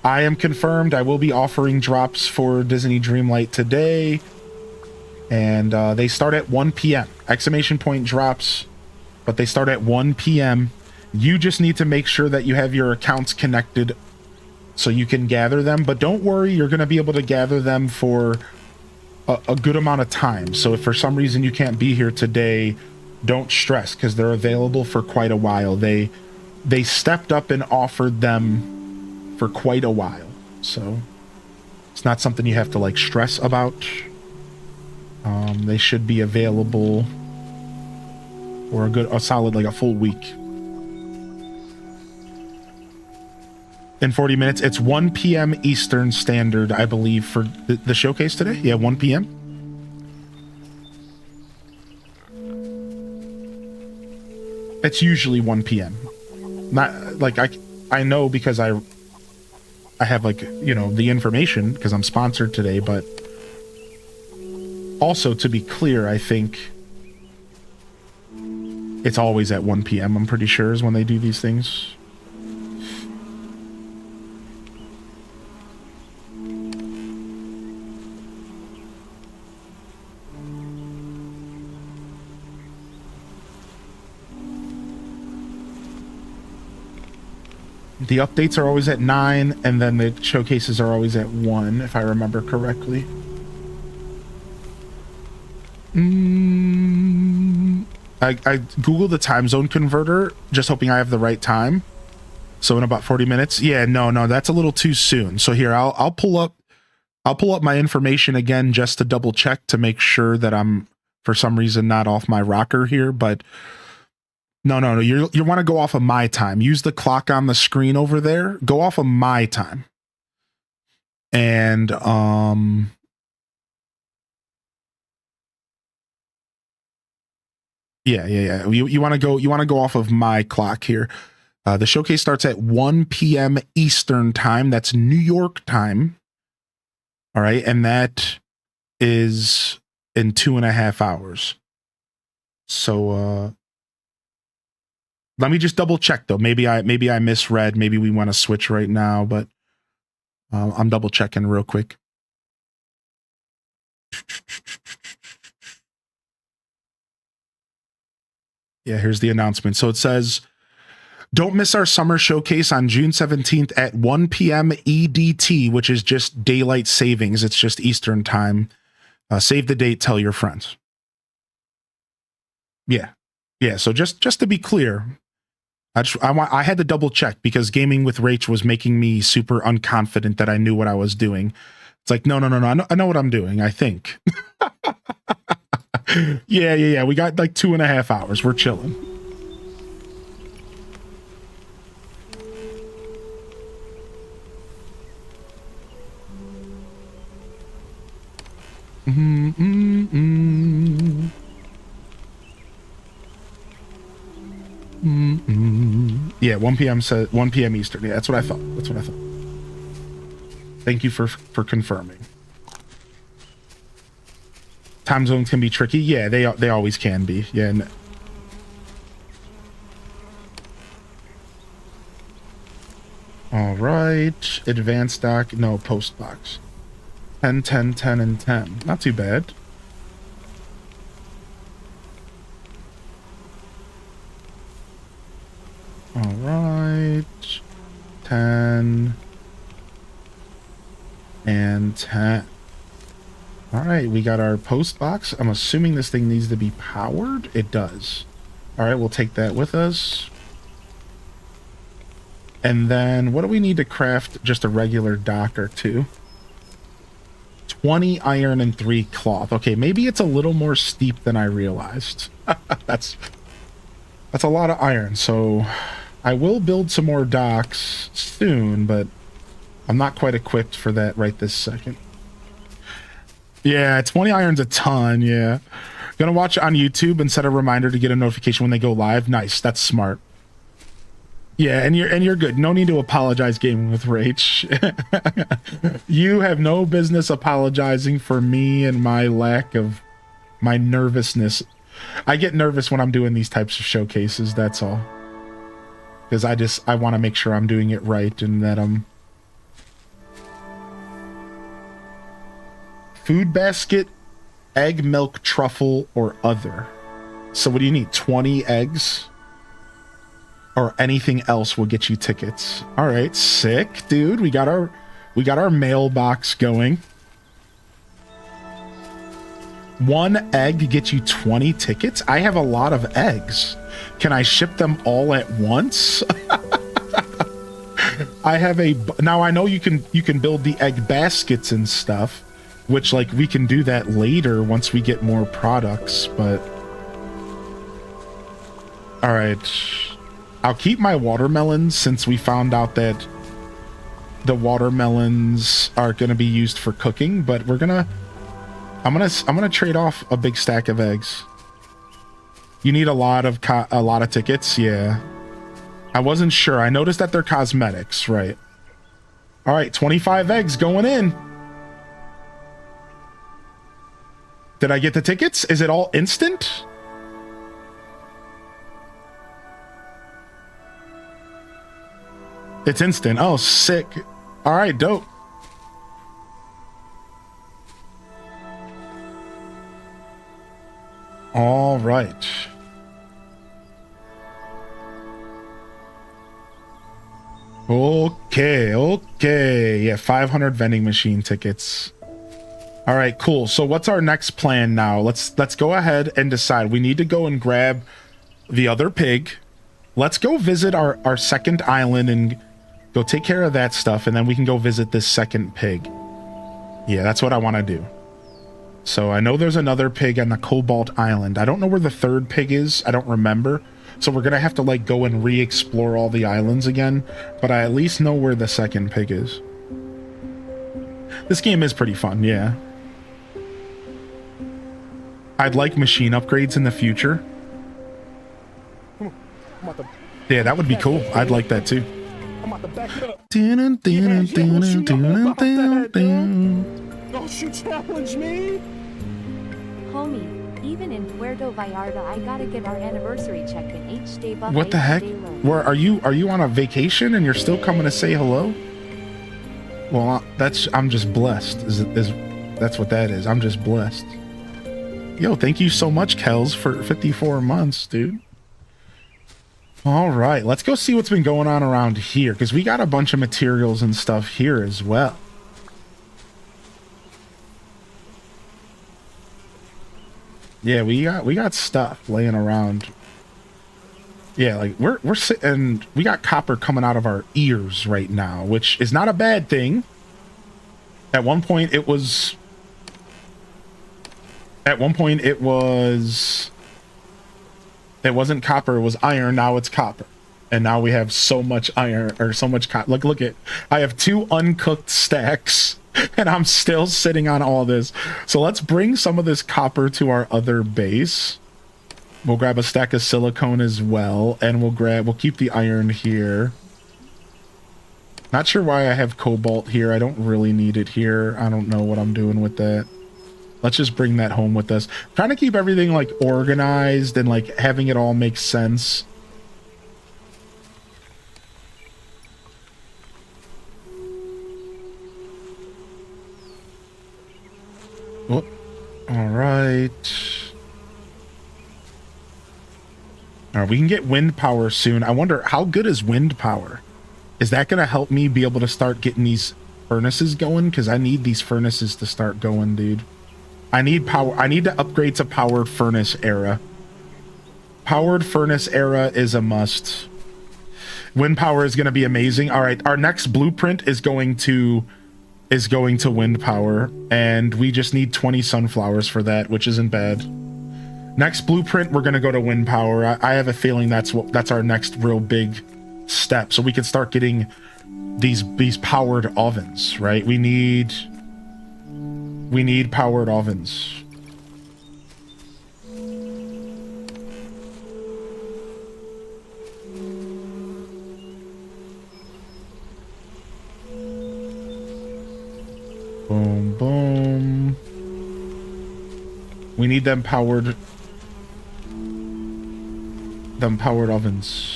I am confirmed. I will be offering drops for Disney Dreamlight today. And they start at 1 p.m. Exclamation point drops, but they start at 1 p.m. You just need to make sure that you have your accounts connected so you can gather them. But don't worry, you're going to be able to gather them for a good amount of time. So if for some reason you can't be here today, don't stress, because they're available for quite a while. They stepped up and offered them for quite a while. So it's not something you have to like stress about. They should be available for a solid, like a full week. In 40 minutes. It's 1 p.m. Eastern Standard, I believe, for the showcase today. Yeah, 1 p.m. It's usually 1 p.m. Not like I know because I have like, you know, the information because I'm sponsored today, but also to be clear, I think it's always at 1 p.m. I'm pretty sure is when they do these things. The updates are always at 9, and then the showcases are always at 1, if I remember correctly. I Googled the time zone converter, just hoping I have the right time. So in about 40 minutes. Yeah, no, that's a little too soon. So here, I'll pull up my information again just to double check to make sure that I'm, for some reason, not off my rocker here, but no, you want to go off of my time. Use the clock on the screen over there. Go off of my time. And yeah. You want to go off of my clock here. The showcase starts at 1 p.m. Eastern time. That's New York time. All right, and that is in 2.5 hours. So let me just double check though. Maybe I misread. Maybe we want to switch right now, but I'm double checking real quick. Yeah, here's the announcement. So it says, don't miss our summer showcase on June 17th at 1 p.m. EDT, which is just daylight savings. It's just Eastern time. Save the date, tell your friends. Yeah. Yeah, so just to be clear, I had to double check because Gaming with Rach was making me super unconfident that I knew what I was doing. It's like, no. I know what I'm doing, I think. Yeah. We got like 2.5 hours. We're chilling. Yeah, 1 p.m. Eastern. Yeah, that's what I thought. Thank you for confirming. Time zones can be tricky. Yeah, they always can be. Yeah. All right. Advanced dock. No, post box. 10, 10, 10, and 10. Not too bad. All right. 10 and 10. All right, we got our post box. I'm assuming this thing needs to be powered. It does. All right, we'll take that with us. And then what do we need to craft just a regular dock or two? 20 iron and 3 cloth. Okay, maybe it's a little more steep than I realized. That's a lot of iron. So I will build some more docks soon, but I'm not quite equipped for that right this second. Yeah, 20 iron's a ton, yeah. Gonna watch it on YouTube and set a reminder to get a notification when they go live. Nice, that's smart. Yeah, and you're good. No need to apologize, Gaming with Rach. You have no business apologizing for me and my my nervousness. I get nervous when I'm doing these types of showcases, that's all. Because I want to make sure I'm doing it right and that I'm... Food basket, egg, milk, truffle, or other. So what do you need? 20 eggs? Or anything else will get you tickets. All right, sick, dude. We got our mailbox going. 1 egg gets you 20 tickets. I have a lot of eggs. Can I ship them all at once? I have now I know you can build the egg baskets and stuff, which like we can do that later once we get more products, but all right. I'll keep my watermelons since we found out that the watermelons are going to be used for cooking, but I'm going to trade off a big stack of eggs. You need a lot of tickets, yeah. I wasn't sure. I noticed that they're cosmetics, right? All right, 25 eggs going in. Did I get the tickets? Is it all instant? It's instant. Oh, sick. All right, dope. All right. Okay. Yeah, 500 vending machine tickets. All right, cool. So what's our next plan now? Let's go ahead and decide. We need to go and grab the other pig. Let's go visit our second island and go take care of that stuff, and then we can go visit this second pig. Yeah, that's what I want to do. So I know there's another pig on the Cobalt Island. I don't know where the third pig is. I don't remember. So we're going to have to like go and re-explore all the islands again, but I at least know where the second pig is. This game is pretty fun, yeah. I'd like machine upgrades in the future. Yeah, that would be cool. I'd like that too. I'm about to back it up. Yeah, what's you know about that, Don't you challenge me? Homie, even in Puerto Vallarta, I gotta get our anniversary check-in each day buff. What the heck? Where are you? Are you on a vacation and you're still coming to say hello? Well, I'm just blessed. That's what that is. I'm just blessed. Yo, thank you so much, Kels, for 54 months, dude. All right, let's go see what's been going on around here, because we got a bunch of materials and stuff here as well. Yeah, we got stuff laying around. Yeah, like we're sitting, we got copper coming out of our ears right now, which is not a bad thing. At one point it was it wasn't copper, it was iron. Now it's copper. And now we have so much iron, or so much copper. Look at, I have 2 uncooked stacks and I'm still sitting on all this. So let's bring some of this copper to our other base. We'll grab a stack of silicone as well, and we'll keep the iron here. Not sure why I have cobalt here. I don't really need it here. I don't know what I'm doing with that. Let's just bring that home with us. Trying to keep everything like organized and like having it all make sense. Oh, all right. All right, we can get wind power soon. I wonder, how good is wind power? Is that going to help me be able to start getting these furnaces going? Because I need these furnaces to start going, dude. I need power. I need to upgrade to powered furnace era. Powered furnace era is a must. Wind power is going to be amazing. All right, our next blueprint is going to wind power, and we just need 20 sunflowers for that, which isn't bad. Next blueprint, we're going to go to wind power. I have a feeling that's our next real big step, so we can start getting these powered ovens, right? We need powered ovens. Boom, boom. We need them powered ovens.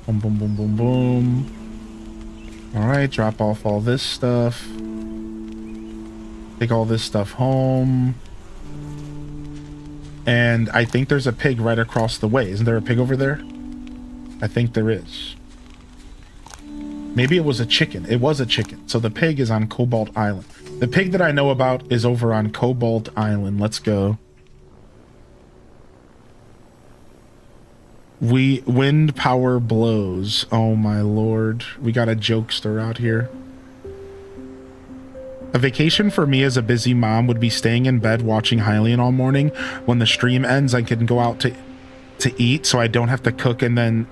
Boom, boom, boom, boom, boom. All right, drop off all this stuff. Take all this stuff home. And I think there's a pig right across the way. Isn't there a pig over there? I think there is. Maybe it was a chicken. It was a chicken. So the pig is on Cobalt Island. The pig that I know about is over on Cobalt Island. Let's go. Wind power blows. Oh my lord. We got a jokester out here. A vacation for me as a busy mom would be staying in bed watching Hylian all morning. When the stream ends, I can go out to eat so I don't have to cook and then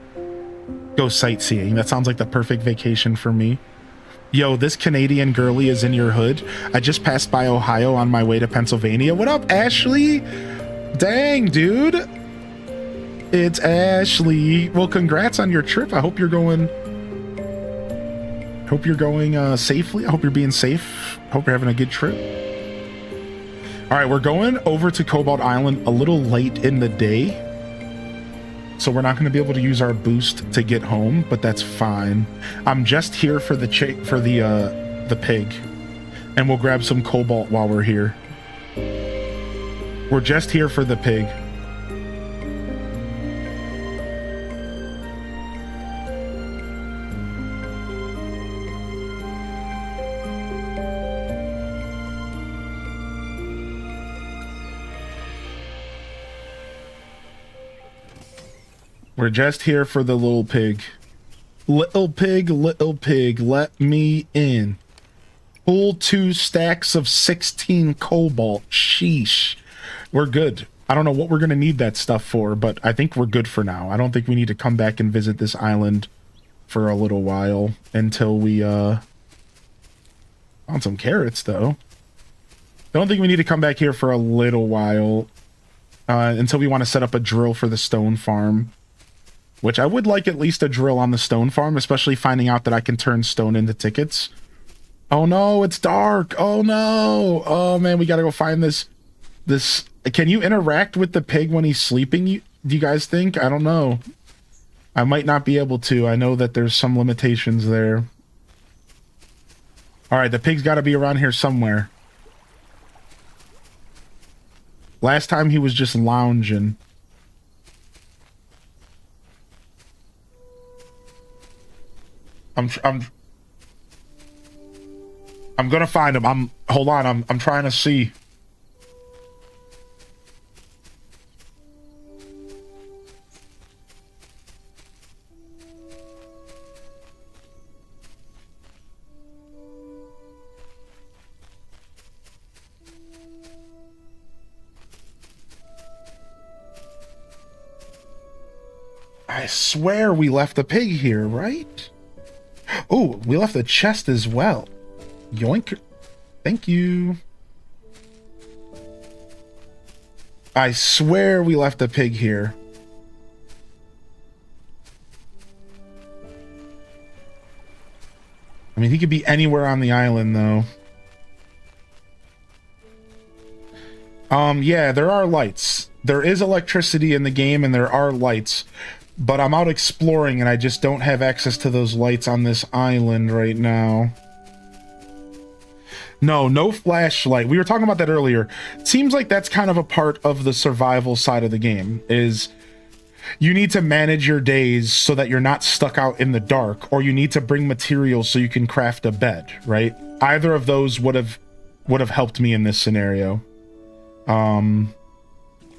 go sightseeing. That sounds like the perfect vacation for me. Yo, this Canadian girly is in your hood. I just passed by Ohio on my way to Pennsylvania. What up, Ashley? Dang, dude. It's Ashley. Well, congrats on your trip. I hope you're going safely. I hope you're being safe. Hope you're having a good trip. All right, we're going over to Cobalt Island a little late in the day, so we're not going to be able to use our boost to get home, but that's fine. I'm just here for the pig, and we'll grab some cobalt while we're here. We're just here for the pig. We're just here for the little pig. Little pig, let me in. Pull 2 stacks of 16 cobalt. Sheesh. We're good. I don't know what we're going to need that stuff for, but I think we're good for now. I don't think we need to come back and visit this island for a little while until we, found some carrots, though. I don't think we need to come back here for a little while until we want to set up a drill for the stone farm. Which I would like at least a drill on the stone farm, especially finding out that I can turn stone into tickets. Oh no, it's dark. Oh no. Oh man, we gotta go find this. Can you interact with the pig when he's sleeping? Do you guys think? I don't know. I might not be able to. I know that there's some limitations there. All right, the pig's got to be around here somewhere. Last time he was just lounging. I'm gonna find him. Hold on. I'm trying to see. I swear we left the pig here, right? Oh, we left the chest as well. Yoink. Thank you. I swear we left the pig here. I mean, he could be anywhere on the island, though. Yeah, there are lights. There is electricity in the game, and there are lights. But I'm out exploring, and I just don't have access to those lights on this island right now. No flashlight. We were talking about that earlier. It seems like that's kind of a part of the survival side of the game, is you need to manage your days so that you're not stuck out in the dark, or you need to bring materials so you can craft a bed, right? Either of those would have helped me in this scenario.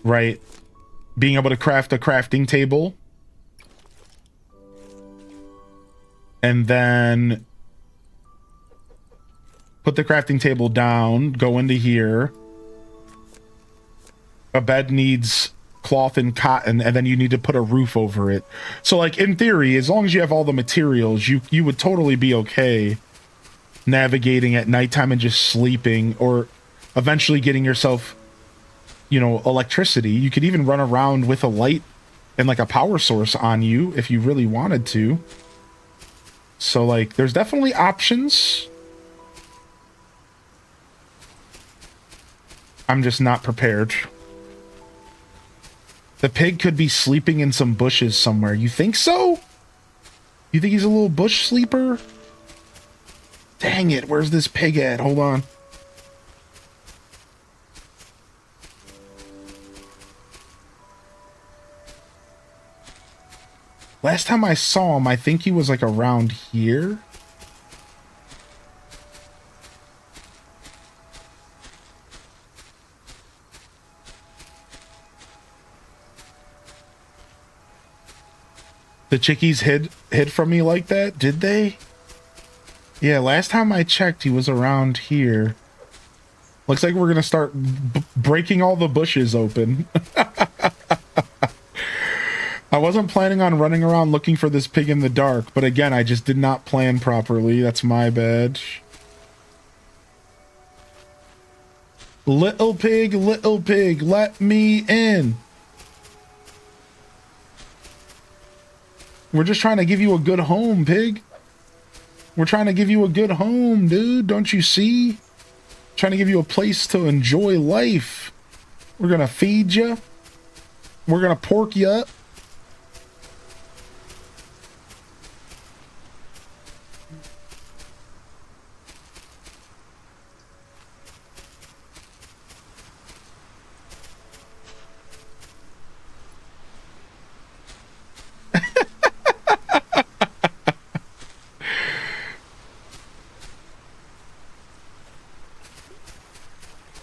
Right? Being able to craft a crafting table. And then put the crafting table down, go into here. A bed needs cloth and cotton, and then you need to put a roof over it. So, like, in theory, as long as you have all the materials, you would totally be okay navigating at nighttime and just sleeping, or eventually getting yourself, you know, electricity. You could even run around with a light and, like, a power source on you if you really wanted to. So, like, there's definitely options. I'm just not prepared. The pig could be sleeping in some bushes somewhere. You think so? You think he's a little bush sleeper? Dang it, where's this pig at? Hold on. Last time I saw him, I think he was like around here. The chickies hid from me like that, did they? Yeah, last time I checked, he was around here. Looks like we're gonna start breaking all the bushes open. I wasn't planning on running around looking for this pig in the dark, but again, I just did not plan properly. That's my bad. Little pig, let me in. We're just trying to give you a good home, pig. We're trying to give you a good home, dude. Don't you see? Trying to give you a place to enjoy life. We're gonna feed you. We're gonna pork you up.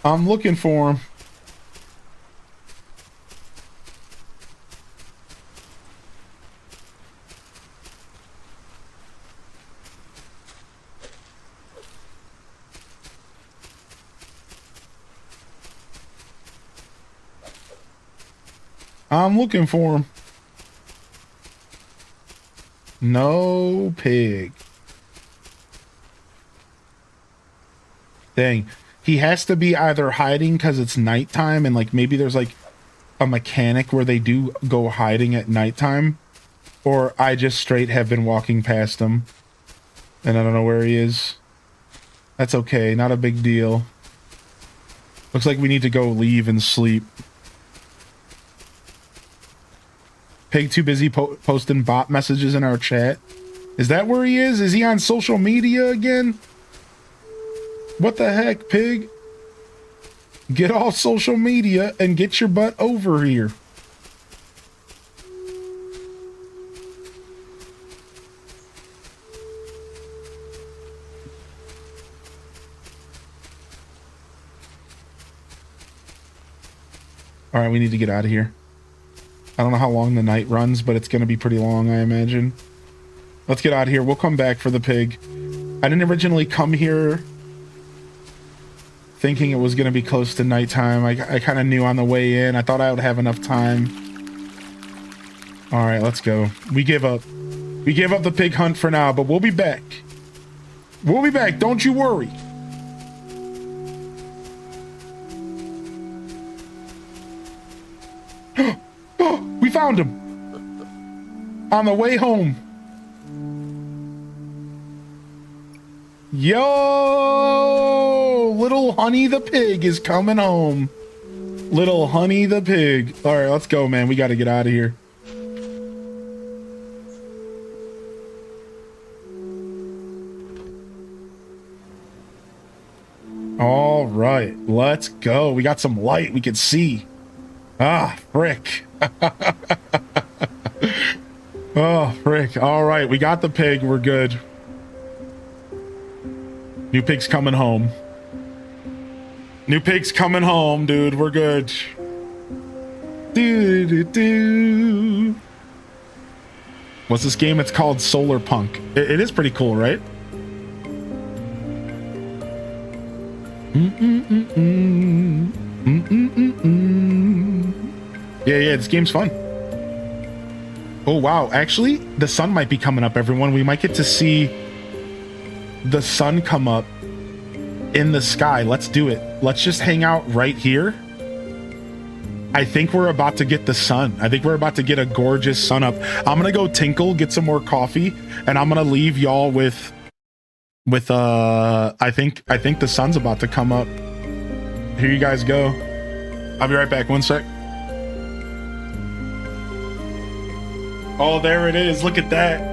I'm looking for him. I'm looking for him. No pig. Dang. He has to be either hiding because it's nighttime and like maybe there's like a mechanic where they do go hiding at nighttime, or I just straight have been walking past him and I don't know where he is. That's okay. Not a big deal. Looks like we need to go leave and sleep. Pig too busy posting bot messages in our chat. Is that where he is? Is he on social media again? What the heck, Pig? Get off social media and get your butt over here. All right, we need to get out of here. I don't know how long the night runs, but it's going to be pretty long, I imagine. Let's get out of here. We'll come back for the pig. I didn't originally come here thinking it was going to be close to nighttime. I kind of knew on the way in. I thought I would have enough time. All right, let's go. We give up. We give up the pig hunt for now, but we'll be back. We'll be back. Don't you worry. We found him on the way home. Yo, little Honey the pig is coming home. Little Honey the pig. All right, let's go, man. We got to get out of here. All right, let's go. We got some light we can see. Ah, frick. Oh, frick. All right, we got the pig. We're good. New pig's coming home. New pig's coming home, dude. We're good. Do. What's this game? It's called Solarpunk. It is pretty cool, right? Yeah, this game's fun. Oh, wow. Actually, the sun might be coming up, everyone. We might get to see the sun come up in the sky. Let's do it. Let's just hang out right here. I think we're about to get the sun. I think we're about to get a gorgeous sun up. I'm gonna go tinkle, get some more coffee, and I'm gonna leave y'all with I think the sun's about to come up. Here you guys go. I'll be right back. One sec. Oh, there it is. Look at that.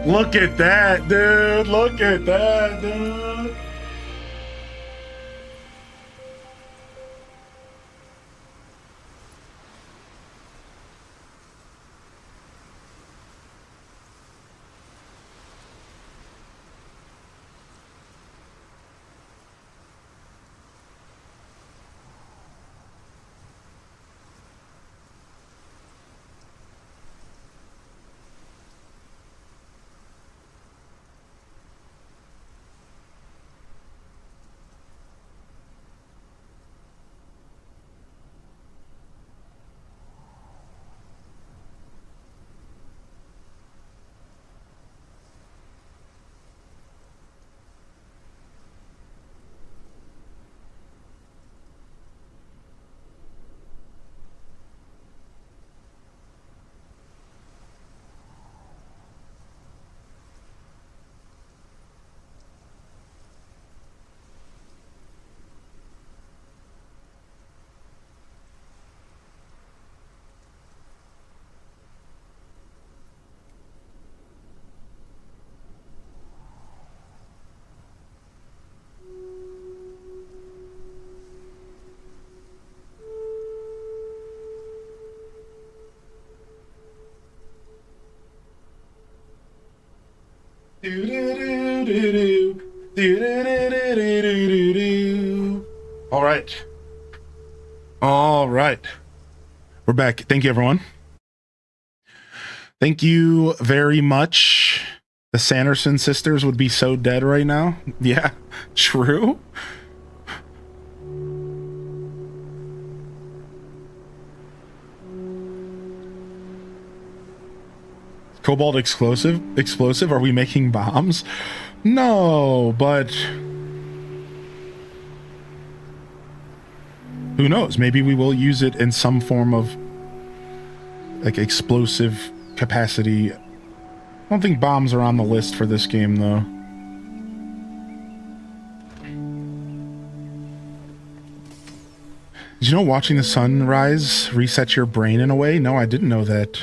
Look at that, dude. Look at that, dude. All right. All right. We're back. Thank you, everyone. Thank you very much. The Sanderson sisters would be so dead right now. Yeah, true. Cobalt explosive? Are we making bombs? No, but who knows? Maybe we will use it in some form of like explosive capacity. I don't think bombs are on the list for this game, though. Did you know watching the sunrise resets your brain in a way? No, I didn't know that.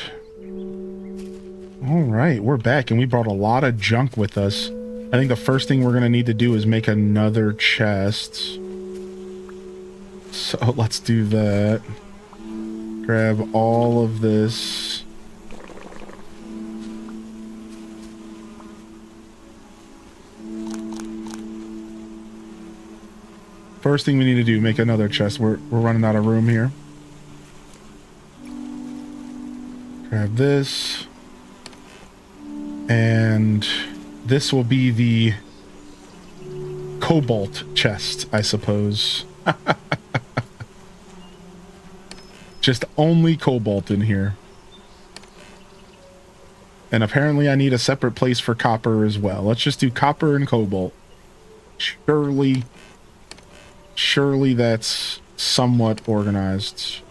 All right, we're back, and we brought a lot of junk with us. I think the first thing we're going to need to do is make another chest. So let's do that. Grab all of this. First thing we need to do, make another chest. We're running out of room here. Grab this. And this will be the cobalt chest, I suppose. Just only cobalt in here. And apparently I need a separate place for copper as well. Let's just do copper and cobalt. Surely that's somewhat organized.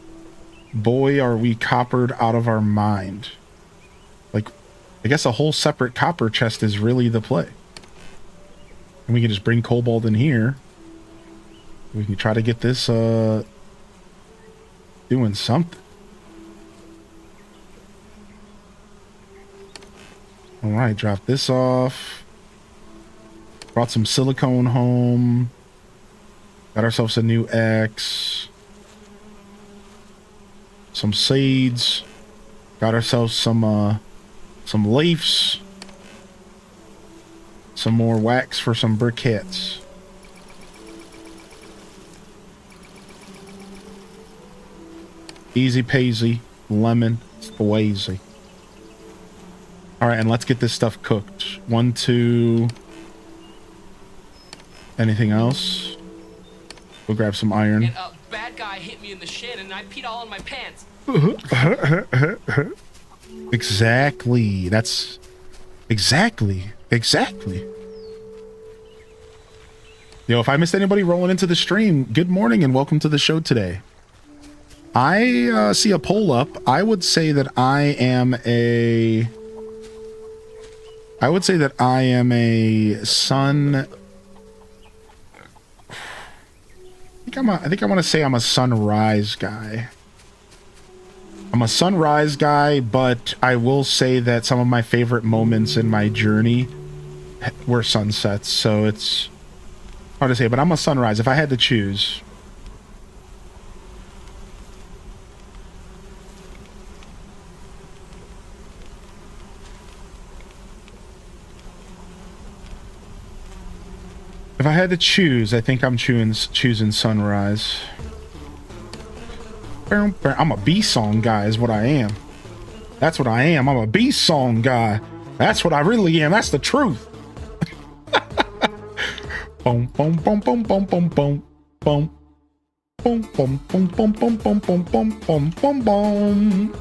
Boy, are we coppered out of our mind. Like, I guess a whole separate copper chest is really the play. And we can just bring cobalt in here. We can try to get this, doing something. Alright, drop this off. Brought some silicone home. Got ourselves a new axe. Some seeds. Got ourselves some leaves. Some more wax for some briquettes. Easy peasy, lemon squeezy. Alright, and let's get this stuff cooked. 1, 2. Anything else? We'll grab some iron. And a bad guy hit me in the shin and I peed all in my pants. Exactly. That's... Exactly. Yo, if I missed anybody rolling into the stream, good morning and welcome to the show today. I see a poll up. I would say that I am a sun... I think I want to say I'm a sunrise guy. I'm a sunrise guy, but I will say that some of my favorite moments in my journey were sunsets, so it's hard to say, but I'm a sunrise if I had to choose. If I had to choose, I think I'm choosing sunrise. I'm a B-song guy is what I am. That's what I am. I'm a B-song guy. That's what I really am. That's the truth. Boom, boom, boom, boom, boom, boom, boom, boom. Boom, boom, boom, boom, boom, boom, boom, boom, boom, boom, boom.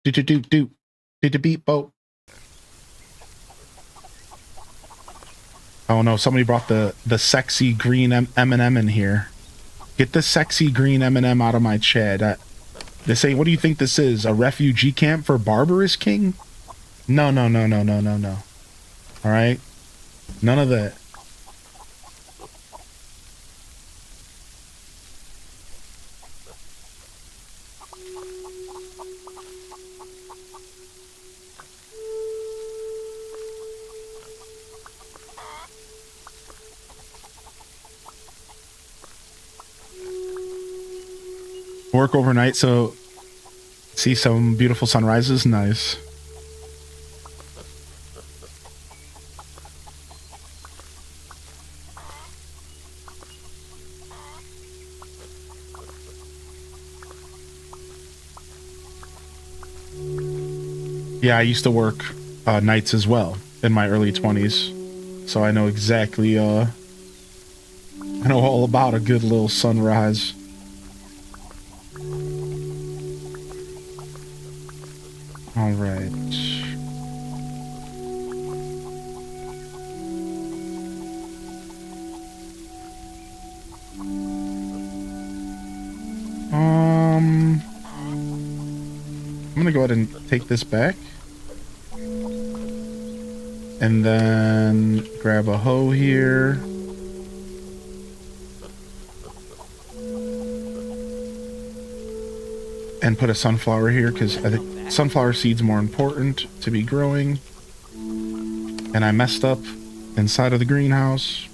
Do the beat boat. Oh no, somebody brought the sexy green M&M in here. Get the sexy green M&M out of my chat. They say, what do you think this is? A refugee camp for Barbarous King? No. Alright? None of that. Work overnight, so see some beautiful sunrises. Nice. Yeah, I used to work nights as well in my early 20s, so I know exactly, I know all about a good little sunrise. All right. I'm gonna go ahead and take this back. And then grab a hoe here. And put a sunflower here because I think sunflower seed's more important to be growing. And I messed up inside of the greenhouse.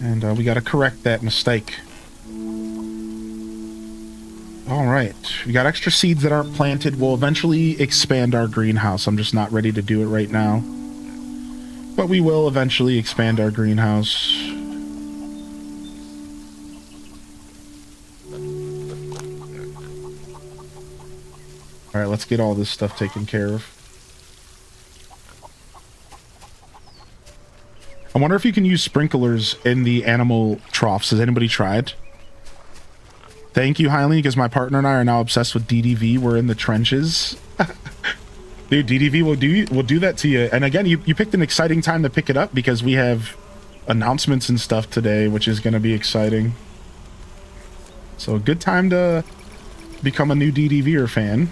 And we got to correct that mistake. All right. We got extra seeds that aren't planted. We'll eventually expand our greenhouse. I'm just not ready to do it right now. But we will eventually expand our greenhouse. All right, let's get all this stuff taken care of. I wonder if you can use sprinklers in the animal troughs. Has anybody tried? Thank you, Heinlein, because my partner and I are now obsessed with DDV. We're in the trenches. Dude, DDV will do that to you. And again, you picked an exciting time to pick it up because we have announcements and stuff today, which is going to be exciting. So a good time to become a new DDVer fan.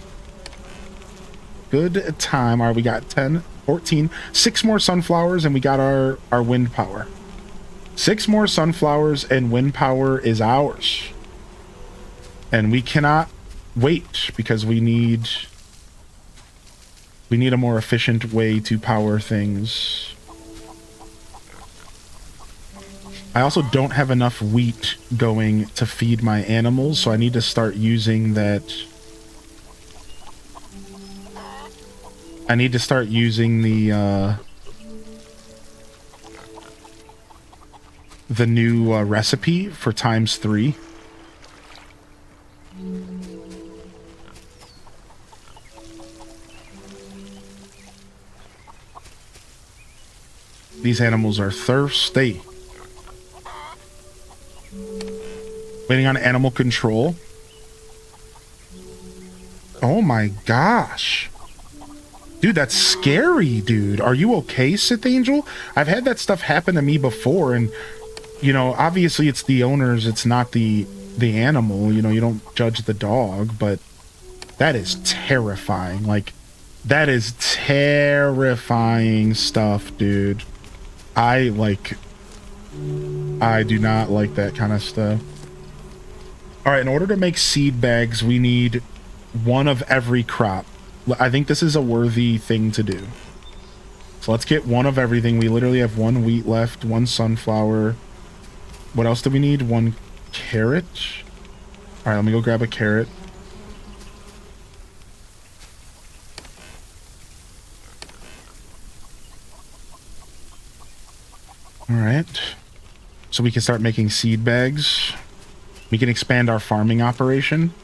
Good time. All right, we got 10, 14, 6 more sunflowers, and we got our wind power. 6 more sunflowers, and wind power is ours. And we cannot wait because we need a more efficient way to power things. I also don't have enough wheat going to feed my animals, so I need to start using that. I need to start using the new recipe for ×3. These animals are thirsty. Waiting on animal control. Oh my gosh. Dude, that's scary, dude. Are you okay, Sith Angel? I've had that stuff happen to me before, and, you know, obviously it's the owners, it's not the animal. You know, you don't judge the dog, but that is terrifying. Like, that is terrifying stuff, dude. I do not like that kind of stuff. All right, in order to make seed bags, we need one of every crop. I think this is a worthy thing to do. So let's get one of everything. We literally have 1 wheat left, 1 sunflower. What else do we need? 1 carrot. All right, let me go grab a carrot. All right. So we can start making seed bags. We can expand our farming operation.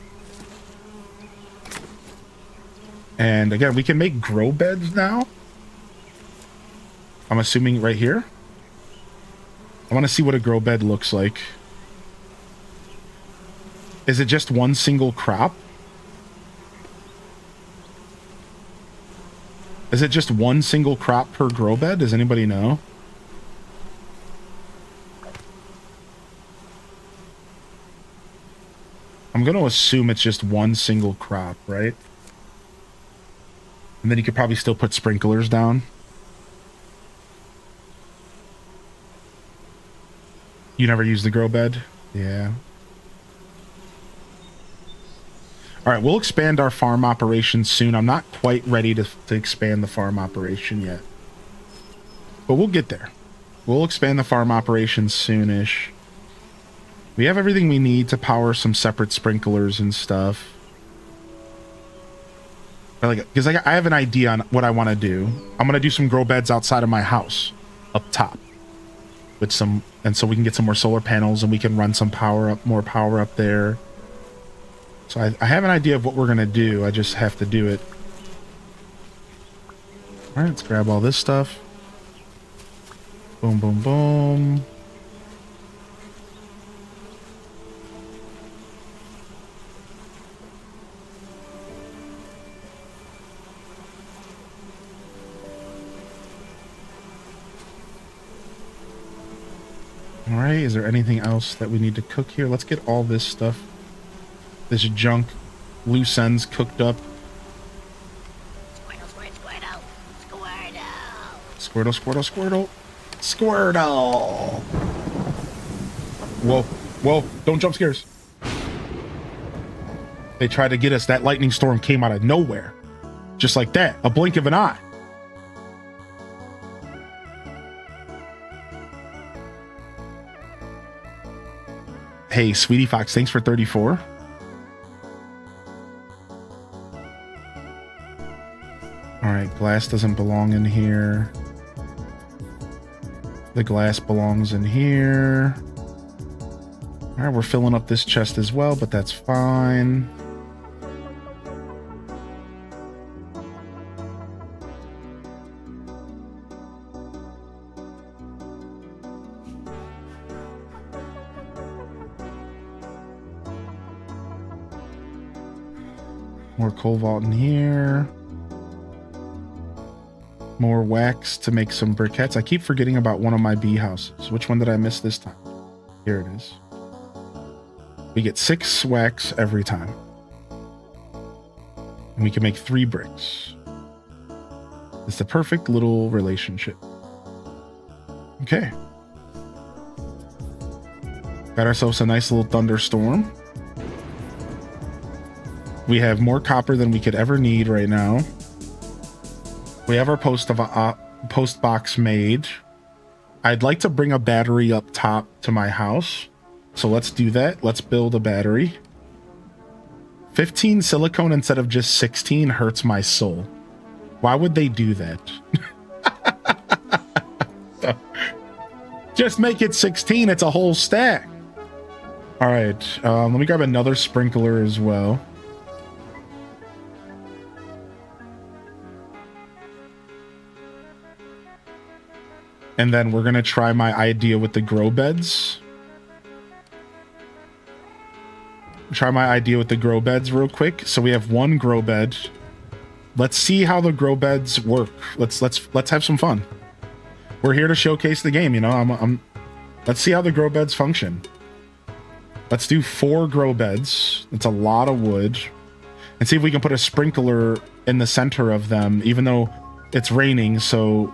And again, we can make grow beds now. I'm assuming right here. I want to see what a grow bed looks like. Is it just 1 single crop? Is it just 1 single crop per grow bed? Does anybody know? I'm going to assume it's just 1 single crop, right? And then you could probably still put sprinklers down. You never use the grow bed? Yeah. All right, we'll expand our farm operation soon. I'm not quite ready to expand the farm operation yet. But we'll get there. We'll expand the farm operation soonish. We have everything we need to power some separate sprinklers and stuff. Because I have an idea on what I want to do. I'm going to do some grow beds outside of my house, up top, with some, and so we can get some more solar panels and we can run some more power up there. So I have an idea of what we're going to do. I just have to do it. All right, let's grab all this stuff. Boom, boom, boom. All right, is there anything else that we need to cook here? Let's get all this stuff, this junk loose ends cooked up. Squirtle, Squirtle, Squirtle. Squirtle! Whoa, whoa, don't jump scares. They tried to get us. That lightning storm came out of nowhere. Just like that, a blink of an eye. Hey, Sweetie Fox, thanks for 34. All right, glass doesn't belong in here. The glass belongs in here. All right, we're filling up this chest as well, but that's fine. More cobalt in here. More wax to make some briquettes. I keep forgetting about one of my bee houses. Which one did I miss this time? Here it is. We get 6 wax every time. And we can make 3 bricks. It's the perfect little relationship. Okay. Got ourselves a nice little thunderstorm. We have more copper than we could ever need right now. We have our post box made. I'd like to bring a battery up top to my house. So let's do that. Let's build a battery. 15 silicone instead of just 16 hurts my soul. Why would they do that? Just make it 16. It's a whole stack. All right. Let me grab another sprinkler as well. And then we're going to try my idea with the grow beds. Try my idea with the grow beds real quick. So we have 1 grow bed. Let's see how the grow beds work. Let's have some fun. We're here to showcase the game, you know. Let's see how the grow beds function. Let's do 4 grow beds. That's a lot of wood. And see if we can put a sprinkler in the center of them, even though it's raining, so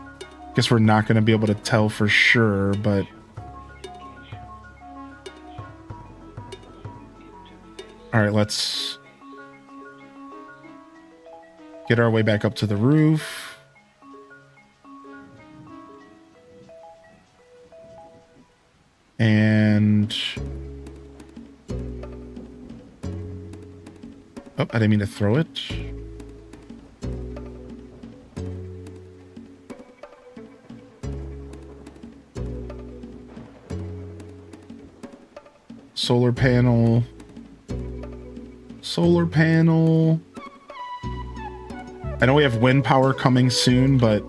guess we're not going to be able to tell for sure, but all right, let's get our way back up to the roof. And oh, I didn't mean to throw it. Solar panel. Solar panel. I know we have wind power coming soon, but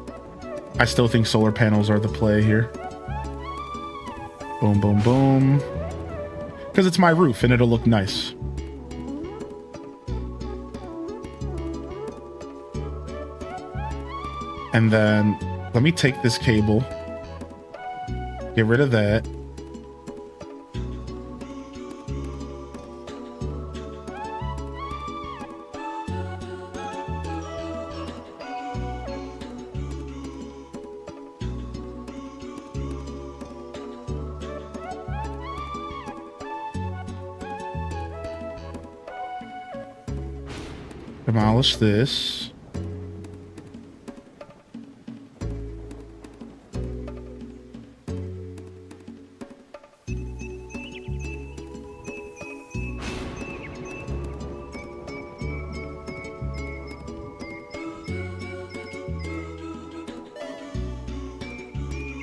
I still think solar panels are the play here. Boom, boom, boom. Because it's my roof and it'll look nice. And then let me take this cable. Get rid of that. Demolish this.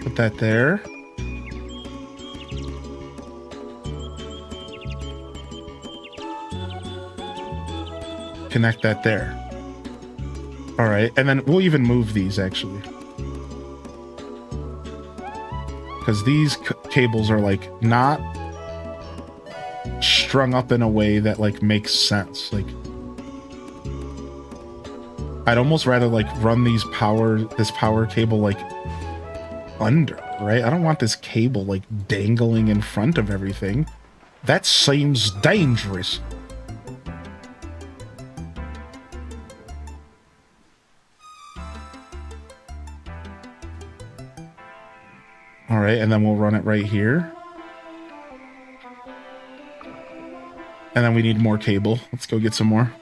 Put that there. Connect that there. All right, and then we'll even move these actually, because these cables are like not strung up in a way that like makes sense. Like I'd almost rather like run this power cable like under, right? I don't want this cable like dangling in front of everything. That seems dangerous. All right, and then we'll run it right here. And then we need more cable. Let's go get some more.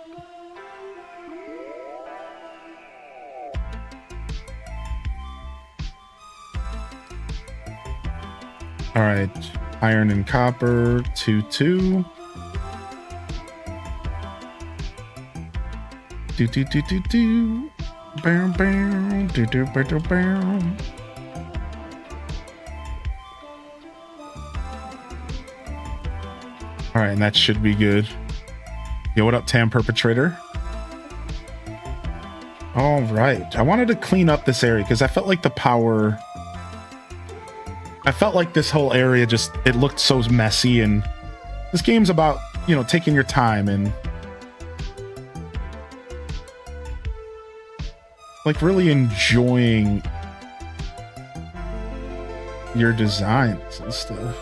All right, iron and copper, 2. Do. Bam, bam, do, bam. All right, and that should be good. Yo, what up, Tam Perpetrator? All right, I wanted to clean up this area because I felt like the power... I felt like this whole area just, it looked so messy, and this game's about, you know, taking your time and like really enjoying your designs and stuff.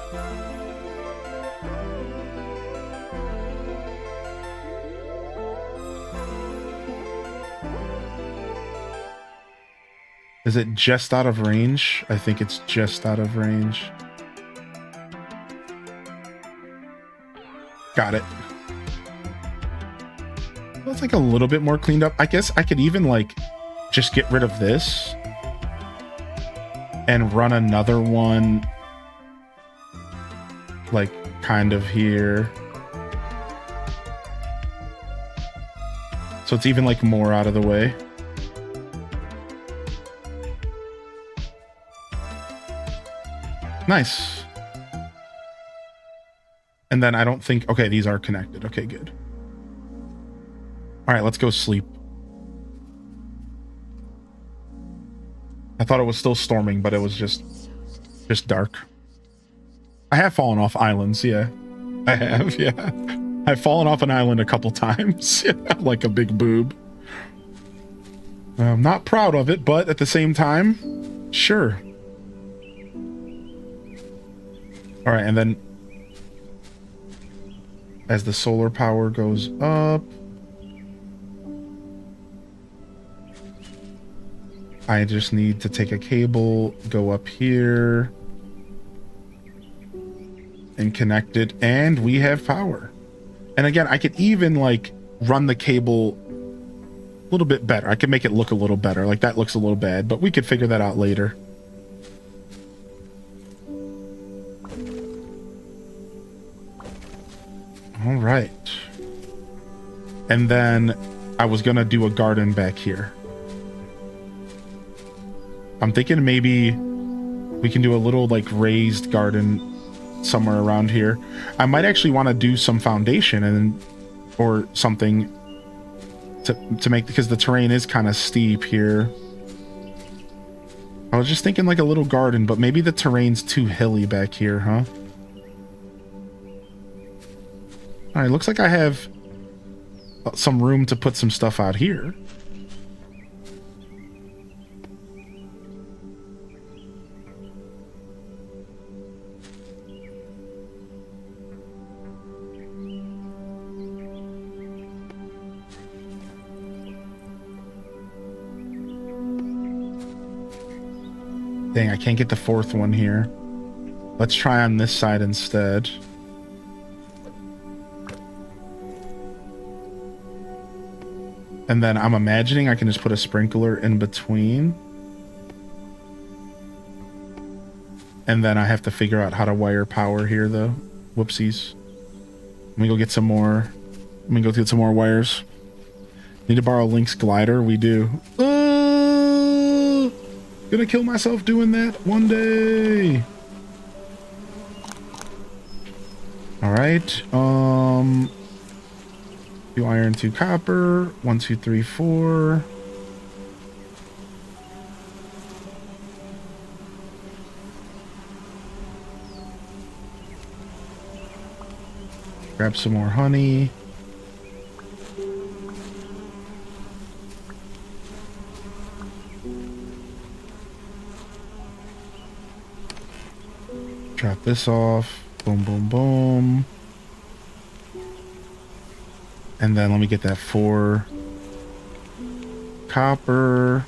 Is it just out of range? I think it's just out of range. Got it. That's like a little bit more cleaned up. I guess I could even like just get rid of this and run another one like kind of here. So it's even like more out of the way. Nice. And then I don't think... Okay, these are connected. Okay, good. All right, let's go sleep. I thought it was still storming, but it was just dark. I have fallen off islands, yeah. I have, yeah. I've fallen off an island a couple times. Like a big boob. I'm not proud of it, but at the same time, sure. All right, and then as the solar power goes up, I just need to take a cable, go up here, and connect it, and we have power. And again, I could even like run the cable a little bit better. I could make it look a little better. Like that looks a little bad, but we could figure that out later. All right. And then I was gonna do a garden back here. I'm thinking maybe we can do a little like raised garden somewhere around here. I might actually want to do some foundation and or something to make, because the terrain is kind of steep here. I was just thinking like a little garden, but maybe the terrain's too hilly back here, huh? All right, looks like I have some room to put some stuff out here. Dang, I can't get the fourth one here. Let's try on this side instead. And then I'm imagining I can just put a sprinkler in between. And then I have to figure out how to wire power here, though. Whoopsies. Let me go get some more. Let me go get some more wires. Need to borrow Link's glider? We do. Gonna kill myself doing that one day. All right. 2 iron, 2 copper. 1, 2, 3, 4. Grab some more honey. Drop this off. Boom, boom, boom. And then let me get that 4 copper.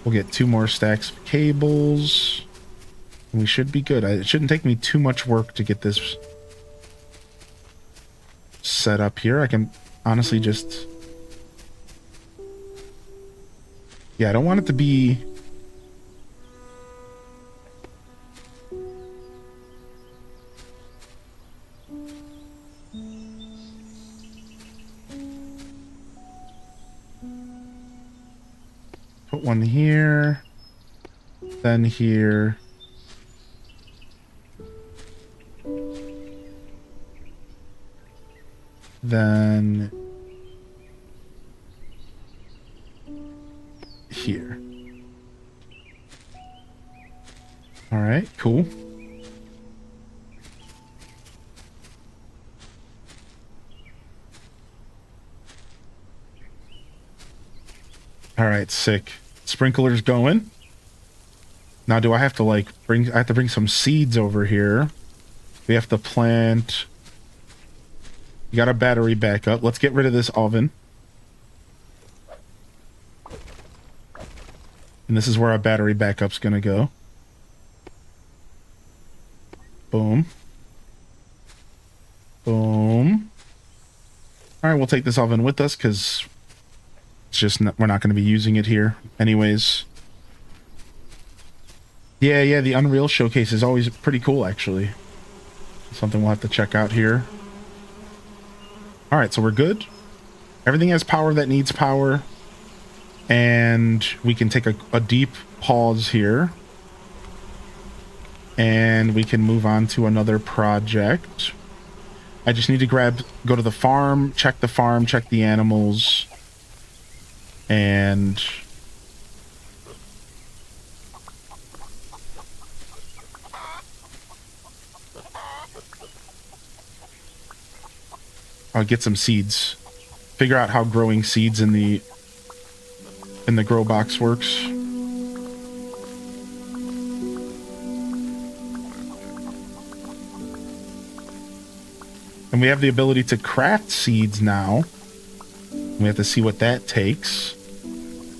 We'll get 2 more stacks of cables. We should be good. It shouldn't take me too much work to get this set up here. I can honestly just... Yeah, I don't want it to be... Put one here, then here. Then here. All right, cool. All right, sick. Sprinklers going. Now, do I have to like I have to bring some seeds over here. We have to plant. You got a battery backup. Let's get rid of this oven. And this is where our battery backup's gonna go. Boom. Boom. All right, we'll take this oven with us because it's just we're not going to be using it here anyways. Yeah, the Unreal Showcase is always pretty cool, actually. Something we'll have to check out here. All right, so we're good. Everything has power that needs power. And we can take a deep pause here. And we can move on to another project. I just need to go to the farm, check the animals. And I'll get some seeds. Figure out how growing seeds in the grow box works. And we have the ability to craft seeds now. We have to see what that takes.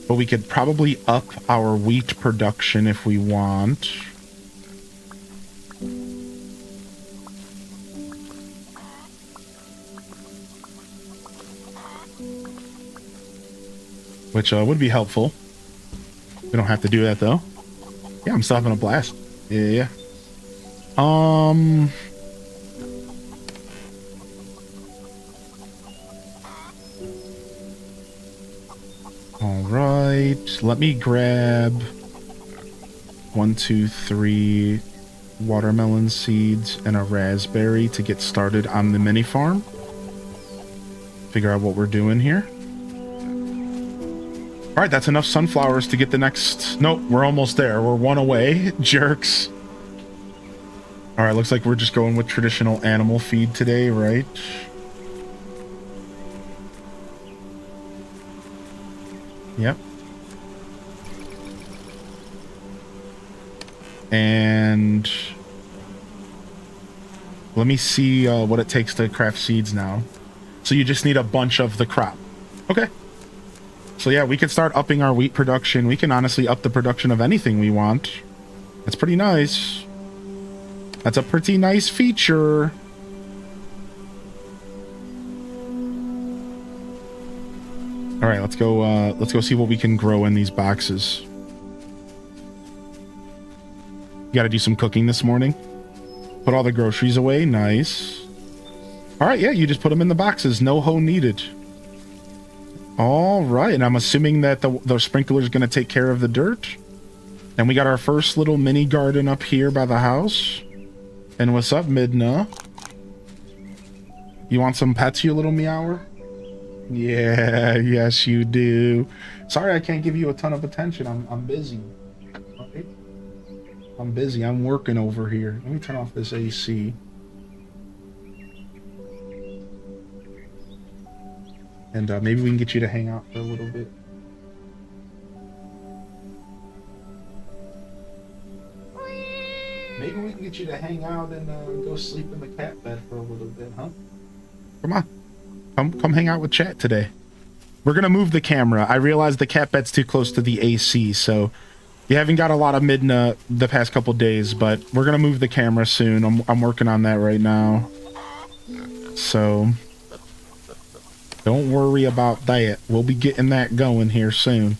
But we could probably up our wheat production if we want. Which would be helpful. We don't have to do that though. Yeah, I'm still having a blast. Yeah. All right, let me grab 1, 2, 3 watermelon seeds and a raspberry to get started on the mini farm. Figure out what we're doing here. All right, that's enough sunflowers to get the next... Nope, we're almost there. We're one away. Jerks. All right, looks like we're just going with traditional animal feed today, right? Yep. And let me see what it takes to craft seeds now. So you just need a bunch of the crop. Okay. So yeah, we could start upping our wheat production. We can honestly up the production of anything we want. That's pretty nice. That's a pretty nice feature. All right, let's go see what we can grow in these boxes. You got to do some cooking this morning. Put all the groceries away. Nice. All right, yeah, you just put them in the boxes. No hoe needed. All right, and I'm assuming that the sprinkler is going to take care of the dirt. And we got our first little mini garden up here by the house. And what's up, Midna? You want some pets, you little meower? Yeah, yes you do. Sorry I can't give you a ton of attention. I'm busy. Okay? I'm busy. I'm working over here. Let me turn off this AC. And maybe we can get you to hang out for a little bit. Maybe we can get you to hang out and go sleep in the cat bed for a little bit, huh? Come on. Come hang out with chat today. We're gonna move the camera. I realize the cat bed's too close to the AC, so You haven't got a lot of Midna the past couple days, but we're gonna move the camera soon. I'm working on that right now. So don't worry about that. We'll be getting that going here soon.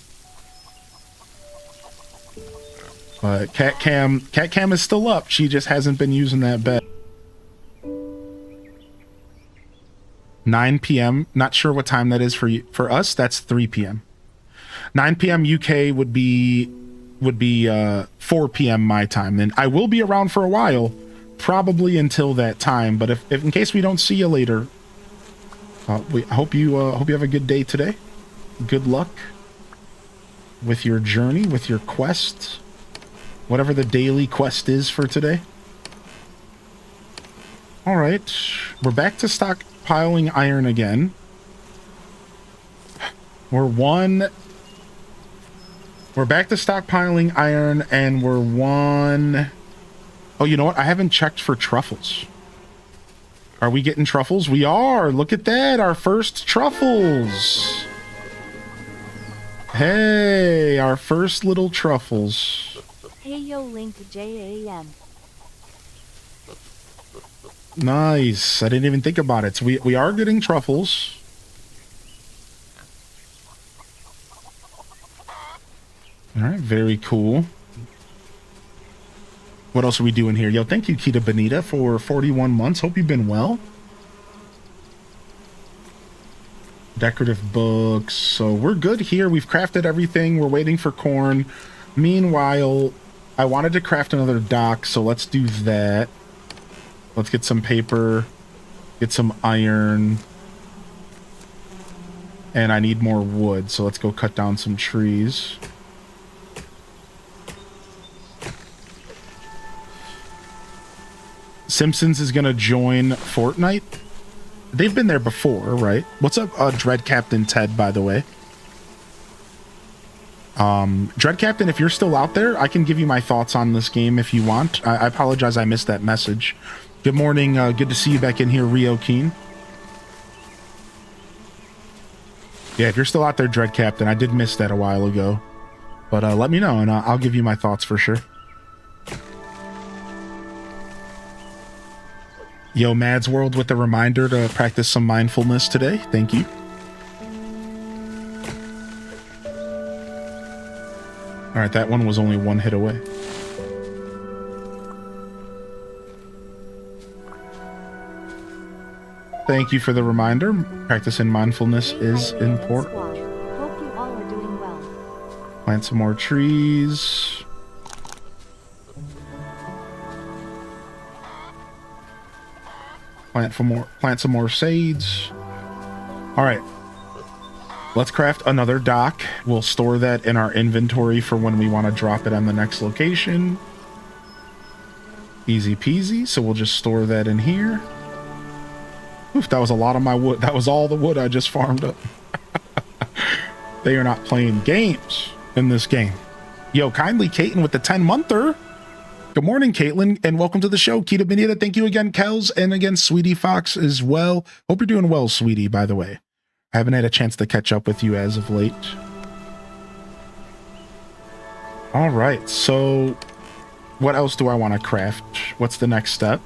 But Cat Cam is still up. She just hasn't been using that bed. 9 p.m. Not sure what time that is for you. For us, that's 3 p.m. 9 p.m. UK would be 4 p.m. my time. And I will be around for a while, probably until that time. But if in case we don't see you later, I hope you have a good day today. Good luck with your journey, with your quest, whatever the daily quest is for today. All right, we're back to stockpiling iron again. We're back to stockpiling iron, and we're one... Oh, you know what? I haven't checked for truffles. Are we getting truffles? We are! Look at that! Our first truffles! Hey! Our first little truffles. Hey yo, Link JAM. Nice. I didn't even think about it. So we are getting truffles. All right, very cool. What else are we doing here? Yo, thank you, Kita Benita, for 41 months. Hope you've been well. Decorative books. So we're good here. We've crafted everything. We're waiting for corn. Meanwhile, I wanted to craft another dock, so let's do that. Let's get some paper, get some iron, and I need more wood, so let's go cut down some trees. Simpsons is gonna join Fortnite. They've been there before, right? What's up, Dread Captain Ted, by the way? Dread Captain, if you're still out there, I can give you my thoughts on this game if you want. I apologize, I missed that message. Good morning, good to see you back in here, Rio Keen. Yeah, if you're still out there, Dread Captain, I did miss that a while ago. But let me know, and I'll give you my thoughts for sure. Yo, Mads World with a reminder to practice some mindfulness today. Thank you. All right, that one was only one hit away. Thank you for the reminder. Practicing mindfulness is important. Hope you all are doing well. Plant some more trees. Plant some more sage. All right. Let's craft another dock. We'll store that in our inventory for when we want to drop it on the next location. Easy peasy. So we'll just store that in here. Oof, that was a lot of my wood. That was all the wood I just farmed up. They are not playing games in this game. Yo, kindly Caitlin with the 10-monther. Good morning, Caitlin, and welcome to the show. Kita Benita, thank you again, Kels, and again, Sweetie Fox as well. Hope you're doing well, Sweetie, by the way. I haven't had a chance to catch up with you as of late. All right, so what else do I want to craft? What's the next step?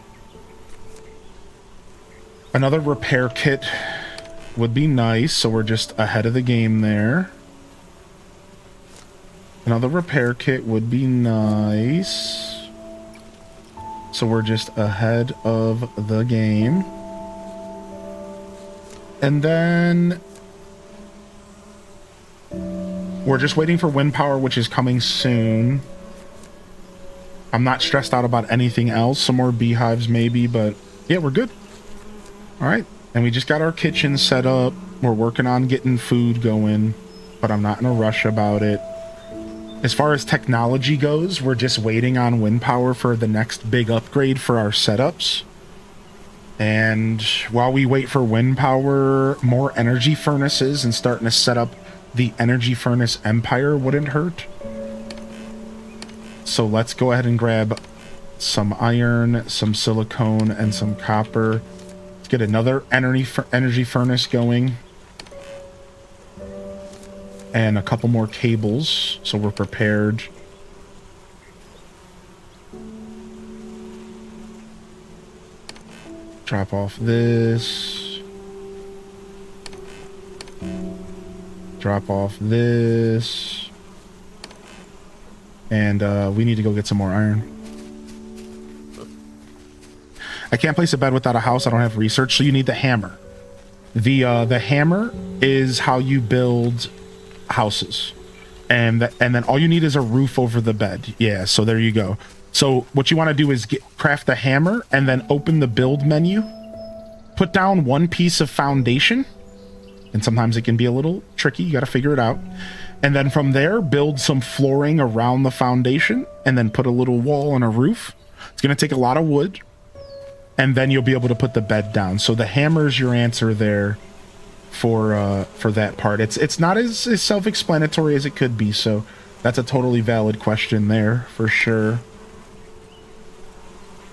Another repair kit would be nice, so we're just ahead of the game there. Another repair kit would be nice. So we're just ahead of the game. And then we're just waiting for wind power, which is coming soon. I'm not stressed out about anything else. Some more beehives maybe, but yeah, we're good. All right. And we just got our kitchen set up. We're working on getting food going, but I'm not in a rush about it. As far as technology goes, we're just waiting on wind power for the next big upgrade for our setups. And while we wait for wind power, more energy furnaces and starting to set up the energy furnace empire wouldn't hurt. So let's go ahead and grab some iron, some silicone, and some copper. Let's get another energy furnace going. And a couple more cables, so we're prepared. Drop off this. Drop off this. And we need to go get some more iron. I can't place a bed without a house. I don't have research, so you need the hammer. The hammer is how you build houses. And then all you need is a roof over the bed. Yeah, so there you go. So what you want to do is craft the hammer and then open the build menu. Put down one piece of foundation. And sometimes it can be a little tricky. You got to figure it out. And then from there, build some flooring around the foundation and then put a little wall and a roof. It's going to take a lot of wood. And then you'll be able to put the bed down. So the hammer is your answer there for that part. It's not as self-explanatory as it could be. So that's a totally valid question there for sure.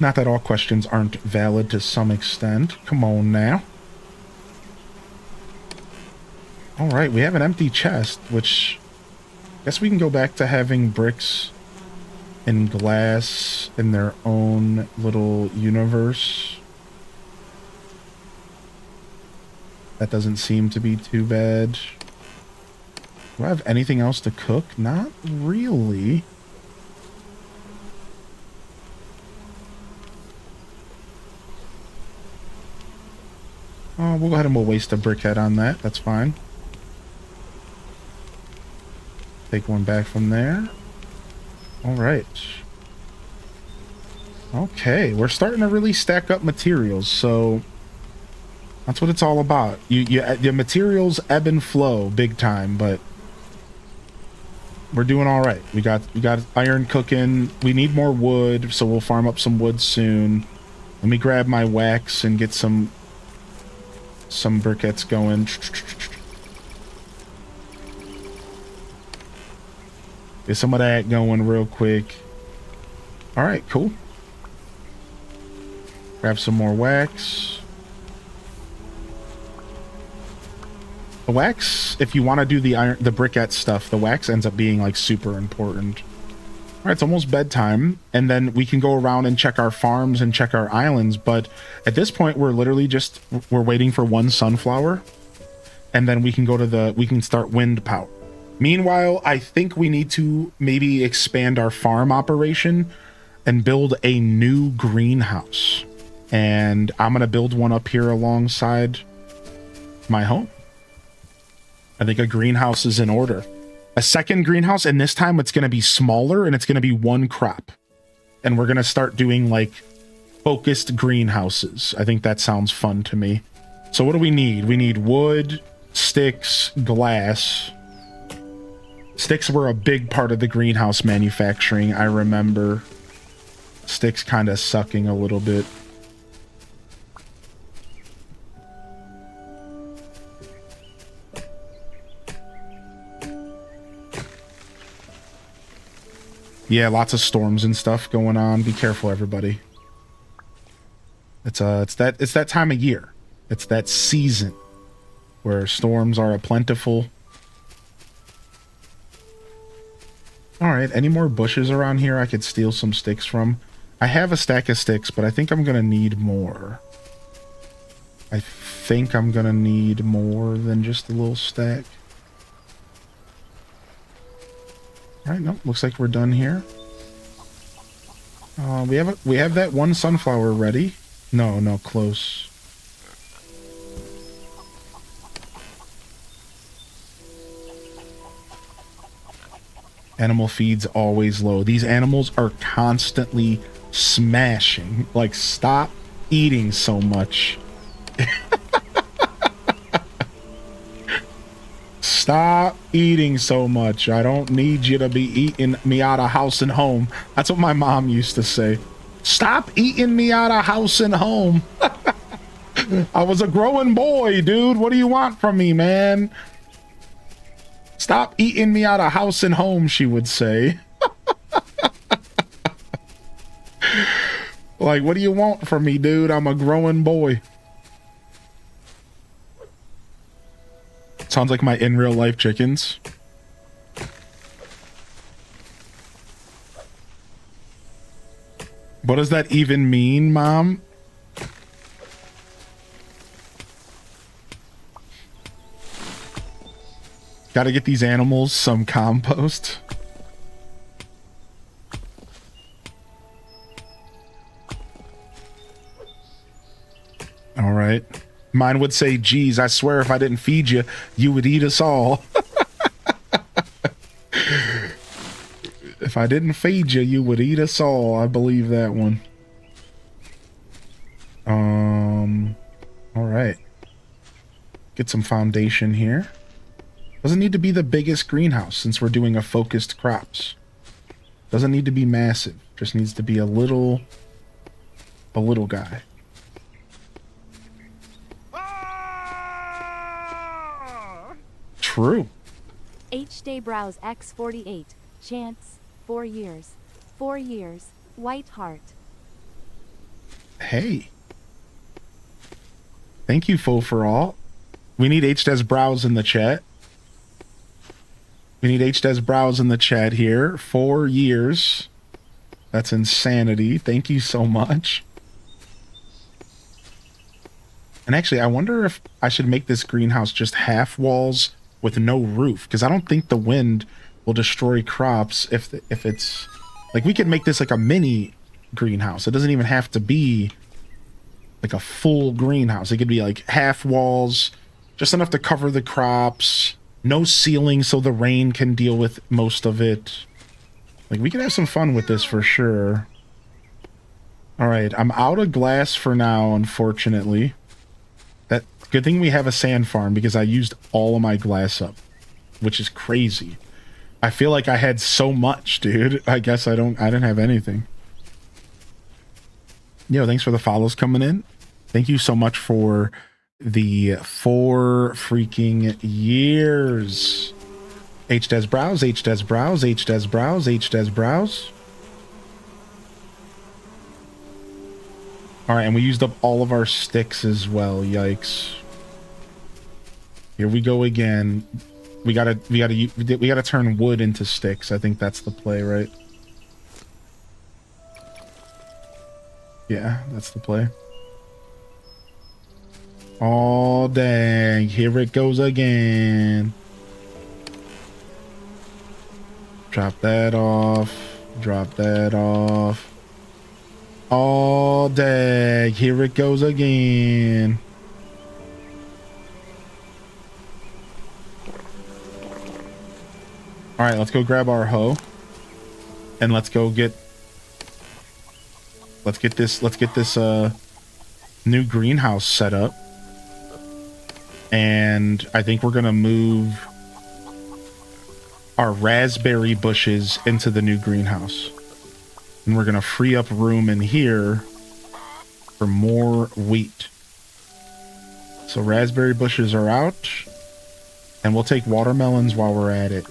Not that all questions aren't valid to some extent. Come on now. All right, we have an empty chest, which I guess we can go back to having bricks and glass in their own little universe. That doesn't seem to be too bad. Do I have anything else to cook? Not really. Oh, we'll go ahead and we'll waste a briquette on that. That's fine. Take one back from there. All right. Okay, we're starting to really stack up materials, so that's what it's all about. The materials ebb and flow big time, but we're doing all right. We got iron cooking. We need more wood, so we'll farm up some wood soon. Let me grab my wax and get some briquettes going. Get some of that going real quick. All right, cool. Grab some more wax. The wax, if you want to do the briquette stuff, the wax ends up being like super important. All right, it's almost bedtime, and then we can go around and check our farms and check our islands, but at this point we're literally we're waiting for one sunflower, and then we can we can start wind power. Meanwhile, I think we need to maybe expand our farm operation and build a new greenhouse. And I'm going to build one up here alongside my home. I think a greenhouse is in order. A second greenhouse, and this time it's going to be smaller and it's going to be one crop. And we're going to start doing like focused greenhouses. I think that sounds fun to me. So what do we need? We need wood, sticks, glass. Sticks were a big part of the greenhouse manufacturing. I remember sticks kind of sucking a little bit. Yeah, lots of storms and stuff going on. Be careful, everybody. It's that time of year. It's that season where storms are plentiful. All right, any more bushes around here I could steal some sticks from? I have a stack of sticks, but I think I'm gonna need more. I think I'm gonna need more than just a little stack. All right, nope, looks like we're done here. We have that one sunflower ready. No, close. Animal feed's always low. These animals are constantly smashing. Like, stop eating so much. Stop eating so much. I don't need you to be eating me out of house and home. That's what my mom used to say. Stop eating me out of house and home. I was a growing boy, dude. What do you want from me, man? Stop eating me out of house and home, she would say. Like, what do you want from me, dude? I'm a growing boy. Sounds like my in real life chickens. What does that even mean, Mom? Gotta get these animals some compost. All right. Mine would say, geez, I swear if I didn't feed you, you would eat us all. If I didn't feed you, you would eat us all. I believe that one. All right. Get some foundation here. Doesn't need to be the biggest greenhouse since we're doing a focused crops. Doesn't need to be massive. Just needs to be a little guy. True. H-Day Browse X48. Chance. 4 years. 4 years. White heart. Hey. Thank you, Fo for all. We need HDes Browse in the chat. We need HDes Browse in the chat here. 4 years. That's insanity. Thank you so much. And actually, I wonder if I should make this greenhouse just half walls with no roof, because I don't think the wind will destroy crops if it's... Like, we could make this like a mini greenhouse. It doesn't even have to be like a full greenhouse. It could be like half walls, just enough to cover the crops, no ceiling so the rain can deal with most of it. Like, we could have some fun with this for sure. All right, I'm out of glass for now, unfortunately. That good thing we have a sand farm because I used all of my glass up, which is crazy. I feel like I had so much, dude. I guess I didn't have anything. Yo, thanks for the follows coming in. Thank you so much for the 4 freaking years. HDes Browse, HDes Browse, HDes Browse, HDes Browse. All right, and we used up all of our sticks as well. Yikes. Here we go again. We gotta turn wood into sticks. I think that's the play, right? Yeah, that's the play. Oh, dang. Here it goes again. Drop that off. Drop that off. Oh, dang. Here it goes again. All right, let's go grab our hoe. And let's get this new greenhouse set up. And I think we're gonna move our raspberry bushes into the new greenhouse. And we're gonna free up room in here for more wheat. So raspberry bushes are out. And we'll take watermelons while we're at it.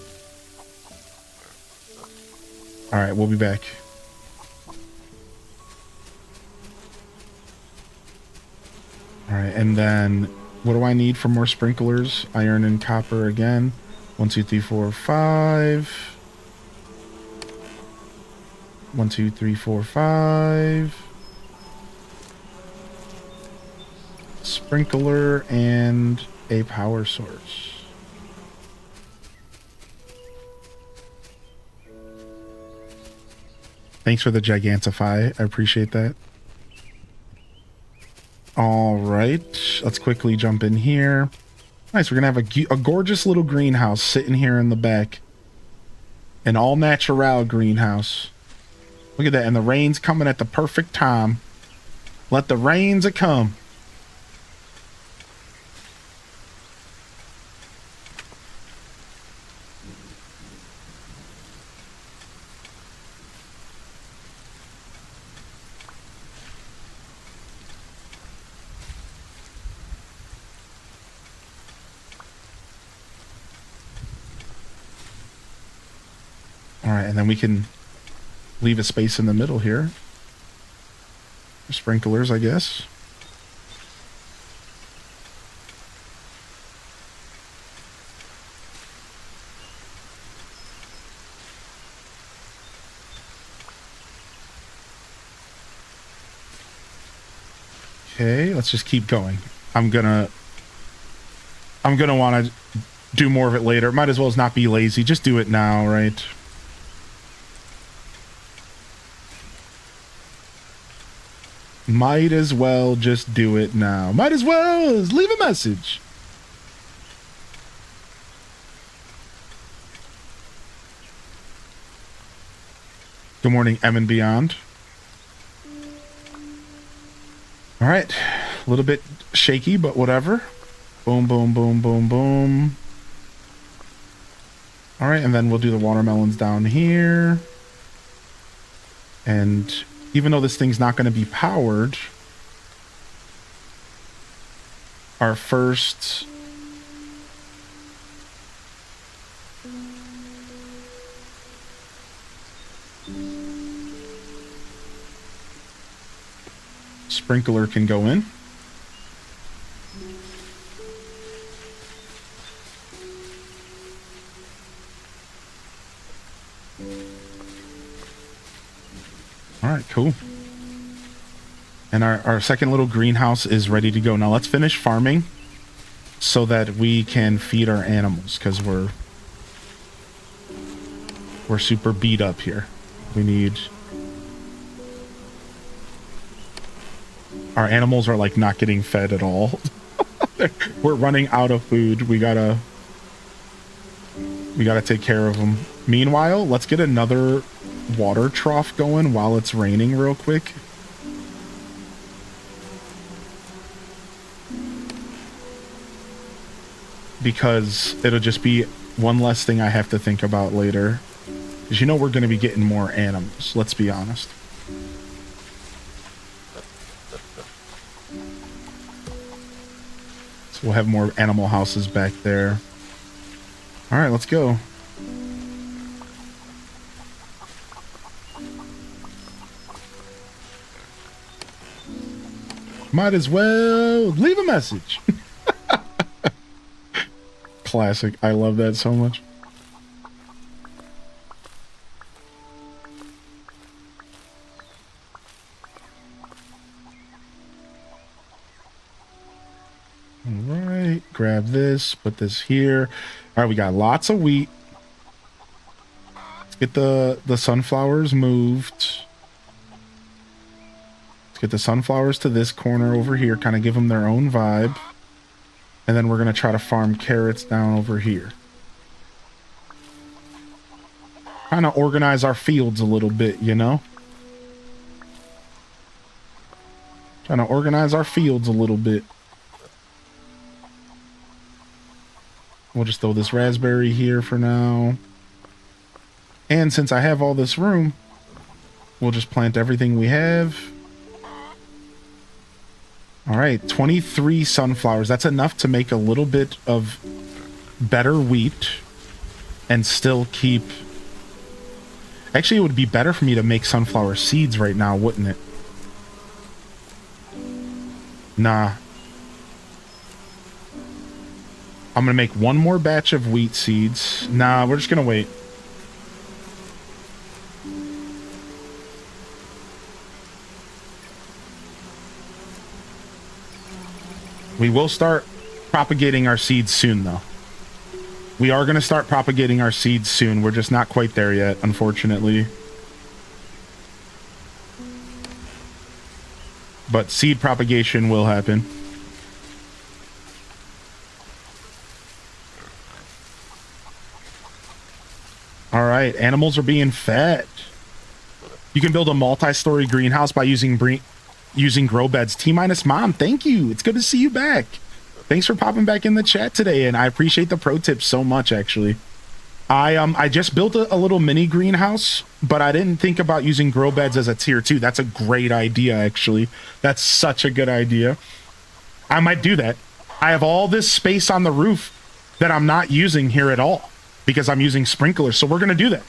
All right, we'll be back. All right, and then what do I need for more sprinklers? Iron and copper again. 1, 2, 3, 4, 5. 1, 2, 3, 4, 5. Sprinkler and a power source. Thanks for the Gigantify. I appreciate that. All right. Let's quickly jump in here. Nice. We're going to have a gorgeous little greenhouse sitting here in the back. An all-natural greenhouse. Look at that. And the rain's coming at the perfect time. Let the rains a-come. All right, and then we can leave a space in the middle here. Sprinklers, I guess. Okay, let's just keep going. I'm gonna want to do more of it later. Might as well as not be lazy. Just do it now, right? Might as well just do it now. Might as well leave a message. Good morning, M and Beyond. All right, a little bit shaky, but whatever. Boom, boom, boom, boom, boom. All right, and then we'll do the watermelons down here. And even though this thing's not going to be powered, our first sprinkler can go in. All right, cool. And our second little greenhouse is ready to go. Now let's finish farming so that we can feed our animals, because we're super beat up here. We need... Our animals are like not getting fed at all. We're running out of food. We gotta take care of them. Meanwhile, let's get another water trough going while it's raining real quick. Because it'll just be one less thing I have to think about later. Because you know we're going to be getting more animals, let's be honest. So we'll have more animal houses back there. All right, let's go. Might as well leave a message. Classic. I love that so much. All right, grab this, put this here. All right, we got lots of wheat. Let's get the sunflowers moved. Let's get the sunflowers to this corner over here, kind of give them their own vibe. And then we're going to try to farm carrots down over here. Kind of organize our fields a little bit, you know? Trying to organize our fields a little bit. We'll just throw this raspberry here for now. And since I have all this room, we'll just plant everything we have. All right, 23 sunflowers. That's enough to make a little bit of better wheat and still keep... Actually, it would be better for me to make sunflower seeds right now, wouldn't it? Nah. I'm going to make one more batch of wheat seeds. Nah, we're just going to wait. We will start propagating our seeds soon, though. We are going to start propagating our seeds soon. We're just not quite there yet, unfortunately. But seed propagation will happen. All right, animals are being fed. You can build a multi-story greenhouse by using grow beds. T-minus mom, thank you. It's good to see you back. Thanks for popping back in the chat today, and I appreciate the pro tips so much, actually. I just built a little mini greenhouse, but I didn't think about using grow beds as a tier 2. That's a great idea, actually. That's such a good idea. I might do that. I have all this space on the roof that I'm not using here at all because I'm using sprinklers, so we're going to do that.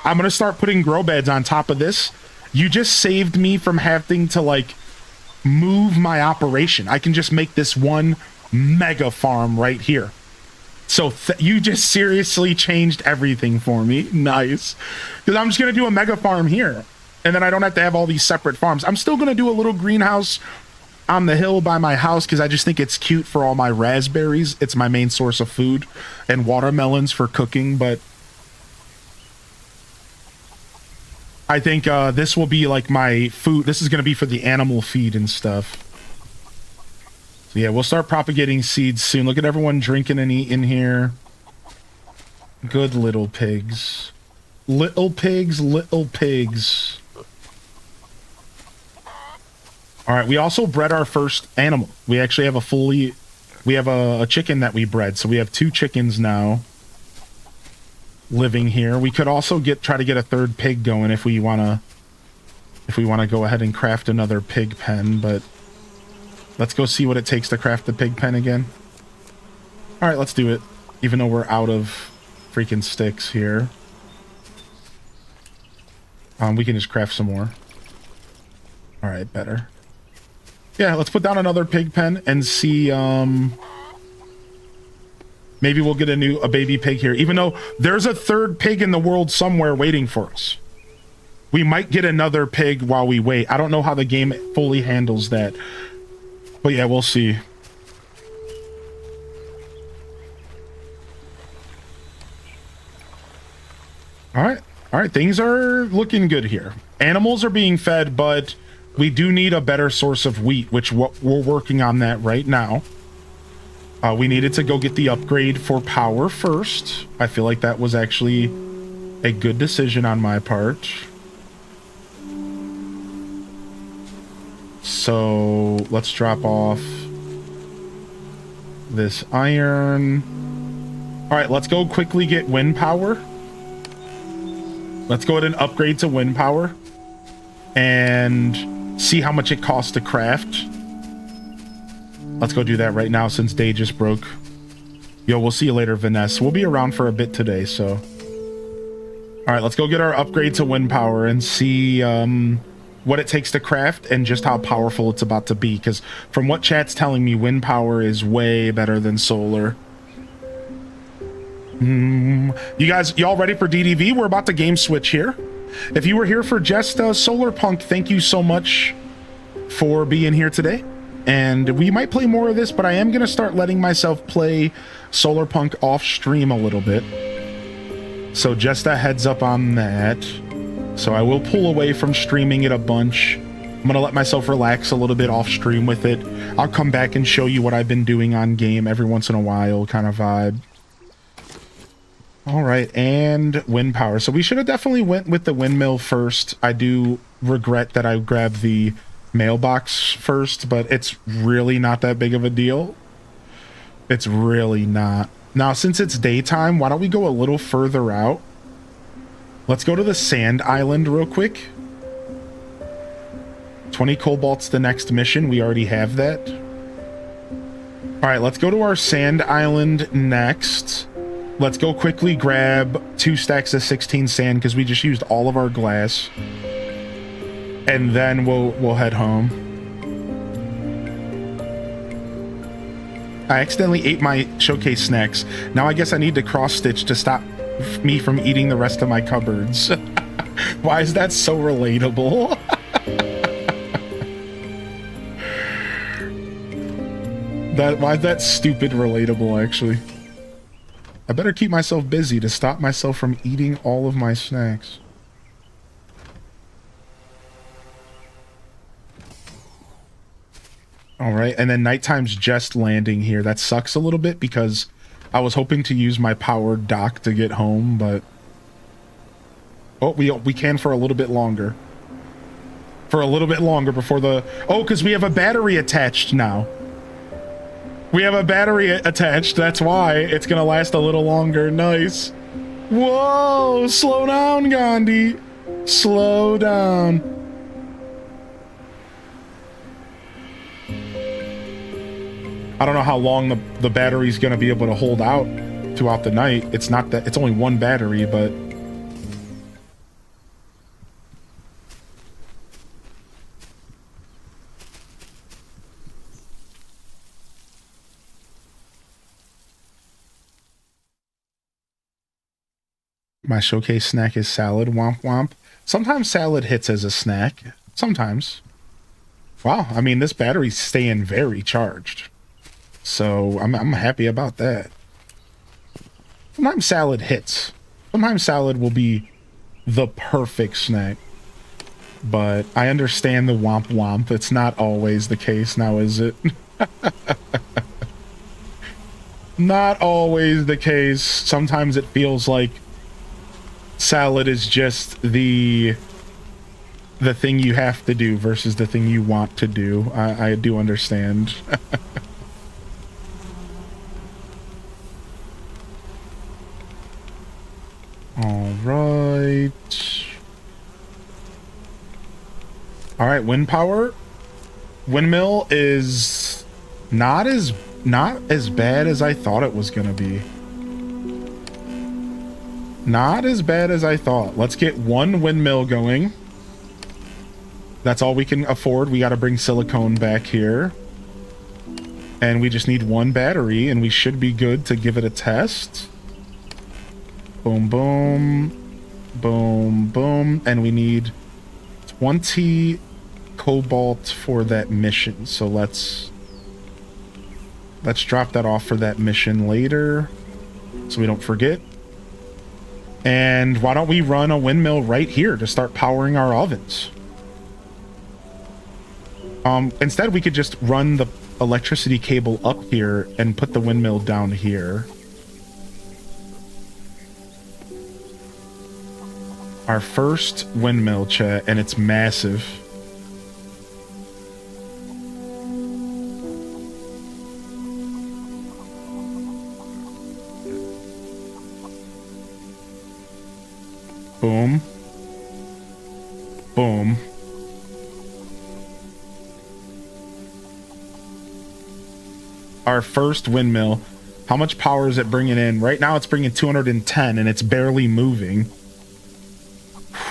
I'm going to start putting grow beds on top of this. You just saved me from having to, like, move my operation. I can just make this one mega farm right here. So you just seriously changed everything for me. Nice. Because I'm just going to do a mega farm here. And then I don't have to have all these separate farms. I'm still going to do a little greenhouse on the hill by my house because I just think it's cute for all my raspberries. It's my main source of food, and watermelons for cooking, but I think this will be like my food. This is going to be for the animal feed and stuff. So yeah, we'll start propagating seeds soon. Look at everyone drinking and eating here. Good little pigs. Little pigs, little pigs. All right, we also bred our first animal. We actually have a chicken that we bred. So we have 2 chickens now living here. We could also try to get a 3rd pig going if we want to go ahead and craft another pig pen, but let's go see what it takes to craft the pig pen again. All right, let's do it. Even though we're out of freaking sticks here. We can just craft some more. All right, better. Yeah, let's put down another pig pen and see, maybe we'll get a baby pig here, even though there's a 3rd pig in the world somewhere waiting for us. We might get another pig while we wait. I don't know how the game fully handles that. But yeah, we'll see. All right. All right, things are looking good here. Animals are being fed, but we do need a better source of wheat, which we're working on that right now. We needed to go get the upgrade for power first. I feel like that was actually a good decision on my part. So let's drop off this iron. All right, let's go quickly get wind power. Let's go ahead and upgrade to wind power and see how much it costs to craft. Let's go do that right now since day just broke. Yo, we'll see you later, Vanessa. We'll be around for a bit today, so. All right, let's go get our upgrade to wind power and see what it takes to craft and just how powerful it's about to be. Because from what chat's telling me, wind power is way better than solar. You guys, y'all ready for DDV? We're about to game switch here. If you were here for just Solarpunk, thank you so much for being here today. And we might play more of this, but I am going to start letting myself play Solarpunk off stream a little bit. So just a heads up on that. So I will pull away from streaming it a bunch. I'm going to let myself relax a little bit off stream with it. I'll come back and show you what I've been doing on game every once in a while kind of vibe. All right, and wind power. So we should have definitely went with the windmill first. I do regret that I grabbed the mailbox first, but it's really not that big of a deal. It's really not. Now, since it's daytime, why don't we go a little further out? Let's go to the sand island real quick. 20 cobalt's the next mission. We already have that. All right, let's go to our sand island next. Let's go quickly grab 2 stacks of 16 sand because we just used all of our glass. And then we'll head home. I accidentally ate my showcase snacks. Now I guess I need to cross stitch to stop me from eating the rest of my cupboards. Why is that so relatable? Why is that stupid relatable, actually? I better keep myself busy to stop myself from eating all of my snacks. All right, and then nighttime's just landing here. That sucks a little bit because I was hoping to use my powered dock to get home, but... Oh, we can for a little bit longer. For a little bit longer before the... Oh, because we have a battery attached now. We have a battery attached, that's why it's gonna last a little longer. Nice. Whoa, slow down, Gandhi. Slow down. I don't know how long the battery's gonna be able to hold out throughout the night. It's not that, it's only one battery, but... My showcase snack is salad, womp womp. Sometimes salad hits as a snack. Sometimes. Wow, I mean, this battery's staying very charged. So I'm happy about that. Sometimes salad hits. Sometimes salad will be the perfect snack. But I understand the womp womp. It's not always the case now, is it? Not always the case. Sometimes it feels like salad is just the thing you have to do versus the thing you want to do. I do understand. All right. All right, wind power. Windmill is not as bad as I thought it was gonna be. Not as bad as I thought. Let's get one windmill going. That's all we can afford. We got to bring silicone back here. And we just need one battery, and we should be good to give it a test. Boom, boom. Boom, boom. And we need 20 cobalt for that mission. So let's drop that off for that mission later so we don't forget. And why don't we run a windmill right here to start powering our ovens? Instead, we could just run the electricity cable up here and put the windmill down here. Our first windmill, chat, and it's massive. Boom. Boom. Our first windmill. How much power is it bringing in? Right now it's bringing 210 and it's barely moving.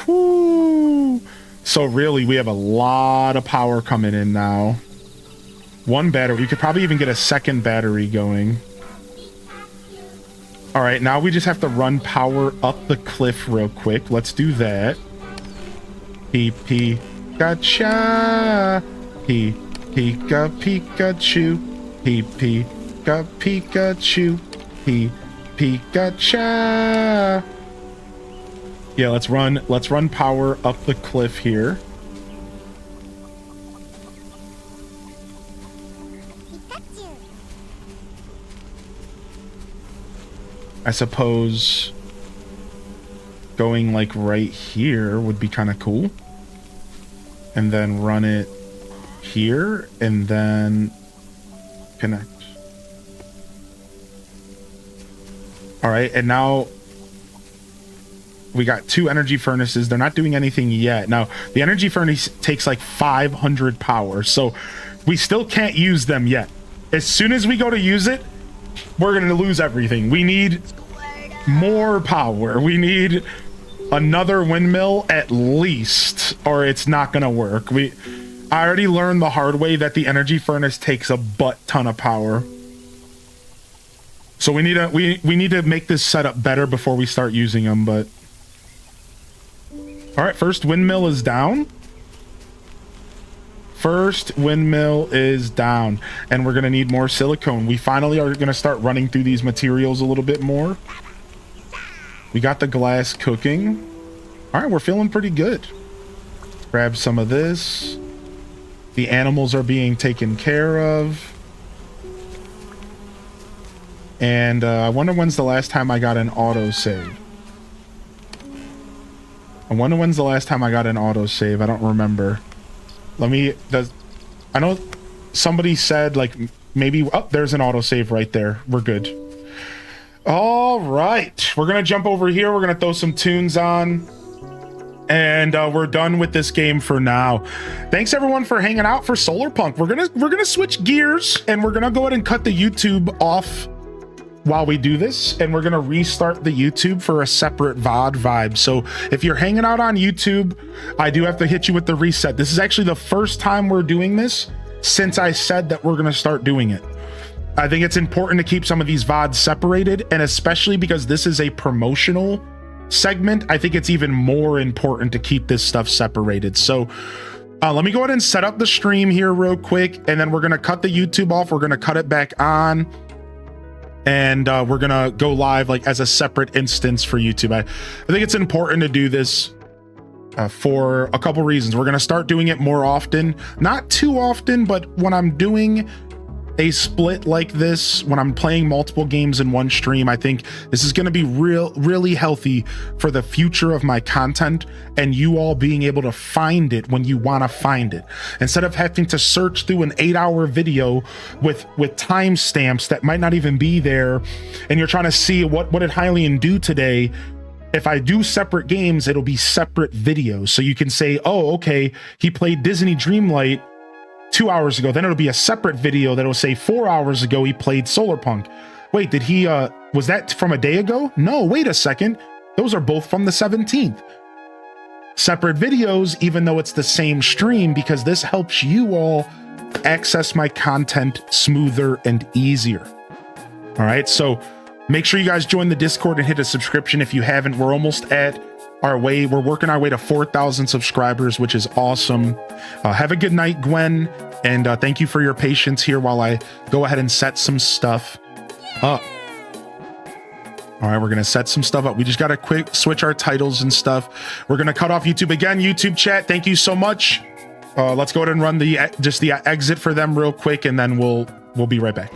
Whew. So really, we have a lot of power coming in now. One battery. We could probably even get a second battery going. All right, now we just have to run power up the cliff real quick. Let's do that. Gotcha. Pika Pikachu. Pika Pikachu. Pikachu. Yeah, let's run power up the cliff here. I suppose going like right here would be kind of cool. And then run it here and then connect. All right, and now we got 2 energy furnaces. They're not doing anything yet. Now, the energy furnace takes like 500 power, so we still can't use them yet. As soon as we go to use it, we're going to lose everything. We need more power. We need another windmill at least, or it's not going to work. I already learned the hard way that the energy furnace takes a butt ton of power. So we need to make this setup better before we start using them, but all right, first windmill is down. First windmill is down, and we're going to need more silicone. We finally are going to start running through these materials a little bit more. We got the glass cooking. All right, we're feeling pretty good. Grab some of this. The animals are being taken care of. And I wonder when's the last time I got an autosave. I wonder when's the last time I got an autosave. I don't remember. I know somebody said like maybe, oh, there's an autosave right there. We're good. All right. We're going to jump over here. We're going to throw some tunes on. And we're done with this game for now. Thanks everyone for hanging out for Solarpunk. We're gonna switch gears and we're gonna go ahead and cut the YouTube off while we do this, and we're gonna restart the YouTube for a separate VOD vibe. So if you're hanging out on YouTube, I do have to hit you with the reset. This is actually the first time we're doing this since I said that we're gonna start doing it. I think it's important to keep some of these VODs separated, and especially because this is a promotional segment, I think it's even more important to keep this stuff separated. So Let me go ahead and set up the stream here real quick, and then we're going to cut the YouTube off. We're going to cut it back on, and we're going to go live like as a separate instance for YouTube. I think it's important to do this for a couple reasons. We're going to start doing it more often, not too often, but when I'm doing a split like this, when I'm playing multiple games in one stream, I think this is going to be really healthy for the future of my content and you all being able to find it when you want to find it, instead of having to search through an 8-hour video with timestamps that might not even be there, and you're trying to see what did Hylian do today. If I do separate games, it'll be separate videos, so you can say, oh, okay, he played Disney Dreamlight 2 hours ago. Then it'll be a separate video that'll say 4 hours ago he played Solarpunk. Wait, did he was that from a day ago? No, wait a second, those are both from the 17th. Separate videos, even though it's the same stream, because this helps you all access my content smoother and easier. All right, so make sure you guys join the Discord and hit a subscription if you haven't. We're almost at we're working our way to 4,000 subscribers, which is awesome. Have a good night, Gwen, and thank you for your patience here while I go ahead and set some stuff up. All right, we're gonna set some stuff up. We just gotta quick switch our titles and stuff. We're gonna cut off YouTube again. YouTube chat, thank you so much. Let's go ahead and run the exit for them real quick, and then we'll be right back.